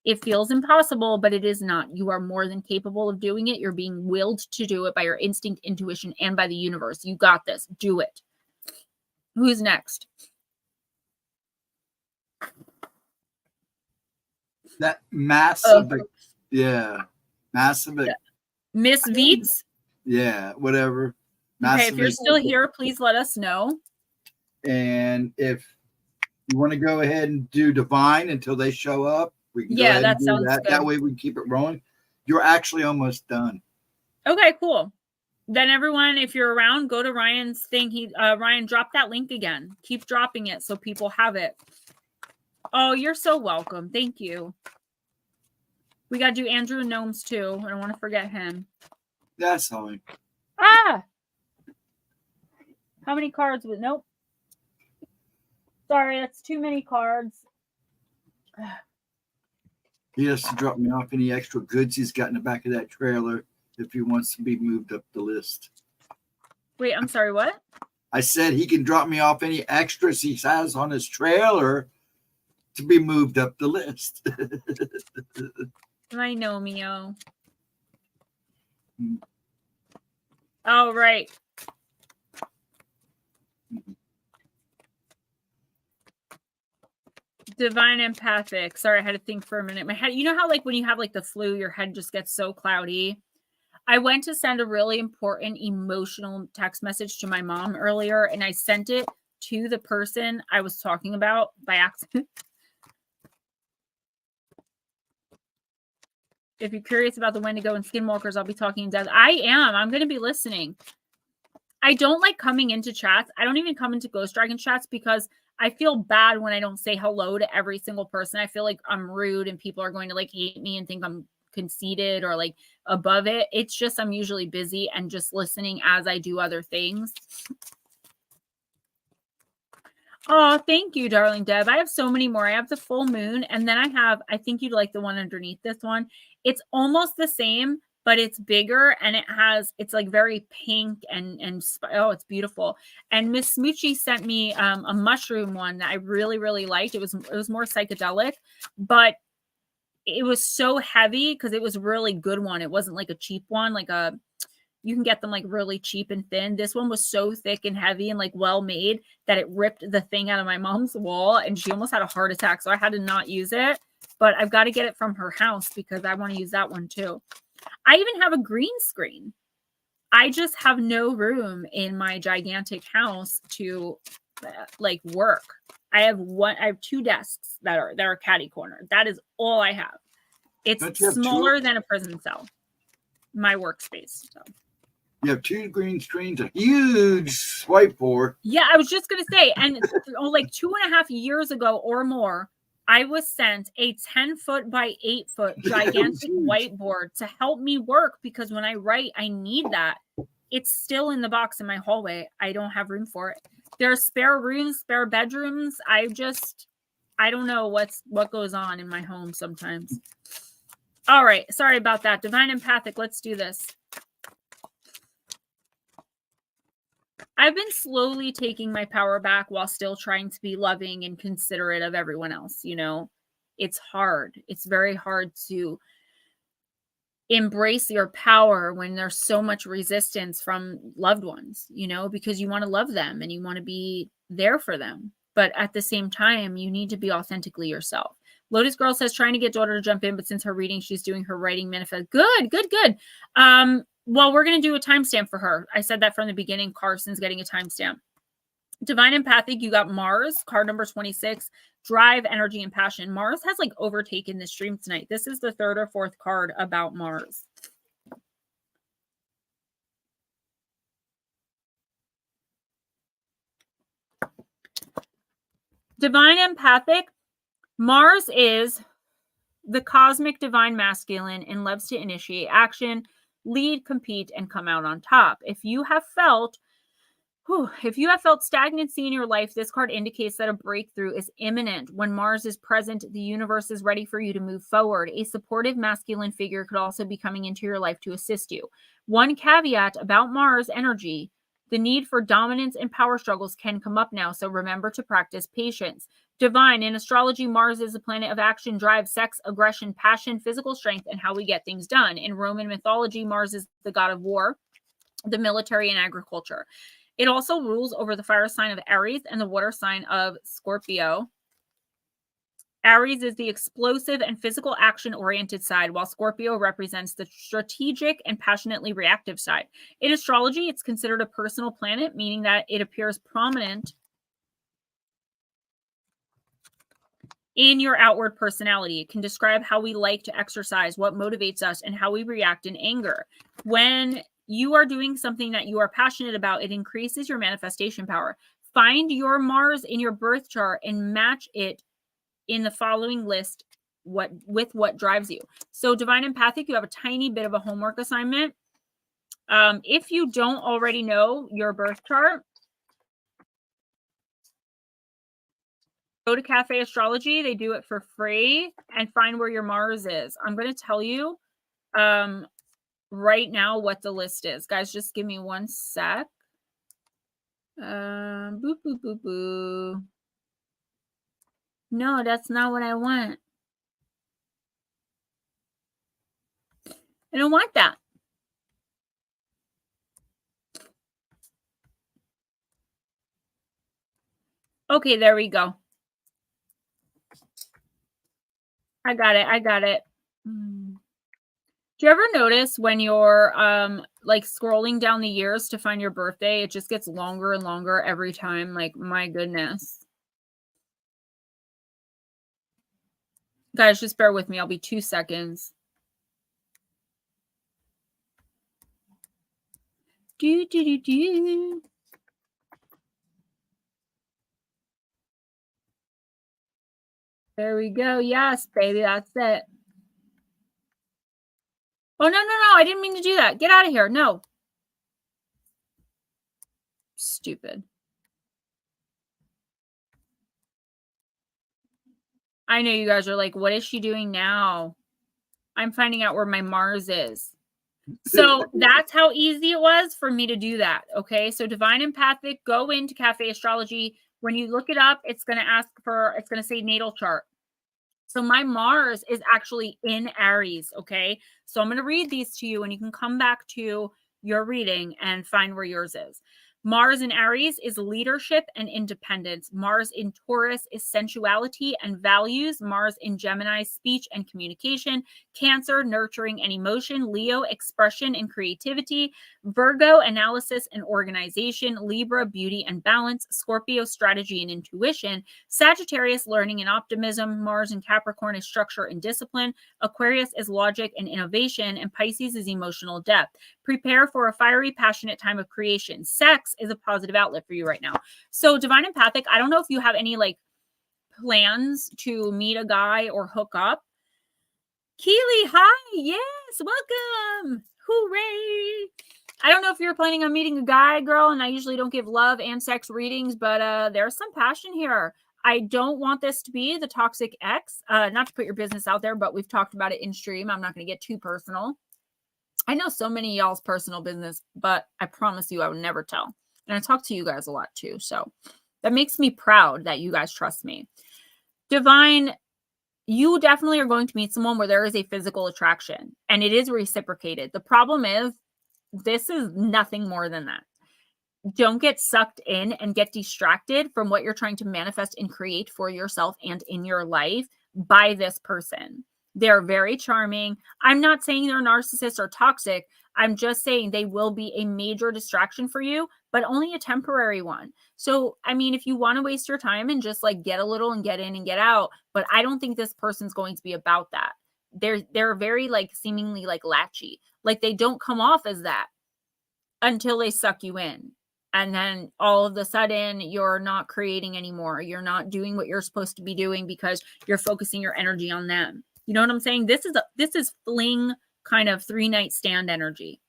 Speaker 1: It feels impossible, but it is not. You are more than capable of doing it. You're being willed to do it by your instinct, intuition, and by the universe. You got this. Do it. Who's next?
Speaker 2: That massive, yeah. Massive.
Speaker 1: Yeah. Miss Veets?
Speaker 2: Yeah, whatever.
Speaker 1: Massive. Okay, if you're still here, please let us know.
Speaker 2: And if you want to go ahead and do divine until they show up, we can
Speaker 1: that sounds good.
Speaker 2: That way we can keep it rolling. You're actually almost done.
Speaker 1: Okay, cool. Then everyone, if you're around, go to Ryan's thing. Ryan, drop that link again. Keep dropping it so people have it. Oh, you're so welcome. Thank you. We got to do Andrew and Gnomes too. I don't want to forget him.
Speaker 2: That's fine.
Speaker 1: Ah! How many cards? Nope. Sorry, that's too many cards.
Speaker 2: He has to drop me off any extra goods he's got in the back of that trailer if he wants to be moved up the list.
Speaker 1: Wait, I'm sorry, what?
Speaker 2: I said he can drop me off any extras he has on his trailer to be moved up the list.
Speaker 1: I know, Mio. Oh, right. Divine empathic. Sorry, I had to think for a minute. My head, you know how like when you have like the flu, your head just gets so cloudy. I went to send a really important emotional text message to my mom earlier, and I sent it to the person I was talking about by accident. If you're curious about the Wendigo and Skinwalkers, I'll be talking in depth. I am. I'm going to be listening. I don't like coming into chats. I don't even come into Ghost Dragon chats because I feel bad when I don't say hello to every single person. I feel like I'm rude and people are going to like hate me and think I'm conceited or like above it. It's just I'm usually busy and just listening as I do other things. Oh, thank you, darling Deb. I have so many more. I have the full moon, and then I think you'd like the one underneath this one. It's almost the same, but it's bigger, and it's like very pink and oh, it's beautiful. And Miss Smoochie sent me a mushroom one that I really, really liked. It was more psychedelic, but it was so heavy because it was a really good one. It wasn't like a cheap one, you can get them like really cheap and thin. This one was so thick and heavy and like well made that it ripped the thing out of my mom's wall and she almost had a heart attack. So I had to not use it, but I've got to get it from her house because I want to use that one too. I even have a green screen. I just have no room in my gigantic house to like work. I have 2 desks that are catty cornered. That is all I have. It's smaller than a prison cell, my workspace. So.
Speaker 2: You have 2 green screens, a huge whiteboard.
Speaker 1: Yeah, I was just going to say, and like 2.5 years ago or more, I was sent a 10-foot by 8-foot gigantic whiteboard to help me work, because when I write, I need that. It's still in the box in my hallway. I don't have room for it. There are spare rooms, spare bedrooms. I don't know what goes on in my home sometimes. All right. Sorry about that. Divine Empathic. Let's do this. I've been slowly taking my power back while still trying to be loving and considerate of everyone else. You know, it's hard. It's very hard to embrace your power when there's so much resistance from loved ones, you know, because you want to love them and you want to be there for them. But at the same time, you need to be authentically yourself. Lotus Girl says, trying to get daughter to jump in, but since her reading, she's doing her writing manifest. Good. Well, we're going to do a timestamp for her. I said that from the beginning. Carson's getting a timestamp. Divine Empathic, you got Mars, card number 26, drive, energy, and passion. Mars has like overtaken the stream tonight. This is the 3rd or 4th card about Mars. Divine Empathic, Mars is the cosmic divine masculine and loves to initiate action, lead, compete, and come out on top. If you have felt stagnancy in your life, this card indicates that a breakthrough is imminent. When Mars is present, the universe is ready for you to move forward. A supportive masculine figure could also be coming into your life to assist you. One caveat about Mars energy: the need for dominance and power struggles can come up now, so remember to practice patience. Divine, in astrology, Mars is a planet of action, drive, sex, aggression, passion, physical strength, and how we get things done. In Roman mythology, Mars is the god of war, the military, and agriculture. It also rules over the fire sign of Aries and the water sign of Scorpio. Aries is the explosive and physical action-oriented side, while Scorpio represents the strategic and passionately reactive side. In astrology, it's considered a personal planet, meaning that it appears prominent in your outward personality. It can describe how we like to exercise, what motivates us, and how we react in anger. When you are doing something that you are passionate about, it increases your manifestation power. Find your Mars in your birth chart and match it in the following list with what drives you. So Divine Empathic, you have a tiny bit of a homework assignment. If you don't already know your birth chart, go to Cafe Astrology. They do it for free, and find where your Mars is. I'm going to tell you right now what the list is. Guys, just give me one sec. Boo, boo, boo, boo. No, that's not what I want. I don't want that. Okay, there we go. I got it. Do you ever notice when you're like scrolling down the years to find your birthday, it just gets longer and longer every time? Like, my goodness. Guys, just bear with me. I'll be 2 seconds. There we go. Yes, baby, that's it. Oh, no. I didn't mean to do that. Get out of here. No. Stupid. I know you guys are like, what is she doing now? I'm finding out where my Mars is. So that's how easy it was for me to do that. Okay. So Divine Empathic, go into Cafe Astrology. When you look it up, it's going to say natal chart. So my Mars is actually in Aries. Okay. So I'm going to read these to you and you can come back to your reading and find where yours is. Mars in Aries is leadership and independence. Mars in Taurus is sensuality and values. Mars in Gemini, speech and communication. Cancer, nurturing and emotion. Leo, expression and creativity. Virgo, analysis and organization. Libra, beauty and balance. Scorpio, strategy and intuition. Sagittarius, learning and optimism. Mars in Capricorn is structure and discipline. Aquarius is logic and innovation. And Pisces is emotional depth. Prepare for a fiery, passionate time of creation. Sex is a positive outlet for you right now. So Divine Empathic, I don't know if you have any like plans to meet a guy or hook up. Keely, hi. Yes, welcome. Hooray. I don't know if you're planning on meeting a guy, girl, and I usually don't give love and sex readings, but there's some passion here. I don't want this to be the toxic ex. Not to put your business out there, but we've talked about it in stream. I'm not going to get too personal. I know so many of y'all's personal business, but I promise you I would never tell. And I talk to you guys a lot too. So that makes me proud that you guys trust me. Divine, you definitely are going to meet someone where there is a physical attraction and it is reciprocated. The problem is this is nothing more than that. Don't get sucked in and get distracted from what you're trying to manifest and create for yourself and in your life by this person. They're very charming. I'm not saying they're narcissists or toxic. I'm just saying they will be a major distraction for you, but only a temporary one. So, I mean, if you want to waste your time and just like get a little and get in and get out, but I don't think this person's going to be about that. They're very like seemingly like latchy. Like they don't come off as that until they suck you in. And then all of a sudden you're not creating anymore. You're not doing what you're supposed to be doing because you're focusing your energy on them. You know what I'm saying? This is fling kind of 3-night stand energy.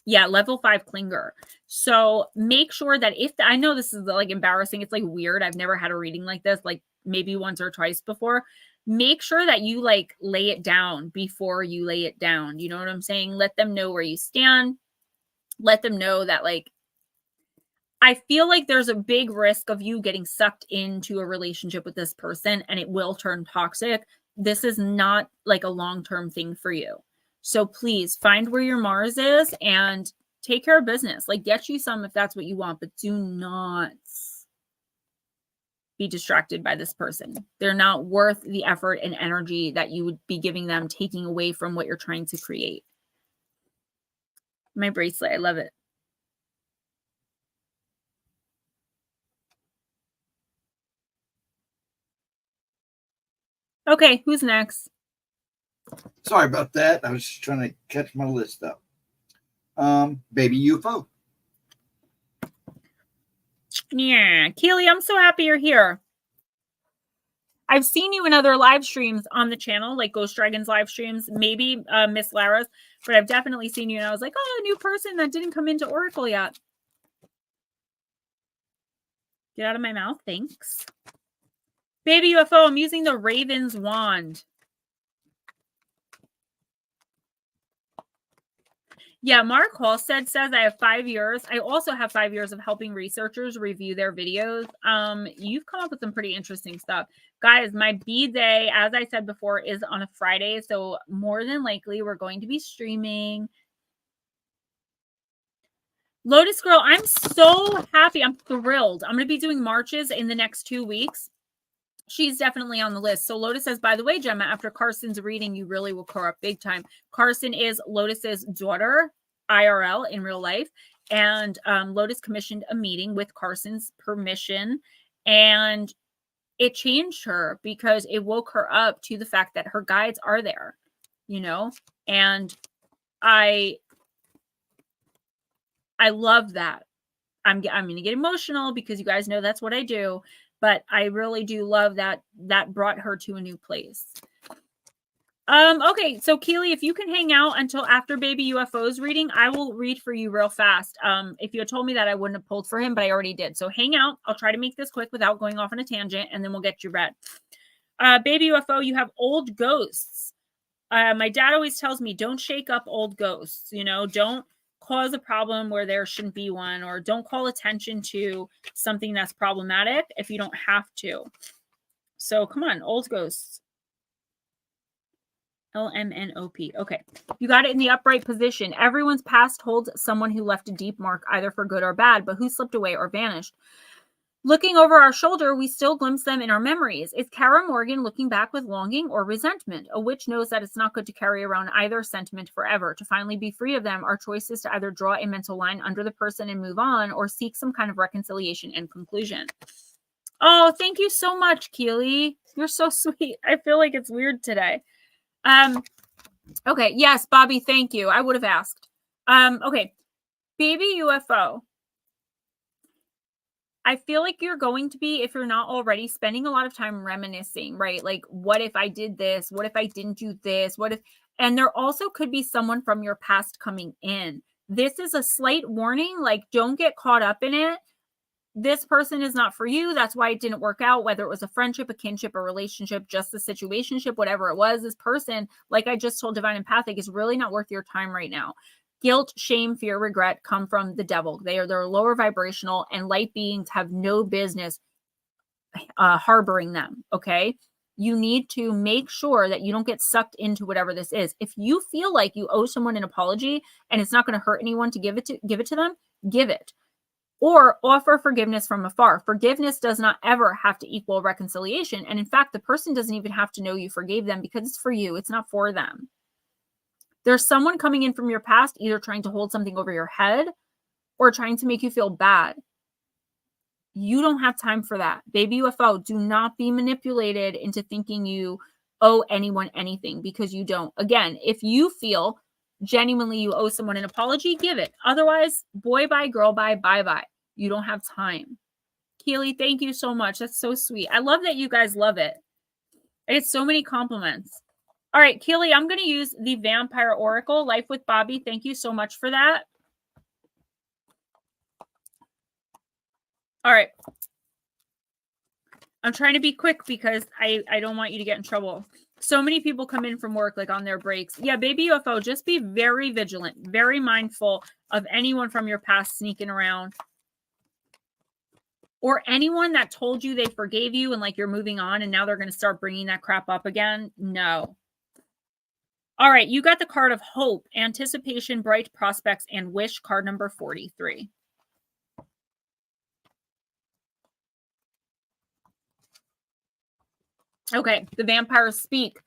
Speaker 1: Yeah, level 5 clinger. So make sure that I know this is like embarrassing. It's like weird. I've never had a reading like this, like maybe once or twice before. Make sure that you like lay it down before you lay it down. You know what I'm saying? Let them know where you stand. Let them know that like, I feel like there's a big risk of you getting sucked into a relationship with this person and it will turn toxic. This is not like a long-term thing for you. So please find where your Mars is and take care of business. Like get you some if that's what you want, but do not be distracted by this person. They're not worth the effort and energy that you would be giving them, taking away from what you're trying to create. My bracelet, I love it. Okay, who's next?
Speaker 2: Sorry about that. I was just trying to catch my list up. Baby UFO.
Speaker 1: Yeah, Keely, I'm so happy you're here. I've seen you in other live streams on the channel, like Ghost Dragons live streams, maybe Miss Lara's, but I've definitely seen you and I was like, oh, a new person that didn't come into Oracle yet. Get out of my mouth. Thanks. Baby UFO, I'm using the Raven's wand. Yeah, Mark Halstead says I have 5 years. I also have 5 years of helping researchers review their videos. You've come up with some pretty interesting stuff. Guys, my B-Day, as I said before, is on a Friday. So more than likely, we're going to be streaming. Lotus Girl, I'm so happy. I'm thrilled. I'm going to be doing marches in the next 2 weeks. She's definitely on the list. So Lotus says, by the way, Gemma, after Carson's reading, you really will corrupt big time. Carson is Lotus's daughter, IRL, in real life. And Lotus commissioned a meeting with Carson's permission. And it changed her because it woke her up to the fact that her guides are there, you know? And I love that. I'm going to get emotional because you guys know that's what I do. But I really do love that brought her to a new place. Okay, so Keely, if you can hang out until after Baby UFO's reading, I will read for you real fast. If you had told me that, I wouldn't have pulled for him, but I already did. So hang out. I'll try to make this quick without going off on a tangent, and then we'll get you read. Baby UFO, you have old ghosts. My dad always tells me, don't shake up old ghosts. You know, don't cause a problem where there shouldn't be one, or don't call attention to something that's problematic if you don't have to. So come on, old ghosts. LMNOP. Okay. You got it in the upright position. Everyone's past holds someone who left a deep mark, either for good or bad, but who slipped away or vanished. Looking over our shoulder, we still glimpse them in our memories. Is Kara Morgan looking back with longing or resentment? A witch knows that it's not good to carry around either sentiment forever. To finally be free of them, our choice is to either draw a mental line under the person and move on, or seek some kind of reconciliation and conclusion. Oh, thank you so much, Keely. You're so sweet. I feel like it's weird today. Okay. Yes, Bobby, thank you. I would have asked. Okay. Baby UFO. I feel like you're going to be, if you're not already, spending a lot of time reminiscing, right? Like, what if I did this? What if I didn't do this? What if, and there also could be someone from your past coming in. This is a slight warning. Like, don't get caught up in it. This person is not for you. That's why it didn't work out, whether it was a friendship, a kinship, a relationship, just a situationship, whatever it was. This person, like I just told Divine Empathic, is really not worth your time right now. Guilt, shame, fear, regret come from the devil. They're lower vibrational, and light beings have no business harboring them. Okay. You need to make sure that you don't get sucked into whatever this is. If you feel like you owe someone an apology and it's not going to hurt anyone to give it to them, give it. Or offer forgiveness from afar. Forgiveness does not ever have to equal reconciliation. And in fact, the person doesn't even have to know you forgave them, because it's for you. It's not for them. There's someone coming in from your past, either trying to hold something over your head or trying to make you feel bad. You don't have time for that. Baby UFO, do not be manipulated into thinking you owe anyone anything, because you don't. Again, if you feel genuinely you owe someone an apology, give it. Otherwise, boy bye, girl bye, bye bye. You don't have time. Keely, thank you so much. That's so sweet. I love that you guys love it. I get so many compliments. All right, Keely, I'm going to use the Vampire Oracle, Life with Bobby. Thank you so much for that. All right. I'm trying to be quick because I don't want you to get in trouble. So many people come in from work, like on their breaks. Yeah, baby UFO, just be very vigilant, very mindful of anyone from your past sneaking around. Or anyone that told you they forgave you and like you're moving on and now they're going to start bringing that crap up again. No. All right, you got the card of hope, anticipation, bright prospects, and wish, card number 43. Okay, the vampires speak.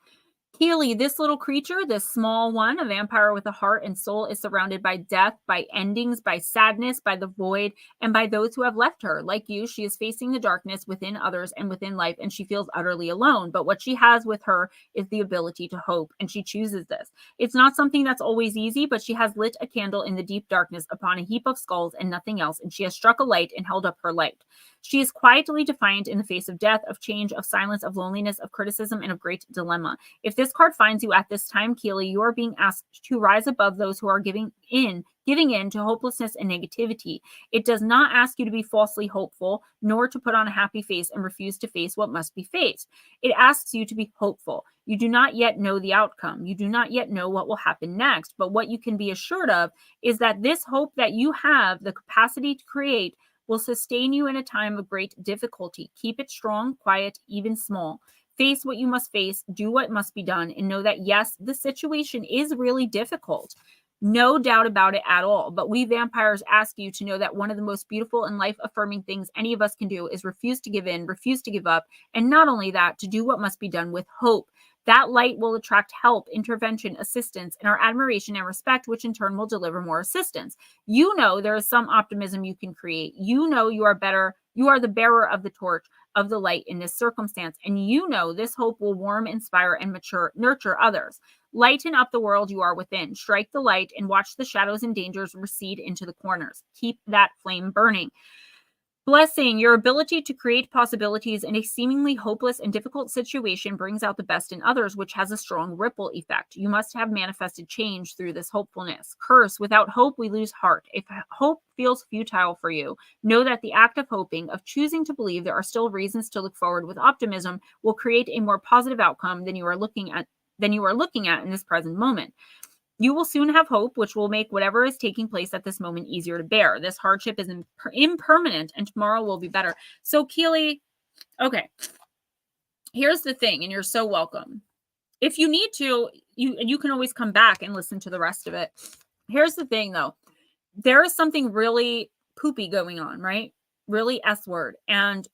Speaker 1: Keely, this little creature, this small one, a vampire with a heart and soul, is surrounded by death, by endings, by sadness, by the void, and by those who have left her. Like you, she is facing the darkness within others and within life, and she feels utterly alone. But what she has with her is the ability to hope, and she chooses this. It's not something that's always easy, but she has lit a candle in the deep darkness upon a heap of skulls and nothing else, and she has struck a light and held up her light. She is quietly defiant in the face of death, of change, of silence, of loneliness, of criticism, and of great dilemma. If this card finds you at this time, Keely, you are being asked to rise above those who are giving in to hopelessness and negativity. It does not ask you to be falsely hopeful, nor to put on a happy face and refuse to face what must be faced. It asks you to be hopeful. You do not yet know the outcome. You do not yet know what will happen next. But what you can be assured of is that this hope that you have the capacity to create will sustain you in a time of great difficulty. Keep it strong, quiet, even small. Face what you must face, do what must be done, and know that, yes, the situation is really difficult. No doubt about it at all. But we vampires ask you to know that one of the most beautiful and life-affirming things any of us can do is refuse to give in, refuse to give up, and not only that, to do what must be done with hope. That light will attract help, intervention, assistance, and our admiration and respect, which in turn will deliver more assistance. You know there is some optimism you can create. You know you are better. You are the bearer of the torch of the light in this circumstance. And you know this hope will warm, inspire, and nurture others. Lighten up the world you are within. Strike the light and watch the shadows and dangers recede into the corners. Keep that flame burning. Blessing, your ability to create possibilities in a seemingly hopeless and difficult situation brings out the best in others, which has a strong ripple effect. You must have manifested change through this hopefulness. Curse, without hope, we lose heart. If hope feels futile for you, know that the act of hoping, of choosing to believe there are still reasons to look forward with optimism, will create a more positive outcome than you are looking at in this present moment. You will soon have hope, which will make whatever is taking place at this moment easier to bear. This hardship is impermanent, and tomorrow will be better. So, Keely, okay, here's the thing, and you're so welcome. If you need to, you can always come back and listen to the rest of it. Here's the thing though. There is something really poopy going on, right? Really S word. And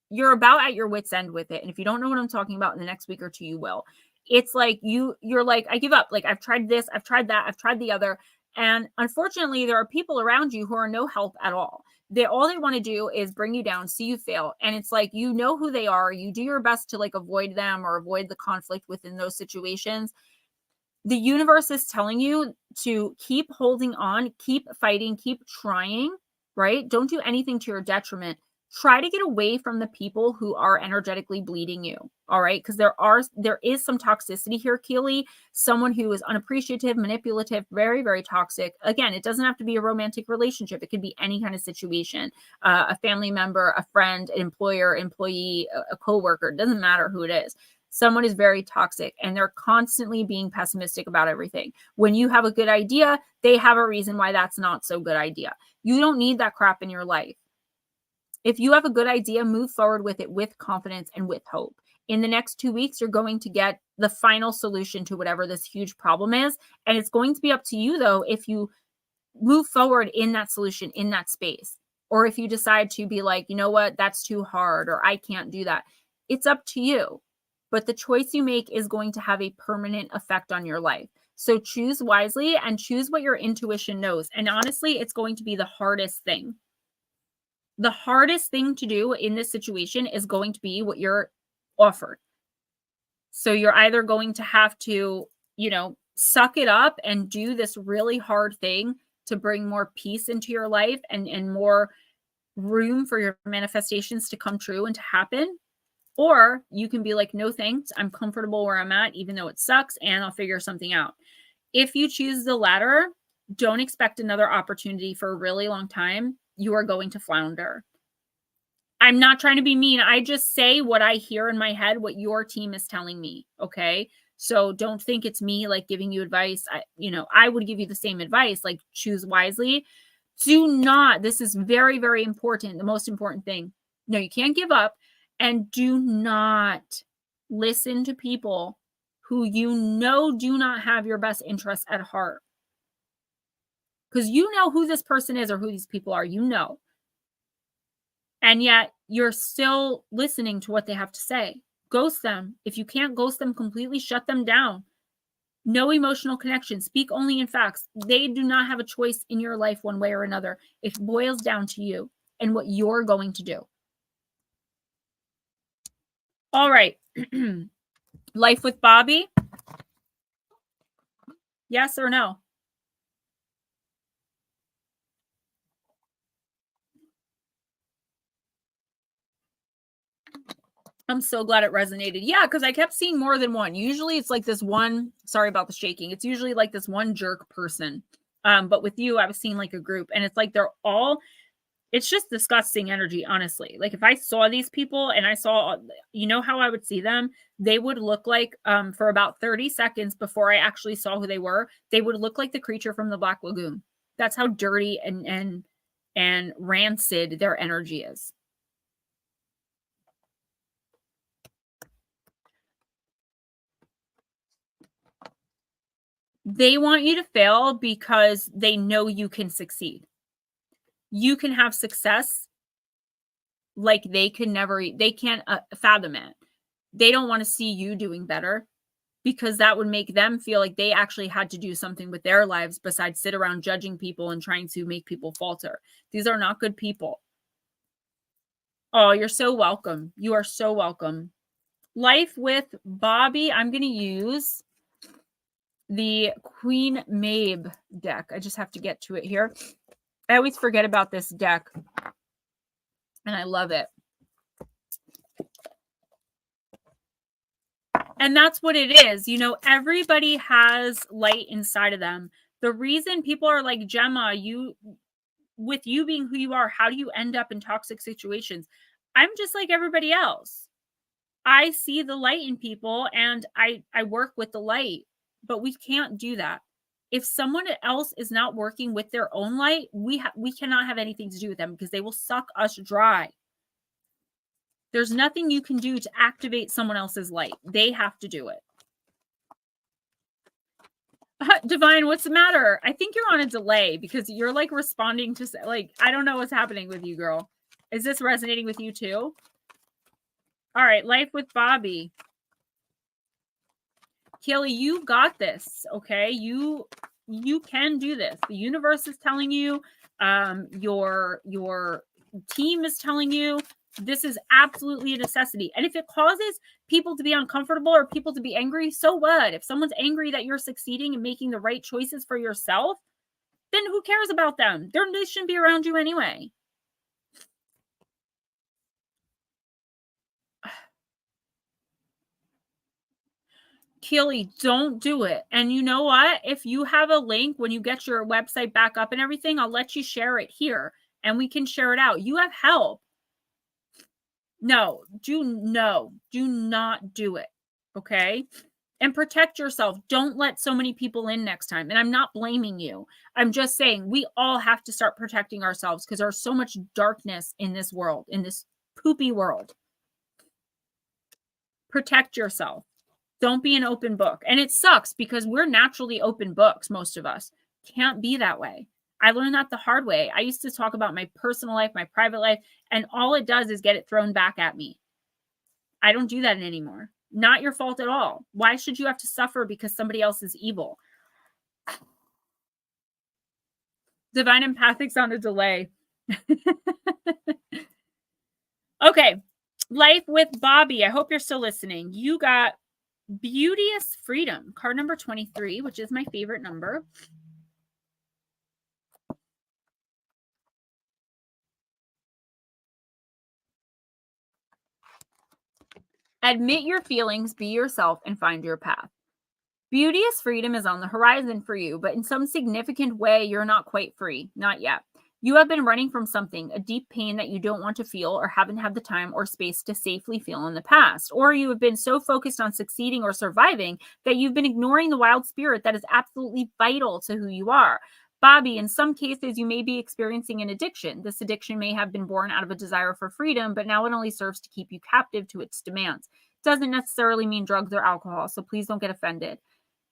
Speaker 1: you're about at your wit's end with it. And if you don't know what I'm talking about in the next week or two, you will. It's like you're like, I give up. Like, I've tried this, I've tried that, I've tried the other. And unfortunately, there are people around you who are no help at all. All they want to do is bring you down, see you fail. And it's like, you know who they are. You do your best to like avoid them or avoid the conflict within those situations. The universe is telling you to keep holding on, keep fighting, keep trying, right? Don't do anything to your detriment. Try to get away from the people who are energetically bleeding you. All right. Because there is some toxicity here, Keely. Someone who is unappreciative, manipulative, very, very toxic. Again, it doesn't have to be a romantic relationship. It could be any kind of situation. A family member, a friend, an employer, employee, a coworker. It doesn't matter who it is. Someone is very toxic and they're constantly being pessimistic about everything. When you have a good idea, they have a reason why that's not so good idea. You don't need that crap in your life. If you have a good idea, move forward with it with confidence and with hope. In the next 2 weeks, you're going to get the final solution to whatever this huge problem is. And it's going to be up to you, though, if you move forward in that solution, in that space. Or if you decide to be like, you know what, that's too hard, or I can't do that. It's up to you. But the choice you make is going to have a permanent effect on your life. So choose wisely and choose what your intuition knows. And honestly, it's going to be the hardest thing. The hardest thing to do in this situation is going to be what you're offered. So you're either going to have to, suck it up and do this really hard thing to bring more peace into your life and more room for your manifestations to come true and to happen. Or you can be like, no, thanks. I'm comfortable where I'm at, even though it sucks, and I'll figure something out. If you choose the latter, don't expect another opportunity for a really long time. You are going to flounder. I'm not trying to be mean. I just say what I hear in my head, what your team is telling me. Okay. So don't think it's me like giving you advice. I would give you the same advice, like choose wisely. Do not, this is very, very important. The most important thing. No, you can't give up. And do not listen to people who do not have your best interests at heart. Because you know who this person is or who these people are. And yet you're still listening to what they have to say. Ghost them. If you can't ghost them completely, shut them down. No emotional connection. Speak only in facts. They do not have a choice in your life one way or another. It boils down to you and what you're going to do. All right. Life with Bobby? Yes or no? I'm so glad it resonated. Yeah, because I kept seeing more than one. Usually it's like this one, sorry about the shaking. It's usually like this one jerk person. But with you, I was seeing like a group and it's like it's just disgusting energy, honestly. Like if I saw these people and I saw, how I would see them, they would look like, for about 30 seconds before I actually saw who they were, they would look like the creature from the Black Lagoon. That's how dirty and rancid their energy is. They want you to fail because they know you can succeed. You can have success like they can't fathom it. They don't want to see you doing better because that would make them feel like they actually had to do something with their lives besides sit around judging people and trying to make people falter. These are not good people. Oh, you're so welcome. You are so welcome. Life with Bobby, I'm going to use the Queen Mabe deck. I just have to get to it here. I always forget about this deck, and I love it. And that's what it is. Everybody has light inside of them. The reason people are like, Gemma, with you being who you are, how do you end up in toxic situations? I'm just like everybody else. I see the light in people and I work with the light, but we can't do that. If someone else is not working with their own light, we cannot have anything to do with them because they will suck us dry. There's nothing you can do to activate someone else's light. They have to do it. Divine, what's the matter? I think you're on a delay because you're like responding to like, I don't know what's happening with you, girl. Is this resonating with you too? All right, life with Bobby. Kelly, you got this, okay? You can do this. The universe is telling you, your team is telling you, this is absolutely a necessity. And if it causes people to be uncomfortable or people to be angry, so what? If someone's angry that you're succeeding and making the right choices for yourself, then who cares about them? They shouldn't be around you anyway. Keely, don't do it. And you know what? If you have a link when you get your website back up and everything, I'll let you share it here and we can share it out. You have help. No, do not do it. Okay. And protect yourself. Don't let so many people in next time. And I'm not blaming you. I'm just saying we all have to start protecting ourselves because there's so much darkness in this world, in this poopy world. Protect yourself. Don't be an open book. And it sucks because we're naturally open books, most of us. Can't be that way. I learned that the hard way. I used to talk about my personal life, my private life, and all it does is get it thrown back at me. I don't do that anymore. Not your fault at all. Why should you have to suffer because somebody else is evil? Divine Empathic's on a delay. Okay. Life with Bobby. I hope you're still listening. You got Beauteous Freedom, card number 23, which is my favorite number. Admit your feelings, be yourself, and find your path. Beauteous freedom is on the horizon for you, but in some significant way, you're not quite free. Not yet. You have been running from something, a deep pain that you don't want to feel or haven't had the time or space to safely feel in the past. Or you have been so focused on succeeding or surviving that you've been ignoring the wild spirit that is absolutely vital to who you are. Bobby, in some cases, you may be experiencing an addiction. This addiction may have been born out of a desire for freedom, but now it only serves to keep you captive to its demands. It doesn't necessarily mean drugs or alcohol, so please don't get offended.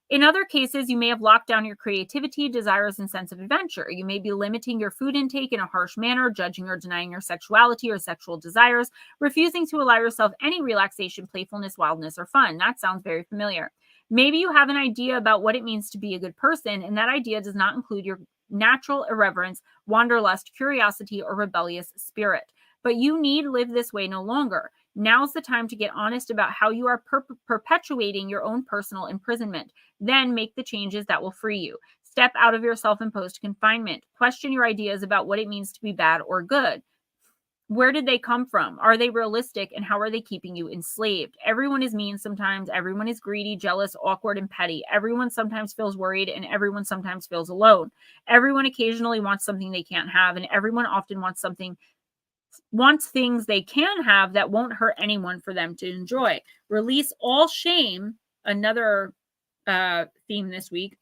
Speaker 1: In other cases, you may have locked down your creativity, desires, and sense of adventure. You may be limiting your food intake in a harsh manner, judging or denying your sexuality or sexual desires, refusing to allow yourself any relaxation, playfulness, wildness, or fun. That sounds very familiar. Maybe you have an idea about what it means to be a good person, and that idea does not include your natural irreverence, wanderlust, curiosity, or rebellious spirit. But you need live this way no longer. Now's the time to get honest about how you are perpetuating your own personal imprisonment. Then make the changes that will free you. Step out of your self-imposed confinement. Question your ideas about what it means to be bad or good. Where did they come from? Are they realistic? And how are they keeping you enslaved? Everyone is mean sometimes. Everyone is greedy, jealous, awkward, and petty. Everyone sometimes feels worried, and everyone sometimes feels alone. Everyone occasionally wants something they can't have, and everyone often wants things they can have that won't hurt anyone for them to enjoy. Release all shame, another theme this week,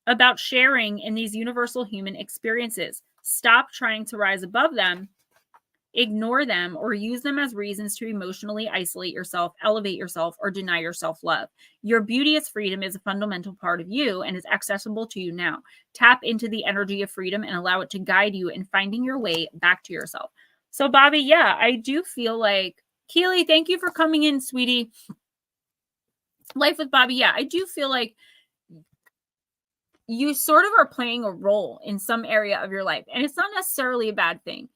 Speaker 1: about sharing in these universal human experiences. Stop trying to rise above them, ignore them, or use them as reasons to emotionally isolate yourself, elevate yourself, or deny yourself love. Your beauteous freedom is a fundamental part of you and is accessible to you now. Tap into the energy of freedom and allow it to guide you in finding your way back to yourself. So, Bobby, yeah, I do feel like, Keely, thank you for coming in, sweetie. Life with Bobby, yeah, I do feel like you sort of are playing a role in some area of your life. And it's not necessarily a bad thing.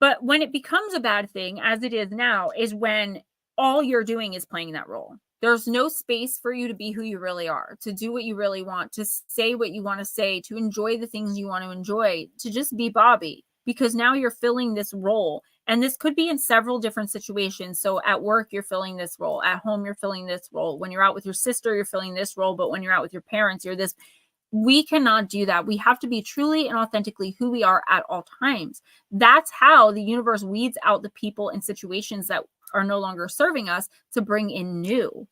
Speaker 1: But when it becomes a bad thing, as it is now, is when all you're doing is playing that role. There's no space for you to be who you really are, to do what you really want, to say what you want to say, to enjoy the things you want to enjoy, to just be Bobby. Because now you're filling this role. And this could be in several different situations. So at work, you're filling this role. At home, you're filling this role. When you're out with your sister, you're filling this role. But when you're out with your parents, you're this. We cannot do that. We have to be truly and authentically who we are at all times. That's how the universe weeds out the people and situations that are no longer serving us to bring in new.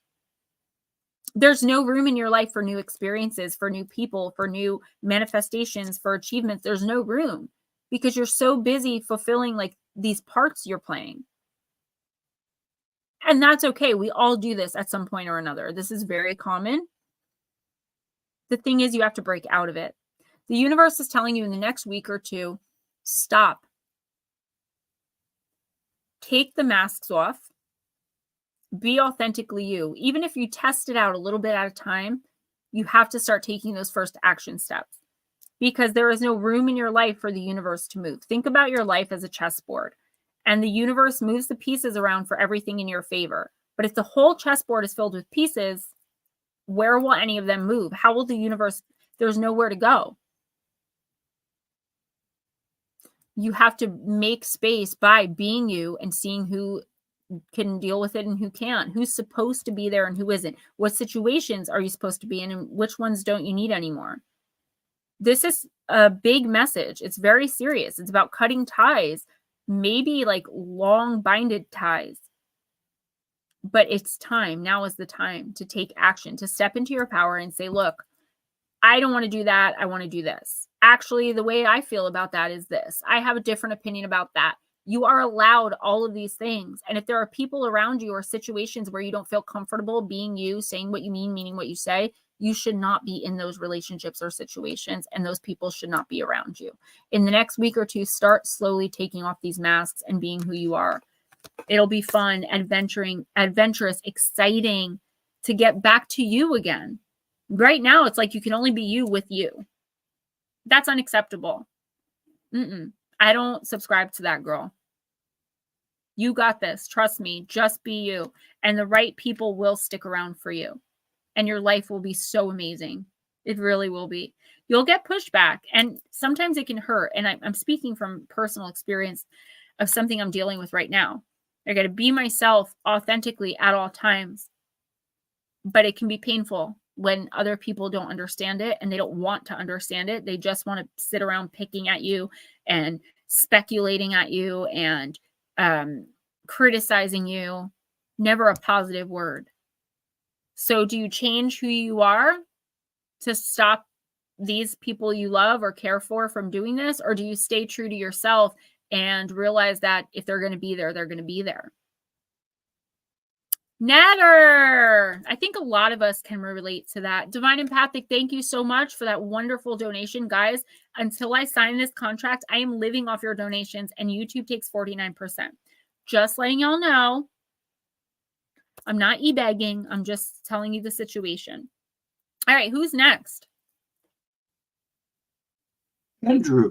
Speaker 1: There's no room in your life for new experiences, for new people, for new manifestations, for achievements. There's no room because you're so busy fulfilling like these parts you're playing. And that's okay. We all do this at some point or another. This is very common. The thing is, you have to break out of it. The universe is telling you in the next week or two, stop. Take the masks off. Be authentically you. Even if you test it out a little bit at a time, you have to start taking those first action steps, because there is no room in your life for the universe to move. Think about your life as a chessboard, and the universe moves the pieces around for everything in your favor. But if the whole chessboard is filled with pieces, where will any of them move? How will the universe? There's nowhere to go. You have to make space by being you and seeing who can deal with it and who can't, who's supposed to be there and who isn't, what situations are you supposed to be in and which ones don't you need anymore. This is a big message. It's very serious. It's about cutting ties, maybe like long binded ties. But it's time. Now is the time to take action, to step into your power and say, look, I don't want to do that. I want to do this. Actually, the way I feel about that is this. I have a different opinion about that. You are allowed all of these things. And if there are people around you or situations where you don't feel comfortable being you, saying what you mean, meaning what you say, you should not be in those relationships or situations, and those people should not be around you. In the next week or two, start slowly taking off these masks and being who you are. It'll be fun, adventurous, exciting to get back to you again. Right now, it's like you can only be you with you. That's unacceptable. I don't subscribe to that, girl. You got this. Trust me. Just be you. And the right people will stick around for you. And your life will be so amazing. It really will be. You'll get pushback. And sometimes it can hurt. And I'm speaking from personal experience of something I'm dealing with right now. I got to be myself authentically at all times. But it can be painful when other people don't understand it, and they don't want to understand it. They just want to sit around picking at you and speculating at you and criticizing you. Never a positive word. So do you change who you are to stop these people you love or care for from doing this? Or do you stay true to yourself and realize that if they're going to be there, they're going to be there? Natter. I think a lot of us can relate to that. Divine Empathic, thank you so much for that wonderful donation. Guys, until I sign this contract, I am living off your donations, and YouTube takes 49%. Just letting y'all know. I'm not e-begging. I'm just telling you the situation. All right, who's next?
Speaker 2: Andrew.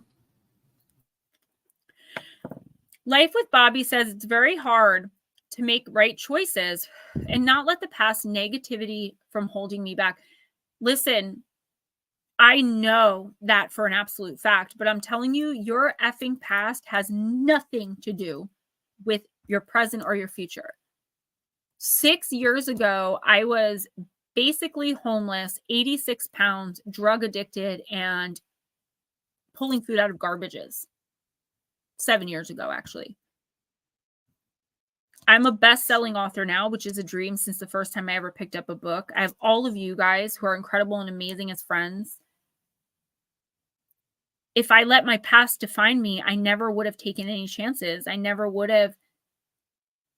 Speaker 1: Life with Bobby says it's very hard to make right choices and not let the past negativity from holding me back. Listen, I know that for an absolute fact, but I'm telling you, your effing past has nothing to do with your present or your future. 6 years ago, I was basically homeless, 86 pounds, drug addicted, and pulling food out of garbages. 7 years ago, actually. I'm a best-selling author now, which is a dream since the first time I ever picked up a book. I have all of you guys who are incredible and amazing as friends. If I let my past define me, I never would have taken any chances. I never would have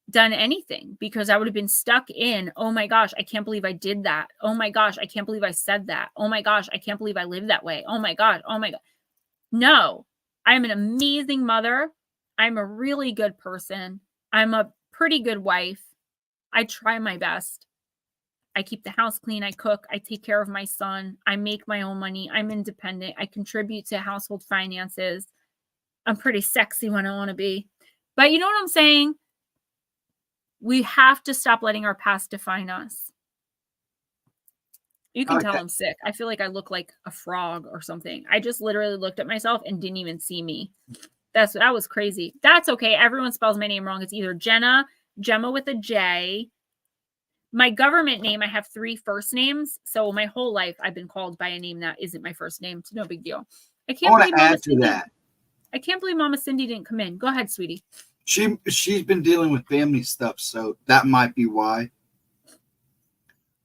Speaker 1: done anything, because I would have been stuck in, oh my gosh, I can't believe I did that. Oh my gosh, I can't believe I said that. Oh my gosh, I can't believe I lived that way. Oh my God. Oh my God. No, I'm an amazing mother. I'm a really good person. I'm a pretty good wife. I try my best. I keep the house clean. I cook. I take care of my son. I make my own money. I'm independent. I contribute to household finances. I'm pretty sexy when I want to be. But you know what I'm saying? We have to stop letting our past define us. You can tell I'm sick. I feel like I look like a frog or something. I just literally looked at myself and didn't even see me. That was crazy. That's okay. Everyone spells my name wrong. It's either Gemma with a J. My government name, I have 3 first names. So my whole life I've been called by a name that isn't my first name. It's no big deal. I can't believe Mama Cindy didn't come in. Go ahead, sweetie.
Speaker 2: She's been dealing with family stuff, so that might be why.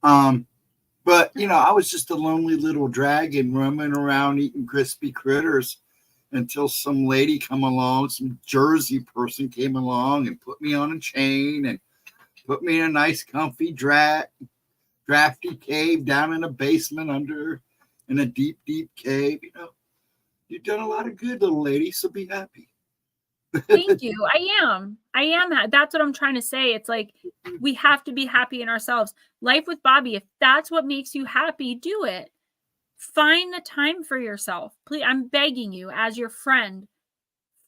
Speaker 2: But you know, I was just a lonely little dragon roaming around eating crispy critters until some lady come along, some Jersey person came along and put me on a chain and put me in a nice comfy drafty cave down in a basement under in a deep, deep cave. You know, you've done a lot of good, little lady, so be happy.
Speaker 1: Thank you. I am. That's what I'm trying to say. It's like we have to be happy in ourselves. Life with Bobby, if that's what makes you happy, do it. Find the time for yourself. Please, I'm begging you as your friend,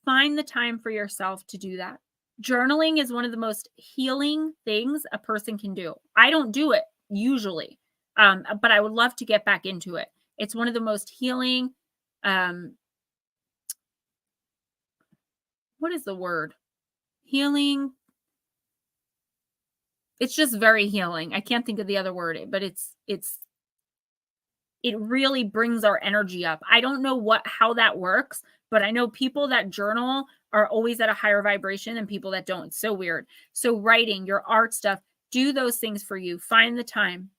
Speaker 1: find the time for yourself to do that. Journaling is one of the most healing things a person can do. I don't do it usually, but I would love to get back into it. It's one of the most healing, what is the word? Healing. It's just very healing. I can't think of the other word, but it really brings our energy up. I don't know how that works, but I know people that journal are always at a higher vibration than people that don't. It's so weird. So writing, your art stuff, do those things for you. Find the time.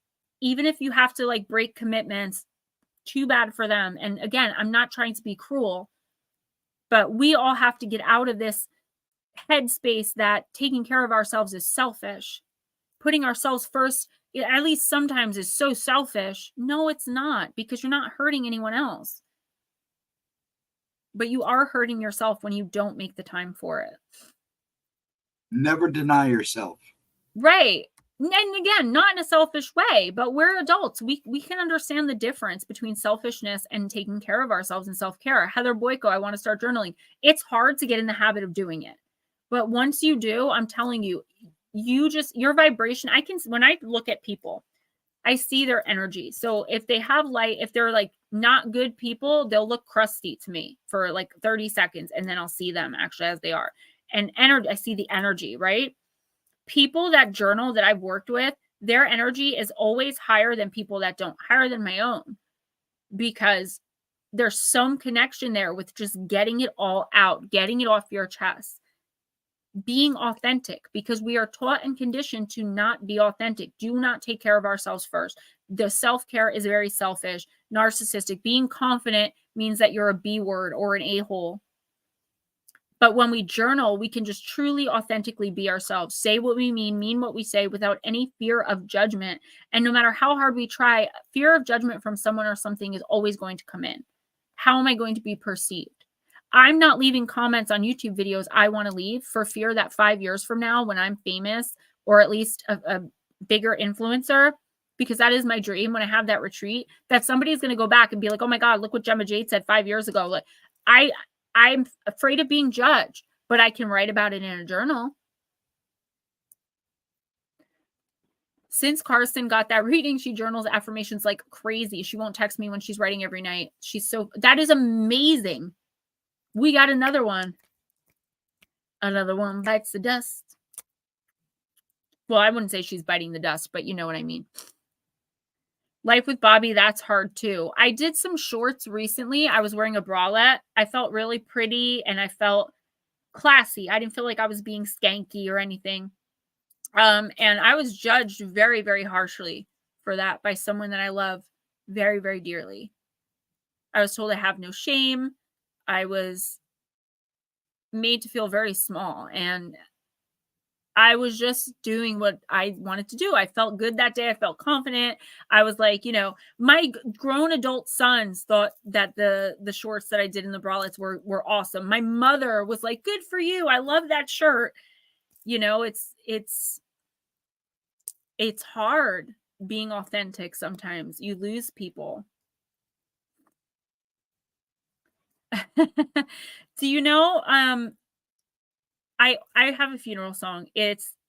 Speaker 1: Even if you have to like break commitments, too bad for them. And again, I'm not trying to be cruel, but we all have to get out of this headspace that taking care of ourselves is selfish. Putting ourselves first, at least sometimes, is so selfish. No, it's not, because you're not hurting anyone else. But you are hurting yourself when you don't make the time for it.
Speaker 2: Never deny yourself.
Speaker 1: Right. And again, not in a selfish way, but we're adults. We can understand the difference between selfishness and taking care of ourselves and self-care. Heather Boyko, I want to start journaling. It's hard to get in the habit of doing it. But once you do, I'm telling you, your vibration, when I look at people, I see their energy. So if they have light, if they're like not good people, they'll look crusty to me for like 30 seconds. And then I'll see them actually as they are. And energy, I see the energy, right? People that journal that I've worked with, their energy is always higher than people that don't, higher than my own, because there's some connection there with just getting it all out, getting it off your chest, being authentic, because we are taught and conditioned to not be authentic. Do not take care of ourselves first. The self-care is very selfish, narcissistic. Being confident means that you're a B word or an a-hole. But when we journal, we can just truly authentically be ourselves, say what we mean what we say, without any fear of judgment. And no matter how hard we try, fear of judgment from someone or something is always going to come in. How am I going to be perceived? I'm not leaving comments on YouTube videos I want to leave for fear that 5 years from now, when I'm famous or at least a bigger influencer, because that is my dream when I have that retreat, that somebody's going to go back and be like, oh my God, look what Gemma Jade said 5 years ago. Like, I'm afraid of being judged, but I can write about it in a journal. Since Carson got that reading, she journals affirmations like crazy. She won't text me when she's writing every night. That is amazing. We got another one. Another one bites the dust. Well, I wouldn't say she's biting the dust, but you know what I mean. Life with Bobby, that's hard too. I did some shorts recently. I was wearing a bralette. I felt really pretty and I felt classy. I didn't feel like I was being skanky or anything. And I was judged very, very harshly for that by someone that I love very, very dearly. I was told I have no shame. I was made to feel very small, and I was just doing what I wanted to do. I felt good that day. I felt confident. I was like, my grown adult sons thought that the shorts that I did in the bralettes were awesome. My mother was like, good for you. I love that shirt. It's hard being authentic. Sometimes you lose people. Do you know, I have a funeral song.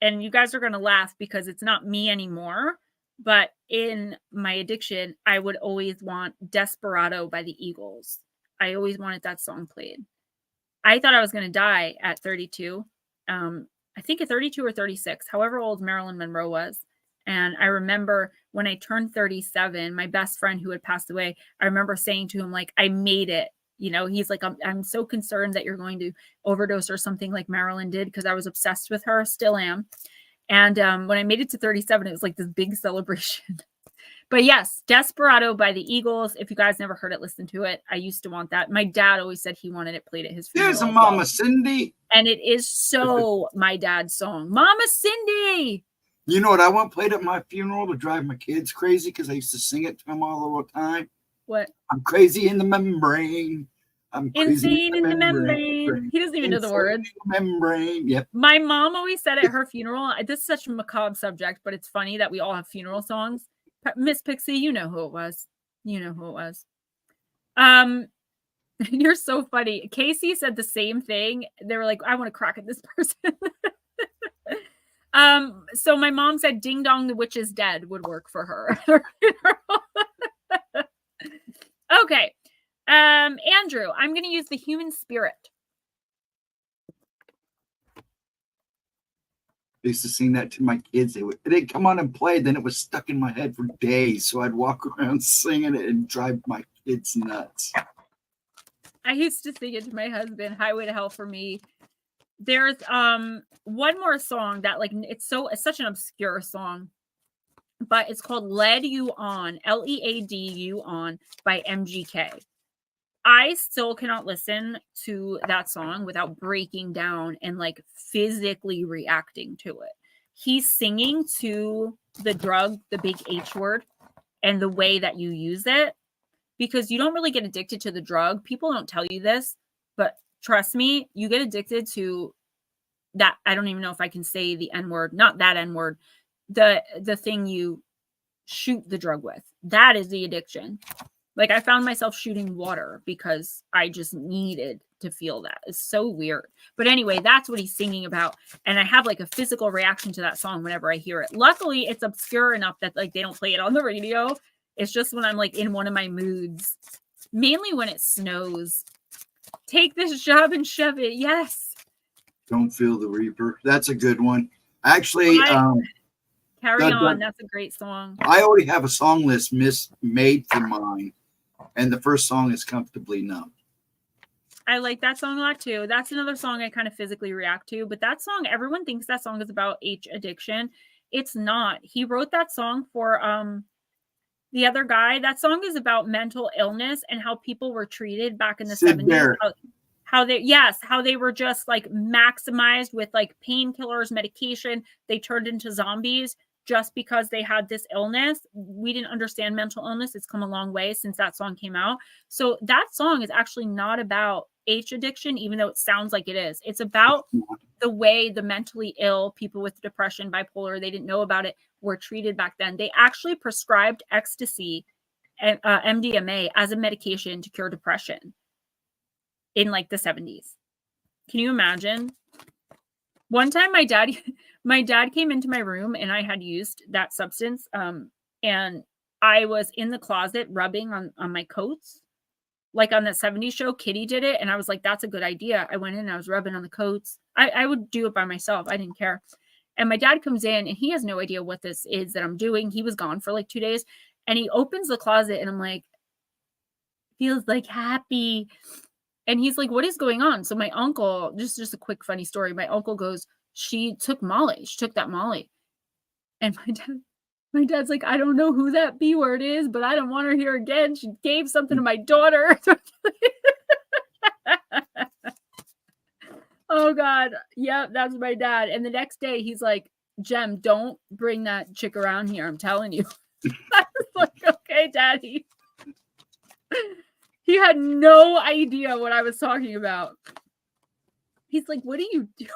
Speaker 1: And you guys are going to laugh because it's not me anymore, but in my addiction, I would always want Desperado by the Eagles. I always wanted that song played. I thought I was going to die at 32. I think at 32 or 36, however old Marilyn Monroe was. And I remember when I turned 37, my best friend who had passed away, I remember saying to him, like, I made it. He's like, I'm so concerned that you're going to overdose or something like Marilyn did, because I was obsessed with her, still am. And when I made it to 37, it was like this big celebration. But yes, Desperado by the Eagles. If you guys never heard it, listen to it. I used to want that. My dad always said he wanted it played at his funeral.
Speaker 2: There's a Mama Cindy.
Speaker 1: And it is so my dad's song. Mama Cindy.
Speaker 2: You know what I want played at my funeral to drive my kids crazy, because I used to sing it to them all the time?
Speaker 1: What?
Speaker 2: I'm crazy in the membrane. I'm
Speaker 1: insane in the membrane. He doesn't even know the words.
Speaker 2: Membrane. Yep.
Speaker 1: My mom always said at her funeral, this is such a macabre subject, but it's funny that we all have funeral songs. Miss Pixie, you know who it was. You know who it was. You're so funny. Casey said the same thing. They were like, I want to crack at this person. So my mom said Ding Dong the Witch is Dead would work for her. Okay. Andrew, I'm going to use the human spirit.
Speaker 2: I used to sing that to my kids. They'd come on and play, then it was stuck in my head for days. So I'd walk around singing it and drive my kids nuts.
Speaker 1: I used to sing it to my husband, Highway to Hell for Me. There's one more song that it's such an obscure song, but it's called Lead You On, Leadu On by MGK. I still cannot listen to that song without breaking down and physically reacting to it. He's singing to the drug, the big H word, and the way that you use it, because you don't really get addicted to the drug. People don't tell you this, but trust me, you get addicted to that. I don't even know if I can say the N word, not that N word, the thing you shoot the drug with. That is the addiction. I found myself shooting water because I just needed to feel that. It's so weird. But anyway, that's what he's singing about. And I have a physical reaction to that song whenever I hear it. Luckily, it's obscure enough that they don't play it on the radio. It's just when I'm in one of my moods, mainly when it snows. Take this job and shove it. Yes.
Speaker 2: Don't feel the reaper. That's a good one. Actually,
Speaker 1: Carry On. That's a great song.
Speaker 2: I already have a song list made for mine. And the first song is Comfortably Numb.
Speaker 1: I like that song a lot too. That's another song I kind of physically react to. But that song, everyone thinks that song is about H addiction. It's not. He wrote that song for the other guy. That song is about mental illness and how people were treated back in the 70s. How they were just maximized with painkillers, medication. They turned into zombies just because they had this illness. We didn't understand mental illness. It's come a long way since that song came out. So that song is actually not about H addiction, even though it sounds like it is. It's about the way the mentally ill, people with depression, bipolar, they didn't know about it, were treated back then. They actually prescribed ecstasy and MDMA as a medication to cure depression in the 70s. Can you imagine? One time my dad came into my room and I had used that substance. And I was in the closet rubbing on my coats, on that 70s show, Kitty did it. And I was like, that's a good idea. I went in and I was rubbing on the coats. I would do it by myself. I didn't care. And my dad comes in and he has no idea what this is that I'm doing. He was gone for 2 days and he opens the closet and I'm like, feels happy. And he's like, what is going on? So my uncle, just a quick funny story. My uncle goes, she took Molly. She took that Molly. And my dad's like, I don't know who that B word is, but I don't want her here again. She gave something to my daughter. Oh God. Yep, that's my dad. And the next day he's like, Gem, don't bring that chick around here. I'm telling you. I was like, okay, Daddy. He had no idea what I was talking about. He's like, what are you doing?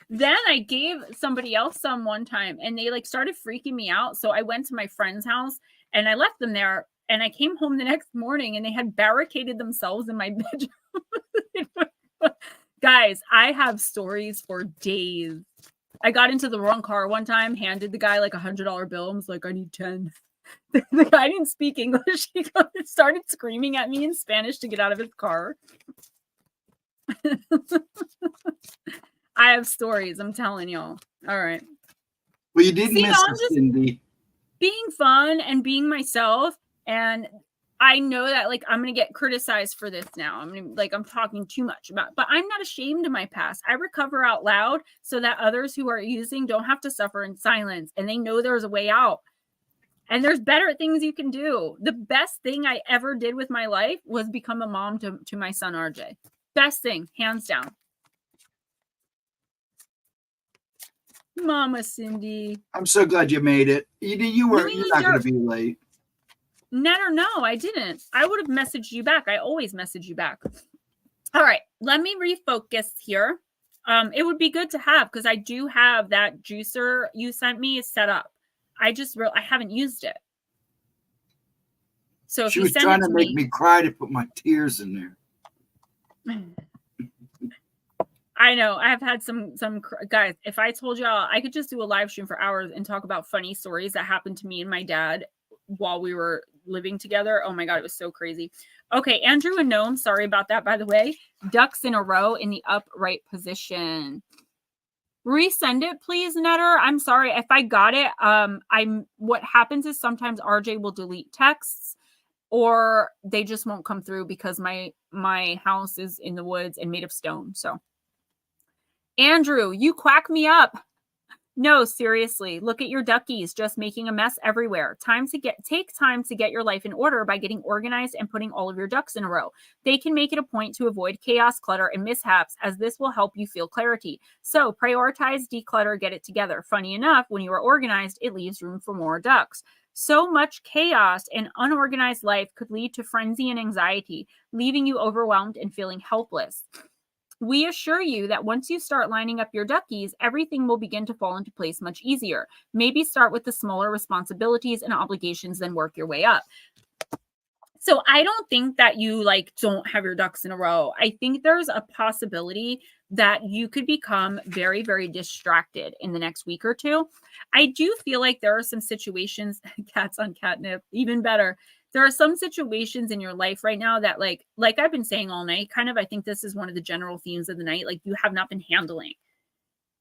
Speaker 1: Then I gave somebody else some one time and they started freaking me out. So I went to my friend's house and I left them there and I came home the next morning and they had barricaded themselves in my bedroom. Guys, I have stories for days. I got into the wrong car one time, handed the guy $100 bill and was like, I need 10. The guy didn't speak English. He started screaming at me in Spanish to get out of his car. I have stories, I'm telling y'all. All right.
Speaker 2: Well, you didn't miss us, Cindy.
Speaker 1: Being fun and being myself. And I know that I'm going to get criticized for this now. I'm talking too much about, but I'm not ashamed of my past. I recover out loud so that others who are using don't have to suffer in silence and they know there's a way out. And there's better things you can do. The best thing I ever did with my life was become a mom to my son, RJ. Best thing, hands down. Mama Cindy.
Speaker 2: I'm so glad you made it. You're not going to be late.
Speaker 1: Netter, no, I didn't. I would have messaged you back. I always message you back. All right, let me refocus here. It would be good to have, because I do have that juicer you sent me set up. I haven't used it. So if
Speaker 2: she
Speaker 1: you
Speaker 2: was
Speaker 1: send
Speaker 2: trying
Speaker 1: it
Speaker 2: to make me cry to put my tears in there.
Speaker 1: I know. I've had some guys. If I told y'all, I could just do a live stream for hours and talk about funny stories that happened to me and my dad while we were living together. Oh my God, it was so crazy. Okay, Andrew and Noam, sorry about that, by the way. Ducks in a row in the upright position. Resend it, please, Netter. I'm sorry if I got it. What happens is sometimes RJ will delete texts, or they just won't come through because my house is in the woods and made of stone. So, Andrew, you quack me up. No, seriously, look at your duckies just making a mess everywhere. Take time to get your life in order by getting organized and putting all of your ducks in a row. They can make it a point to avoid chaos, clutter, and mishaps, as this will help you feel clarity. So prioritize, declutter, get it together. Funny enough, when you are organized, it leaves room for more ducks. So much chaos and unorganized life could lead to frenzy and anxiety, leaving you overwhelmed and feeling helpless. We assure you that once you start lining up your duckies, everything will begin to fall into place much easier. Maybe start with the smaller responsibilities and obligations, then work your way up. So I don't think that you don't have your ducks in a row. I think there's a possibility that you could become very, very distracted in the next week or two. I do feel like there are some situations, cats on catnip, even better. There are some situations in your life right now that like I've been saying all night, kind of, I think this is one of the general themes of the night, like you have not been handling.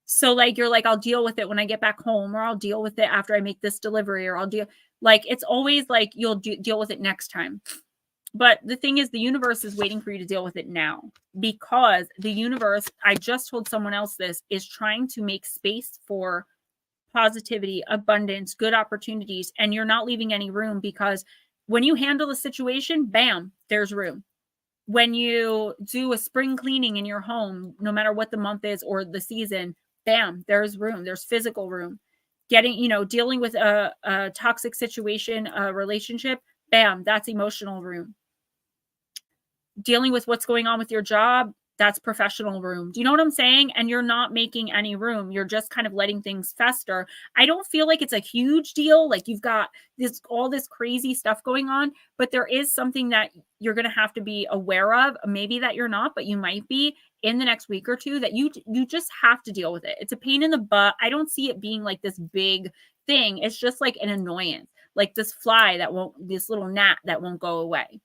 Speaker 1: So you're like, I'll deal with it when I get back home, or I'll deal with it after I make this delivery, or I'll deal, it's always like you'll deal with it next time. But the thing is, the universe is waiting for you to deal with it now, because the universe, I just told someone else this, is trying to make space for positivity, abundance, good opportunities, and you're not leaving any room, because when you handle a situation, bam, there's room. When you do a spring cleaning in your home, no matter what the month is or the season, bam, there's room. There's physical room. Dealing with a toxic situation, a relationship, bam, that's emotional room. Dealing with what's going on with your job, that's professional room. Do you know what I'm saying? And you're not making any room. You're just kind of letting things fester. I don't feel like it's a huge deal. Like you've got all this crazy stuff going on, but there is something that you're going to have to be aware of. Maybe that you're not, but you might be in the next week or two, that you just have to deal with it. It's a pain in the butt. I don't see it being like this big thing. It's just like an annoyance, like this little gnat that won't go away.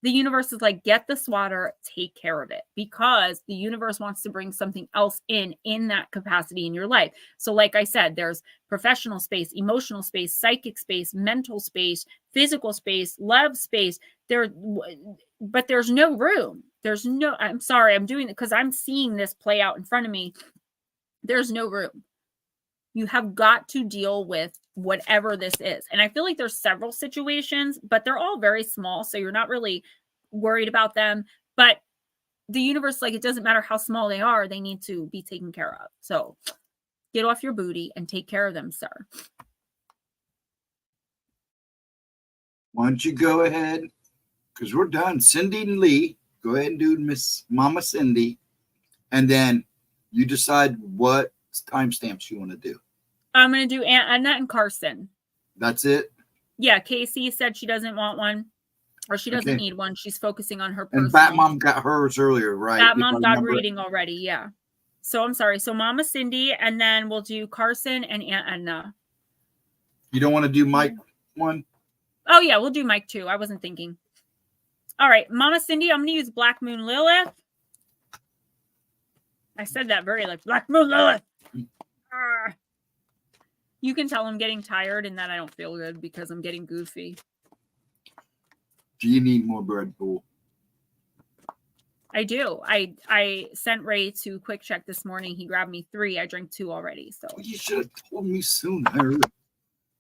Speaker 1: The universe is like, get the swatter, take care of it, because the universe wants to bring something else in that capacity in your life. So like I said, there's professional space, emotional space, psychic space, mental space, physical space, love space. But there's no room. I'm sorry, I'm doing it because I'm seeing this play out in front of me. There's no room. You have got to deal with whatever this is. And I feel like there's several situations, but they're all very small, so you're not really worried about them. But the universe, it doesn't matter how small they are, they need to be taken care of. So get off your booty and take care of them, sir.
Speaker 2: Why don't you go ahead, because we're done. Cindy and Lee, go ahead and do Miss Mama Cindy, and then you decide what timestamps you want to do.
Speaker 1: I'm going to do Aunt Edna and Carson.
Speaker 2: That's it?
Speaker 1: Yeah, Casey said she doesn't want one, or she doesn't need one. She's focusing on her personal.
Speaker 2: And Bat Mom got hers earlier, right?
Speaker 1: Bat Mom got reading already, yeah. So I'm sorry. So Mama Cindy, and then we'll do Carson and Aunt Edna.
Speaker 2: You don't want to do Mike one?
Speaker 1: Oh, yeah, we'll do Mike too. I wasn't thinking. All right, Mama Cindy, I'm going to use Black Moon Lilith. I said that very Black Moon Lilith. You can tell I'm getting tired and that I don't feel good because I'm getting goofy.
Speaker 2: Do you need more Red Bull?
Speaker 1: I do. I sent Ray to Quick Check this morning. He grabbed me 3. I drank 2 already. So
Speaker 2: you should have told me sooner.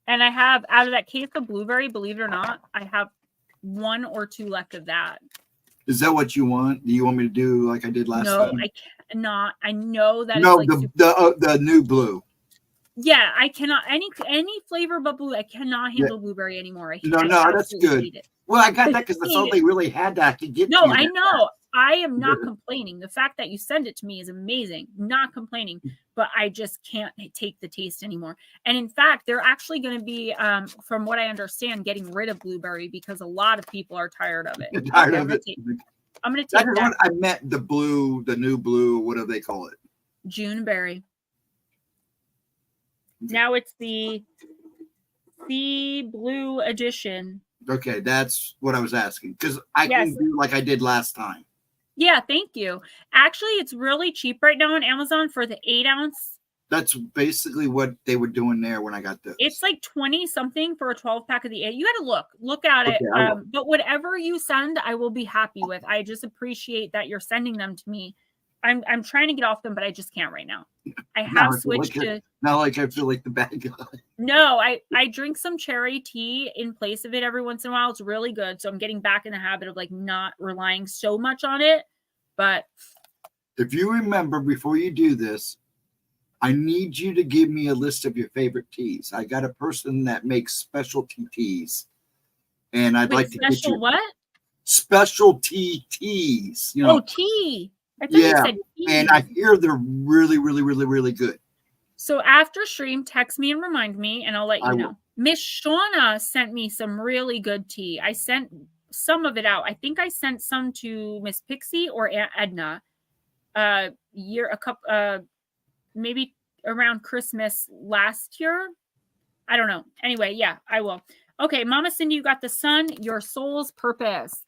Speaker 1: And I have, out of that case of blueberry, believe it or not, I have 1 or 2 left of that.
Speaker 2: Is that what you want? Do you want me to do like I did last time?
Speaker 1: No, I cannot. I know that.
Speaker 2: No, the new blue.
Speaker 1: Yeah, I cannot any flavor but blue. I cannot handle blueberry anymore. I
Speaker 2: no, that's good.
Speaker 1: hate it.
Speaker 2: Well, I got that because that's all they really had that I could get.
Speaker 1: No, I know. I am not complaining. The fact that you send it to me is amazing. Not complaining, but I just can't take the taste anymore. And in fact, they're actually going to be, from what I understand, getting rid of blueberry because a lot of people are tired of it.
Speaker 2: I'm going to take that. I meant the blue, the new blue. What do they call it?
Speaker 1: Juneberry. Now it's the sea blue edition.
Speaker 2: Okay, that's what I was asking because I can do like I did last time.
Speaker 1: Yeah, thank you. Actually, it's really cheap right now on Amazon for the 8-ounce.
Speaker 2: That's basically what they were doing there when I got this.
Speaker 1: It's like 20 something for a 12-pack of the 8. You got to look at it. But whatever you send, I will be happy with. I just appreciate that you're sending them to me. I'm trying to get off them, but I just can't right now. I have switched to.
Speaker 2: Not like I feel like the bad guy.
Speaker 1: No, I drink some cherry tea in place of it every once in a while. It's really good. So I'm getting back in the habit of like not relying so much on it. But
Speaker 2: if you remember, before you do this, I need you to give me a list of your favorite teas. I got a person that makes specialty teas, and I'd like to get you
Speaker 1: what?
Speaker 2: Specialty teas. You know,
Speaker 1: tea. I thought you said tea.
Speaker 2: And I hear they're really, really, really, really good.
Speaker 1: So after stream, text me and remind me, and I'll let you know. Miss Shauna sent me some really good tea. I sent some of it out. I think I sent some to Miss Pixie or Aunt Edna. Maybe around Christmas last year. I don't know. Anyway, yeah, I will. Okay, Mama Cindy, you got the sun, your soul's purpose.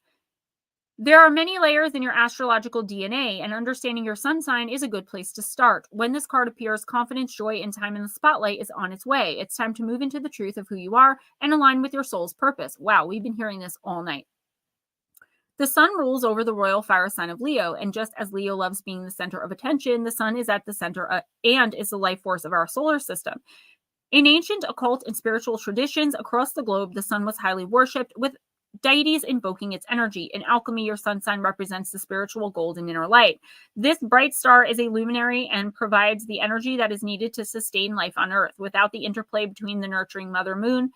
Speaker 1: There are many layers in your astrological DNA, and understanding your sun sign is a good place to start. When this card appears, confidence, joy, and time in the spotlight is on its way. It's time to move into the truth of who you are and align with your soul's purpose. Wow, we've been hearing this all night. The sun rules over the royal fire sign of Leo, and just as Leo loves being the center of attention, the sun is at the center and is the life force of our solar system. In ancient occult and spiritual traditions across the globe, the sun was highly worshipped, with deities invoking its energy. In alchemy, your sun sign represents the spiritual golden inner light. This bright star is a luminary and provides the energy that is needed to sustain life on Earth. Without the interplay between the nurturing Mother Moon,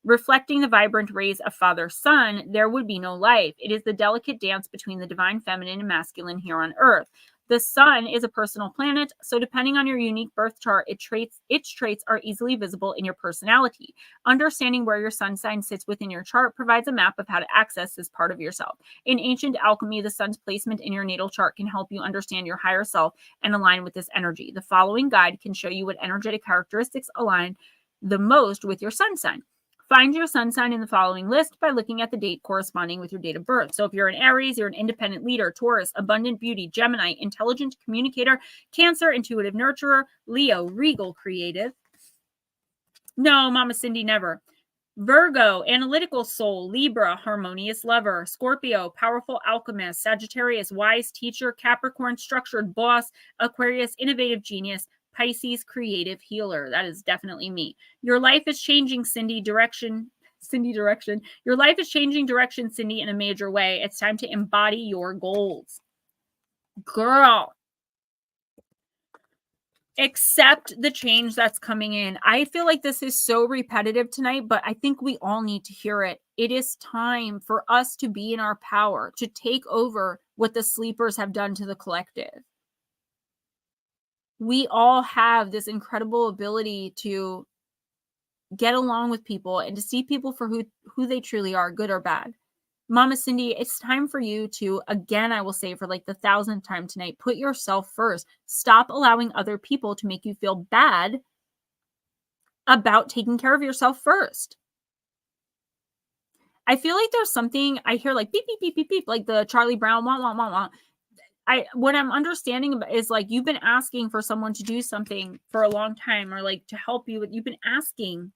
Speaker 1: reflecting the vibrant rays of Father Sun, there would be no life. It is the delicate dance between the divine feminine and masculine here on Earth. The sun is a personal planet, so depending on your unique birth chart, its traits are easily visible in your personality. Understanding where your sun sign sits within your chart provides a map of how to access this part of yourself. In ancient alchemy, the sun's placement in your natal chart can help you understand your higher self and align with this energy. The following guide can show you what energetic characteristics align the most with your sun sign. Find your sun sign in the following list by looking at the date corresponding with your date of birth. So if you're an Aries, you're an independent leader, Taurus, abundant beauty, Gemini, intelligent communicator, Cancer, intuitive nurturer, Leo, regal creative. No, Mama Cindy, never. Virgo, analytical soul, Libra, harmonious lover, Scorpio, powerful alchemist, Sagittarius, wise teacher, Capricorn, structured boss, Aquarius, innovative genius, Pisces, creative healer. That is definitely me. Your life is changing, Cindy. Direction. Your life is changing direction, Cindy, in a major way. It's time to embody your goals. Girl. Accept the change that's coming in. I feel like this is so repetitive tonight, but I think we all need to hear it. It is time for us to be in our power, to take over what the sleepers have done to the collective. We all have this incredible ability to get along with people and to see people for who they truly are, good or bad. Mama Cindy, it's time for you to, again, I will say for like the 1,000th time tonight, put yourself first. Stop allowing other people to make you feel bad about taking care of yourself first. I feel like there's something I hear like beep, beep, beep, beep, beep, like the Charlie Brown, wah, wah, wah, wah. What I'm understanding is like you've been asking for someone to do something for a long time or like to help you. You've been asking.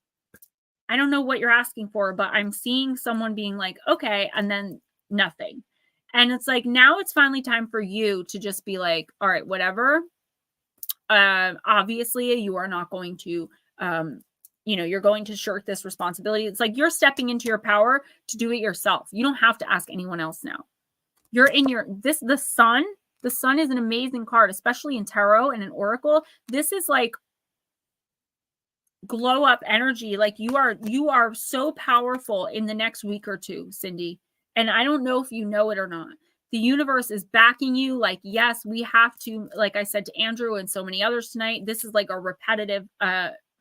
Speaker 1: I don't know what you're asking for, but I'm seeing someone being like, okay, and then nothing. And it's like, now it's finally time for you to just be like, all right, whatever. Obviously, you are not going to, you're going to shirk this responsibility. It's like you're stepping into your power to do it yourself. You don't have to ask anyone else now. You're in the sun. The sun is an amazing card, especially in tarot and in oracle. This is like glow up energy. Like you are so powerful in the next week or two, Cindy. And I don't know if you know it or not. The universe is backing you. Like, yes, we have to, like I said to Andrew and so many others tonight, this is like a repetitive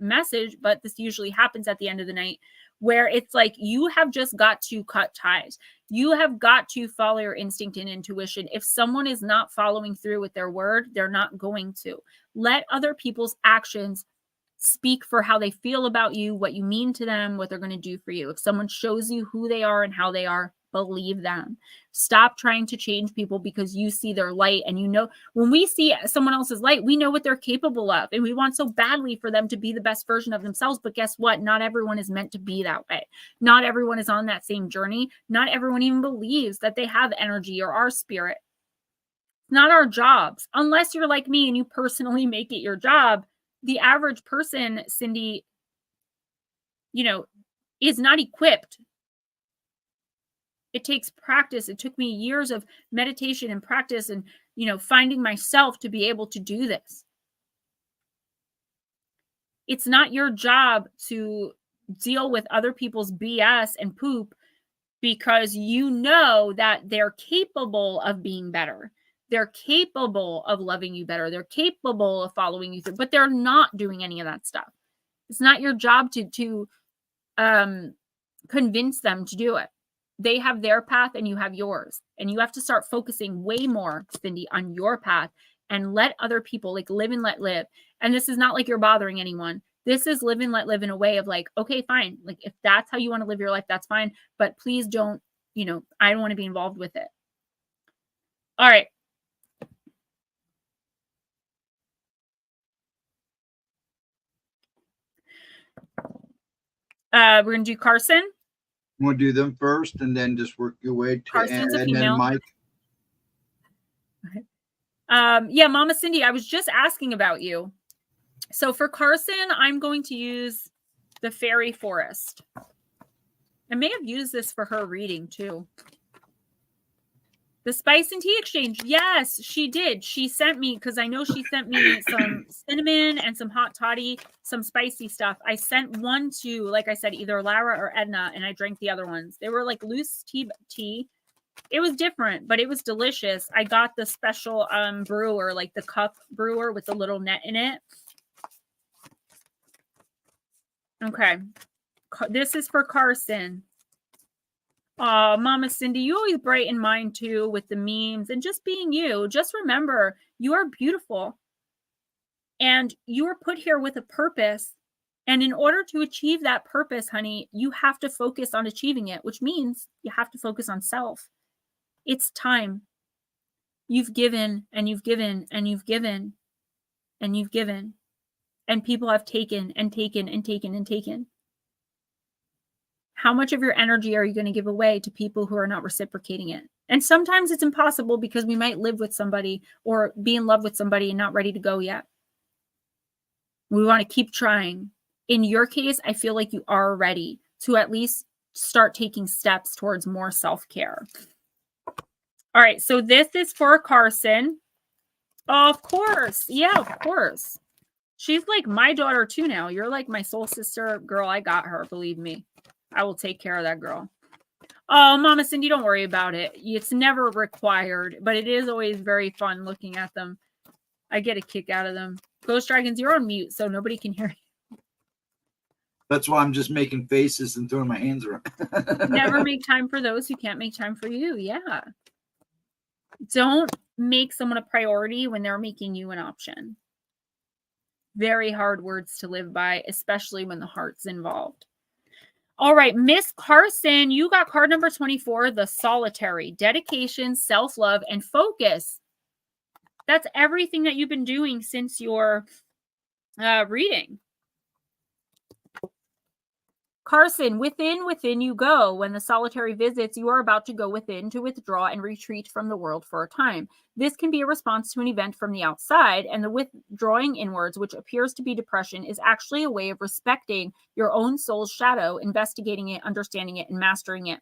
Speaker 1: message, but this usually happens at the end of the night, where it's like, you have just got to cut ties. You have got to follow your instinct and intuition. If someone is not following through with their word, they're not going to. Let other people's actions speak for how they feel about you, what you mean to them, what they're going to do for you. If someone shows you who they are and how they are, believe them. Stop trying to change people because you see their light. And you know, when we see someone else's light, we know what they're capable of. And we want so badly for them to be the best version of themselves. But guess what? Not everyone is meant to be that way. Not everyone is on that same journey. Not everyone even believes that they have energy or our spirit. Not our jobs. Unless you're like me and you personally make it your job, the average person, Cindy, you know, is not equipped. It takes practice. It took me years of meditation and practice and, you know, finding myself to be able to do this. It's not your job to deal with other people's BS and poop because you know that they're capable of being better. They're capable of loving you better. They're capable of following you through, but they're not doing any of that stuff. It's not your job to convince them to do it. They have their path and you have yours. And you have to start focusing way more, Cindy, on your path and let other people like live and let live. And this is not like you're bothering anyone. This is live and let live in a way of like, okay, fine. Like if that's how you want to live your life, that's fine. But please don't, you know, I don't want to be involved with it. All right. We're going to do Carson.
Speaker 2: You want to do them first and then just work your way to
Speaker 1: Carson's a female.
Speaker 2: Then Mike.
Speaker 1: Yeah, Mama Cindy, I was just asking about you. So for Carson, I'm going to use the Fairy Forest. I may have used this for her reading too. The Spice and Tea Exchange. Yes, she did. She sent me, because I know she sent me some cinnamon and some hot toddy, some spicy stuff. I sent one to, like I said, either Lara or Edna, and I drank the other ones. They were like loose tea. It was different, but it was delicious. I got the special brewer, like the cup brewer with the little net in it. Okay. This is for Carson. Oh, Mama Cindy, you always brighten mine too with the memes and just being you. Just remember, you are beautiful. And you were put here with a purpose. And in order to achieve that purpose, honey, you have to focus on achieving it, which means you have to focus on self. It's time. You've given and you've given and you've given and you've given. And people have taken and taken and taken and taken. How much of your energy are you going to give away to people who are not reciprocating it? And sometimes it's impossible because we might live with somebody or be in love with somebody and not ready to go yet. We want to keep trying. In your case, I feel like you are ready to at least start taking steps towards more self-care. All right, so this is for Carson. Oh, of course. Yeah, of course. She's like my daughter too now. You're like my soul sister. Girl, I got her, believe me. I will take care of that girl. Oh, Mama Cindy, don't worry about it. It's never required, but it is always very fun looking at them. I get a kick out of them. Ghost Dragons, you're on mute, so nobody can hear you.
Speaker 2: That's why I'm just making faces and throwing my hands around.
Speaker 1: Never make time for those who can't make time for you. Yeah. Don't make someone a priority when they're making you an option. Very hard words to live by, especially when the heart's involved. All right, Miss Carson, you got card number 24, the Solitary. Dedication, self-love, and focus. That's everything that you've been doing since your reading. Carson, within you go. When the solitary visits, you are about to go within to withdraw and retreat from the world for a time. This can be a response to an event from the outside, and the withdrawing inwards, which appears to be depression, is actually a way of respecting your own soul's shadow, investigating it, understanding it, and mastering it.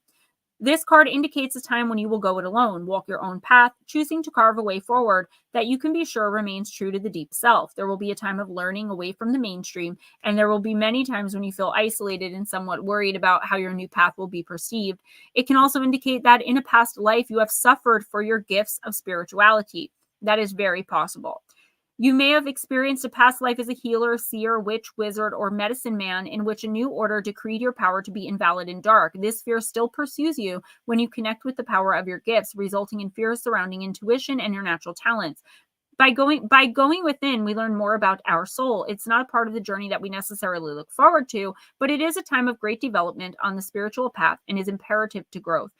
Speaker 1: This card indicates a time when you will go it alone, walk your own path, choosing to carve a way forward that you can be sure remains true to the deep self. There will be a time of learning away from the mainstream, and there will be many times when you feel isolated and somewhat worried about how your new path will be perceived. It can also indicate that in a past life, you have suffered for your gifts of spirituality. That is very possible. You may have experienced a past life as a healer, seer, witch, wizard, or medicine man in which a new order decreed your power to be invalid and dark. This fear still pursues you when you connect with the power of your gifts, resulting in fears surrounding intuition and your natural talents. By going within, we learn more about our soul. It's not a part of the journey that we necessarily look forward to, but it is a time of great development on the spiritual path and is imperative to growth.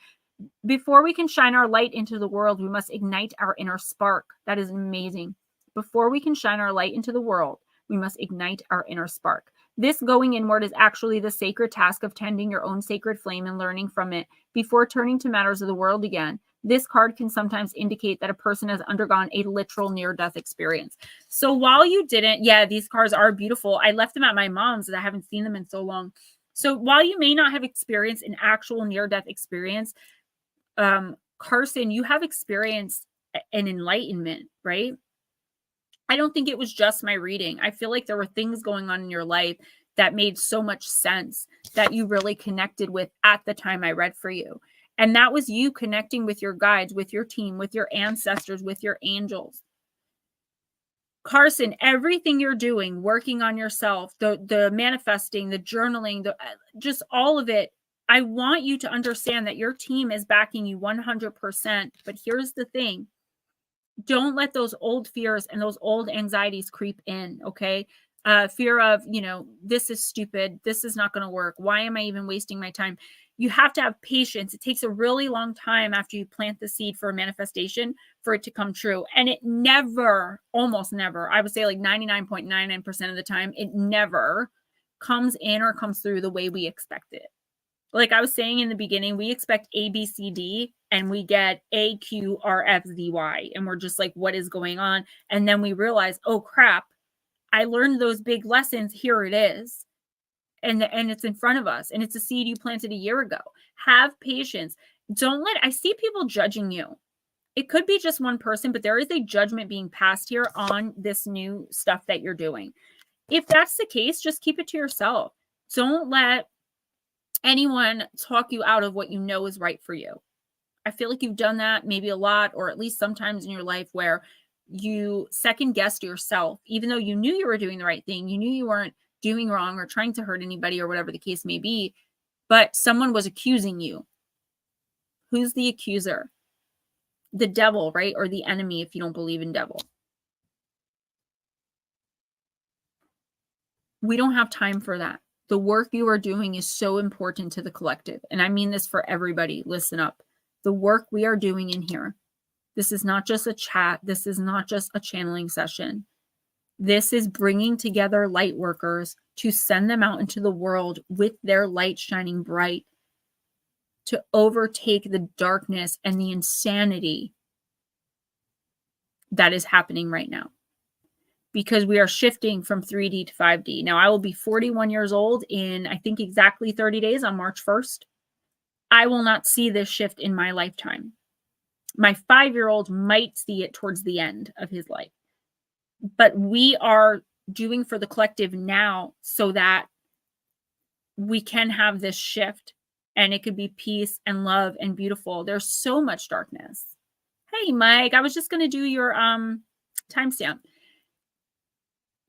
Speaker 1: Before we can shine our light into the world, we must ignite our inner spark. That is amazing. Before we can shine our light into the world, we must ignite our inner spark. This going inward is actually the sacred task of tending your own sacred flame and learning from it before turning to matters of the world again. This card can sometimes indicate that a person has undergone a literal near-death experience. So while you didn't, yeah, these cards are beautiful. I left them at my mom's and I haven't seen them in so long. So while you may not have experienced an actual near-death experience, Carson, you have experienced an enlightenment, right? I don't think it was just my reading. I feel like there were things going on in your life that made so much sense that you really connected with at the time I read for you. And that was you connecting with your guides, with your team, with your ancestors, with your angels. Carson, everything you're doing, working on yourself, the manifesting, the journaling, just all of it, I want you to understand that your team is backing you 100%. But here's the thing. Don't let those old fears and those old anxieties creep in, okay? Fear of, this is stupid. This is not going to work. Why am I even wasting my time? You have to have patience. It takes a really long time after you plant the seed for a manifestation for it to come true. And it never, almost never, I would say like 99.99% of the time, it never comes in or comes through the way we expect it. Like I was saying in the beginning, we expect A, B, C, D, and we get A, Q, R, F, Z, Y. And we're just like, what is going on? And then we realize, oh, crap, I learned those big lessons. Here it is. And it's in front of us. And it's a seed you planted a year ago. Have patience. I see people judging you. It could be just one person, but there is a judgment being passed here on this new stuff that you're doing. If that's the case, just keep it to yourself. Don't let anyone talk you out of what you know is right for you. I feel like you've done that maybe a lot, or at least sometimes in your life where you second guessed yourself, even though you knew you were doing the right thing. You knew you weren't doing wrong or trying to hurt anybody or whatever the case may be, but someone was accusing you. Who's the accuser? The devil, right? Or the enemy if you don't believe in devil. We don't have time for that. The work you are doing is so important to the collective. And I mean this for everybody. Listen up. The work we are doing in here. This is not just a chat. This is not just a channeling session. This is bringing together light workers to send them out into the world with their light shining bright to overtake the darkness and the insanity that is happening right now. Because we are shifting from 3D to 5D. Now, I will be 41 years old in, I think, exactly 30 days on March 1st. I will not see this shift in my lifetime. My 5-year-old might see it towards the end of his life. But we are doing for the collective now so that we can have this shift and it could be peace and love and beautiful. There's so much darkness. Hey, Mike, I was just going to do your timestamp.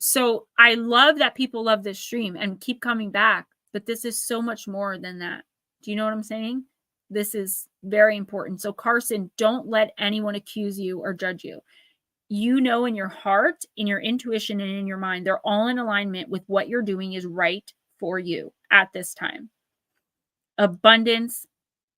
Speaker 1: So I love that people love this stream and keep coming back, but this is so much more than that. Do you know what I'm saying? This is very important. So Carson, don't let anyone accuse you or judge you. You know in your heart, in your intuition, and in your mind, they're all in alignment with what you're doing is right for you at this time. Abundance,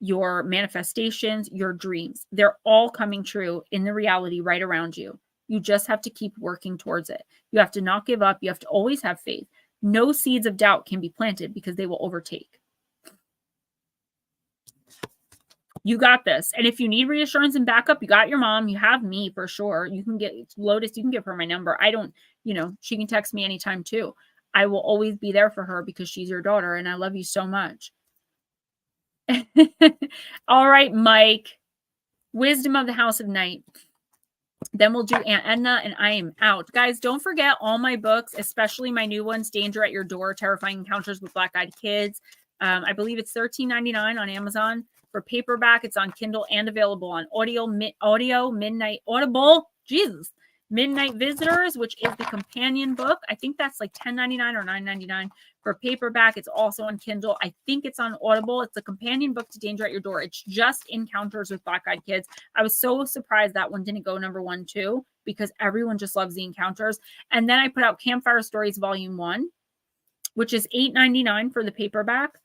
Speaker 1: your manifestations, your dreams, they're all coming true in the reality right around you. You just have to keep working towards it. You have to not give up. You have to always have faith. No seeds of doubt can be planted because they will overtake. You got this. And if you need reassurance and backup, you got your mom. You have me for sure. You can get Lotus. You can give her my number. I don't, she can text me anytime too. I will always be there for her because she's your daughter and I love you so much. All right, Mike. Wisdom of the House of Night. Then we'll do Aunt Edna, and I am out. Guys, don't forget all my books, especially my new ones, Danger at Your Door, Terrifying Encounters with Black-Eyed Kids. I believe it's $13.99 on Amazon. For paperback, it's on Kindle and available on Audible, Jesus. Midnight Visitors, which is the companion book. I think that's like $10.99 or $9.99. For paperback, it's also on Kindle. I think it's on Audible. It's a companion book to Danger at Your Door. It's just Encounters with Black-Eyed Kids. I was so surprised that one didn't go number 1 too, because everyone just loves the encounters. And then I put out Campfire Stories Volume 1, which is $8.99 for the paperback.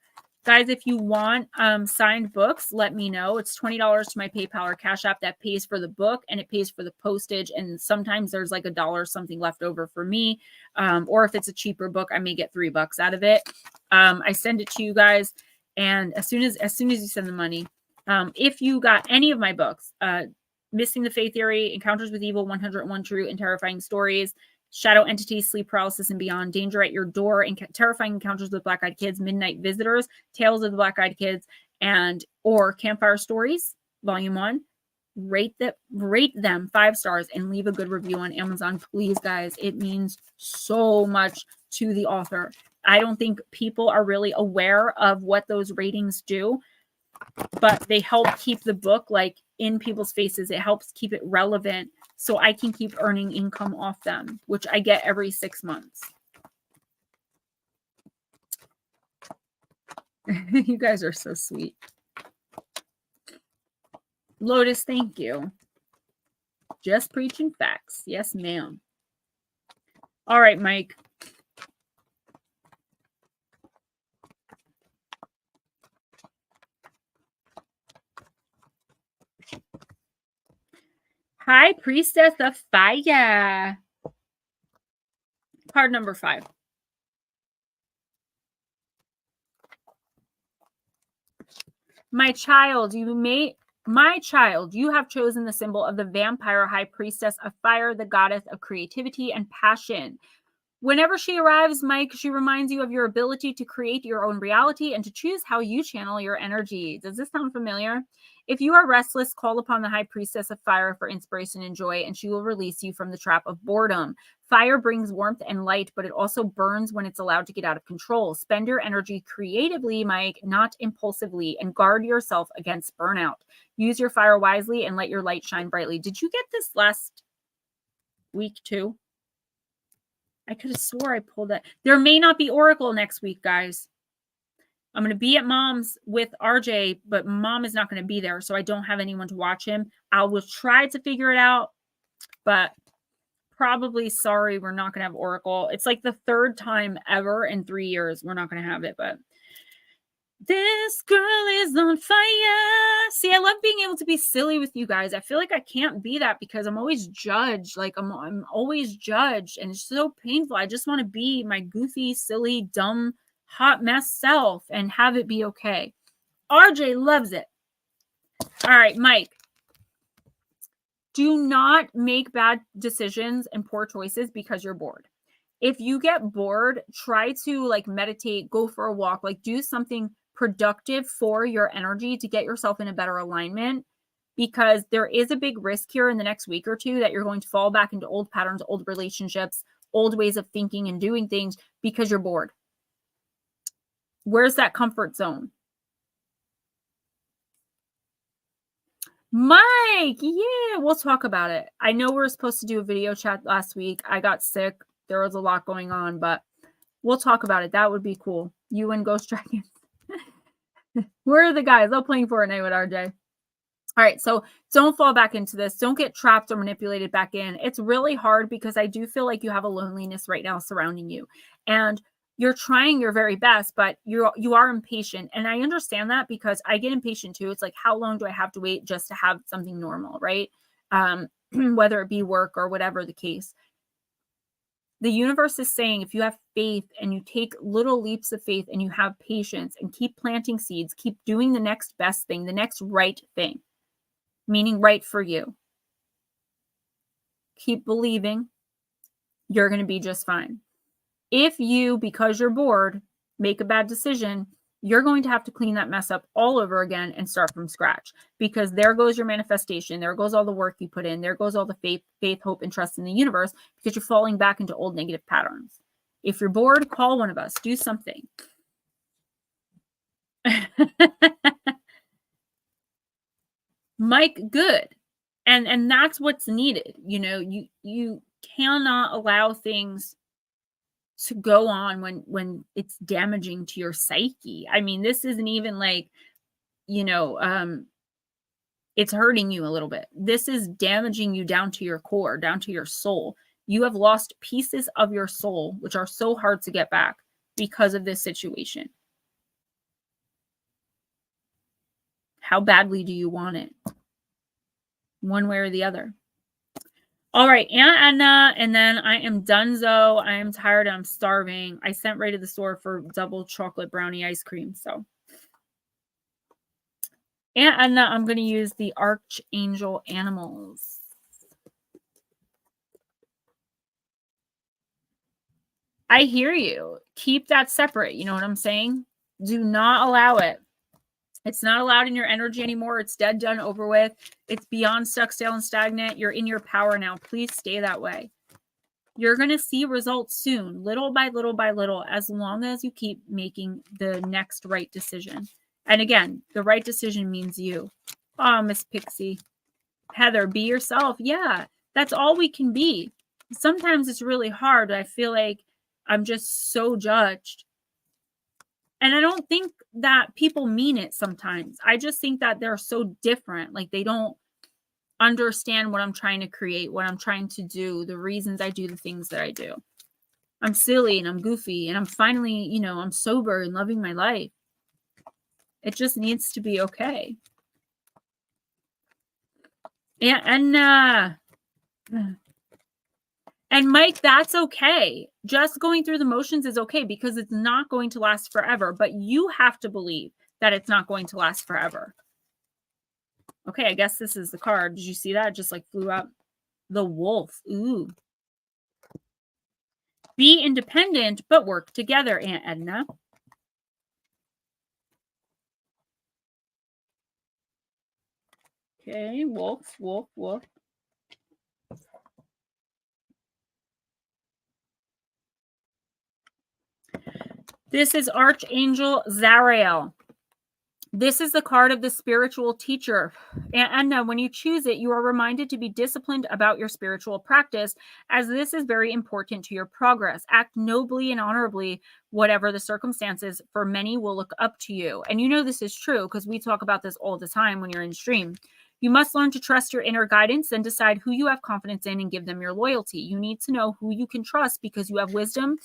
Speaker 1: Guys, if you want signed books, let me know. It's $20 to my PayPal or Cash App. That pays for the book and it pays for the postage. And sometimes there's like $1 something left over for me. Or if it's a cheaper book, I may get $3 out of it. I send it to you guys. And as soon as you send the money, if you got any of my books, Missing the Faith Theory, Encounters with Evil, 101 True and Terrifying Stories, Shadow Entities, Sleep Paralysis and Beyond, Danger at Your Door, Terrifying Encounters with Black-Eyed Kids, Midnight Visitors, Tales of the Black-Eyed Kids, or Campfire Stories, Volume 1, rate them 5 stars and leave a good review on Amazon, please, guys. It means so much to the author. I don't think people are really aware of what those ratings do, but they help keep the book like in people's faces. It helps keep it relevant, so I can keep earning income off them, which I get every 6 months. You guys are so sweet. Lotus, thank you. Just preaching facts. Yes, ma'am. All right, Mike. Hi, Priestess of Fire. Card number 5. My child, you have chosen the symbol of the vampire high priestess of fire, the goddess of creativity and passion. Whenever she arrives, Mike, she reminds you of your ability to create your own reality and to choose how you channel your energy. Does this sound familiar? If you are restless, call upon the High Priestess of Fire for inspiration and joy, and she will release you from the trap of boredom. Fire brings warmth and light, but it also burns when it's allowed to get out of control. Spend your energy creatively, Mike, not impulsively, and guard yourself against burnout. Use your fire wisely and let your light shine brightly. Did you get this last week too? I could have swore I pulled that. There may not be Oracle next week, guys. I'm going to be at Mom's with RJ, but Mom is not going to be there, so I don't have anyone to watch him. I will try to figure it out, but probably, sorry, we're not going to have Oracle. It's like the 3rd time ever in 3 years we're not going to have it, but this girl is on fire. See, I love being able to be silly with you guys. I feel like I can't be that because I'm always judged. Like I'm always judged, and it's so painful. I just want to be my goofy, silly, dumb, hot mess self and have it be okay. RJ loves it. All right, Mike. Do not make bad decisions and poor choices because you're bored. If you get bored, try to like meditate, go for a walk, like do something productive for your energy to get yourself in a better alignment, because there is a big risk here in the next week or 2 that you're going to fall back into old patterns, old relationships, old ways of thinking and doing things because you're bored. Where's that comfort zone? Mike, yeah, we'll talk about it. I know we were supposed to do a video chat last week. I got sick. There was a lot going on, but we'll talk about it. That would be cool. You and Ghostdragonzw. Where are the guys? They're playing Fortnite with RJ. All right, so don't fall back into this. Don't get trapped or manipulated back in. It's really hard because I do feel like you have a loneliness right now surrounding you. And you're trying your very best, but you are impatient. And I understand that because I get impatient too. It's like, how long do I have to wait just to have something normal, right? Whether it be work or whatever the case. The universe is saying if you have faith and you take little leaps of faith and you have patience and keep planting seeds, keep doing the next best thing, the next right thing, meaning right for you. Keep believing, you're going to be just fine. If you, because you're bored, make a bad decision, you're going to have to clean that mess up all over again and start from scratch, because there goes your manifestation. There goes all the work you put in. There goes all the faith, hope, and trust in the universe, because you're falling back into old negative patterns. If you're bored, call one of us. Do something. Mike, good. And that's what's needed. You know, you cannot allow things to go on when it's damaging to your psyche. I mean, this isn't even like, you know, it's hurting you a little bit. This is damaging you down to your core, down to your soul. You have lost pieces of your soul, which are so hard to get back because of this situation. How badly do you want it? One way or the other. All right, Aunt Edna, and then I am donezo. I am tired. I'm starving. I sent Ray to the store for double chocolate brownie ice cream. So, Aunt Edna, I'm going to use the Archangel Animals. I hear you. Keep that separate. You know what I'm saying? Do not allow it. It's not allowed in your energy anymore. It's dead, done, over with. It's beyond stuck, stale, and stagnant. You're in your power now. Please stay that way. You're going to see results soon, little by little by little, as long as you keep making the next right decision. And again, the right decision means you. Oh, Miss Pixie. Heather, be yourself. Yeah, that's all we can be. Sometimes it's really hard. I feel like I'm just so judged. And I don't think that people mean it sometimes. I just think that they're so different. Like, they don't understand what I'm trying to create, what I'm trying to do, the reasons I do the things that I do. I'm silly and I'm goofy and I'm finally, you know, I'm sober and loving my life. It just needs to be okay. Yeah, and Mike, that's okay. Just going through the motions is okay, because it's not going to last forever. But you have to believe that it's not going to last forever. Okay, I guess this is the card. Did you see that? It just like flew up. The wolf. Ooh. Be independent, but work together, Aunt Edna. Okay, wolf, wolf, wolf. This is Archangel Zariel. This is the card of the spiritual teacher. And when you choose it, you are reminded to be disciplined about your spiritual practice, as this is very important to your progress. Act nobly and honorably, whatever the circumstances, for many will look up to you. And you know this is true, because we talk about this all the time when you're in stream. You must learn to trust your inner guidance and decide who you have confidence in and give them your loyalty. You need to know who you can trust, because you have wisdom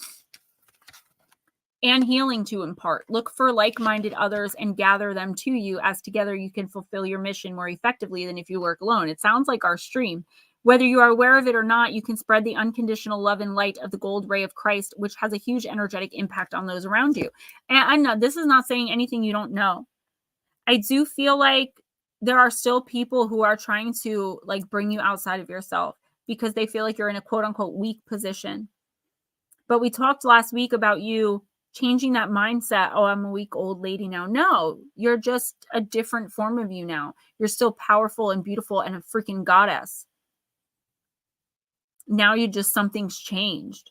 Speaker 1: and healing to impart. Look for like-minded others and gather them to you, as together you can fulfill your mission more effectively than if you work alone. It sounds like our stream. Whether you are aware of it or not, you can spread the unconditional love and light of the gold ray of Christ, which has a huge energetic impact on those around you. And this is not saying anything you don't know. I do feel like there are still people who are trying to like bring you outside of yourself, because they feel like you're in a quote unquote weak position. But we talked last week about you changing that mindset. Oh, I'm a weak old lady now. No, you're just a different form of you now. You're still powerful and beautiful and a freaking goddess. Now you just, something's changed.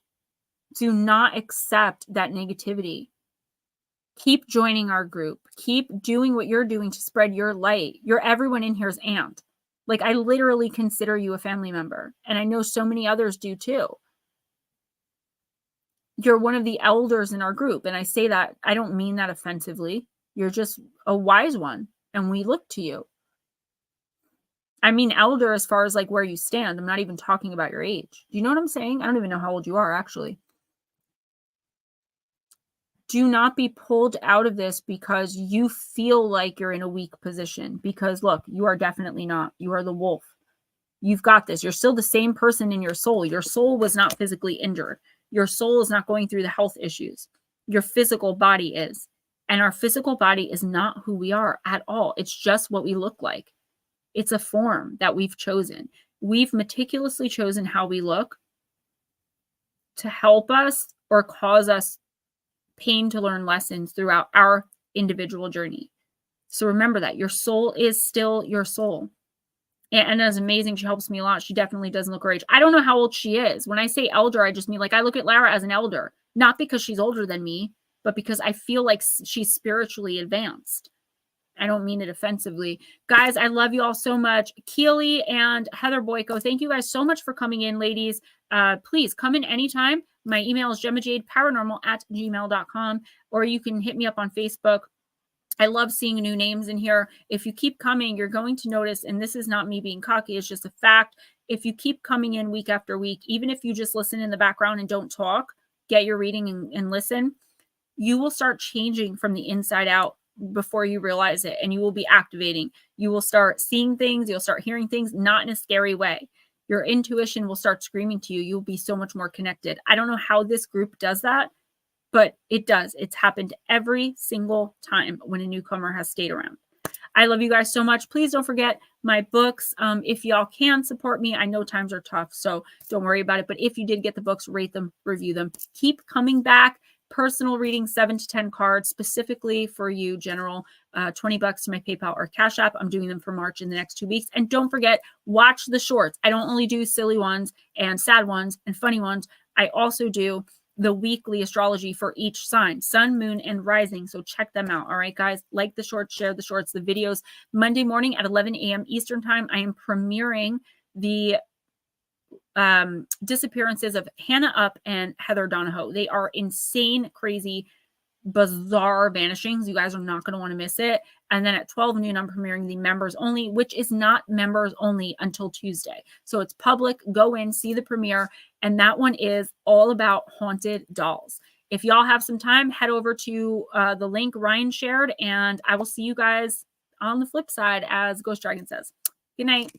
Speaker 1: Do not accept that negativity. Keep joining our group. Keep doing what you're doing to spread your light. Everyone in here's aunt. Like, I literally consider you a family member. And I know so many others do too. You're one of the elders in our group. And I say that, I don't mean that offensively. You're just a wise one. And we look to you. I mean elder as far as like where you stand. I'm not even talking about your age. Do you know what I'm saying? I don't even know how old you are, actually. Do not be pulled out of this because you feel like you're in a weak position. Because look, you are definitely not. You are the wolf. You've got this. You're still the same person in your soul. Your soul was not physically injured. Your soul is not going through the health issues. Your physical body is. And our physical body is not who we are at all. It's just what we look like. It's a form that we've chosen. We've meticulously chosen how we look to help us or cause us pain to learn lessons throughout our individual journey. So remember that your soul is still your soul. And that's amazing. She helps me a lot. She definitely doesn't look her age. I don't know how old she is. When I say elder, I just mean like I look at Lara as an elder, not because she's older than me, but because I feel like she's spiritually advanced. I don't mean it offensively. Guys, I love you all so much. Keely and Heather Boyko, thank you guys so much for coming in, ladies. Please come in anytime. My email is gemmajadeparanormal@gmail.com, or you can hit me up on Facebook. I love seeing new names in here. If you keep coming, you're going to notice, and this is not me being cocky, it's just a fact. If you keep coming in week after week, even if you just listen in the background and don't talk, get your reading and listen, you will start changing from the inside out before you realize it, and you will be activating. You will start seeing things, you'll start hearing things, not in a scary way. Your intuition will start screaming to you. You'll be so much more connected. I don't know how this group does that, but it does. It's happened every single time when a newcomer has stayed around. I love you guys so much. Please don't forget my books. If y'all can support me, I know times are tough, so don't worry about it. But if you did get the books, rate them, review them. Keep coming back. Personal reading, 7 to 10 cards, specifically for you, general, $20 to my PayPal or Cash App. I'm doing them for March in the next 2 weeks. And don't forget, watch the shorts. I don't only do silly ones and sad ones and funny ones. I also do the weekly astrology for each sign, sun, moon, and rising. So check them out. All right, guys, like the shorts, share the shorts, the videos. Monday morning at 11 a.m. Eastern time, I am premiering the disappearances of Hannah Up and Heather Donahoe. They are insane, crazy, bizarre vanishings. You guys are not going to want to miss it. And then at 12 noon, I'm premiering the members only, which is not members only until Tuesday. So it's public. Go in, see the premiere. And that one is all about haunted dolls. If y'all have some time, head over to the link Ryan shared, and I will see you guys on the flip side, as Ghost Dragon says. Good night.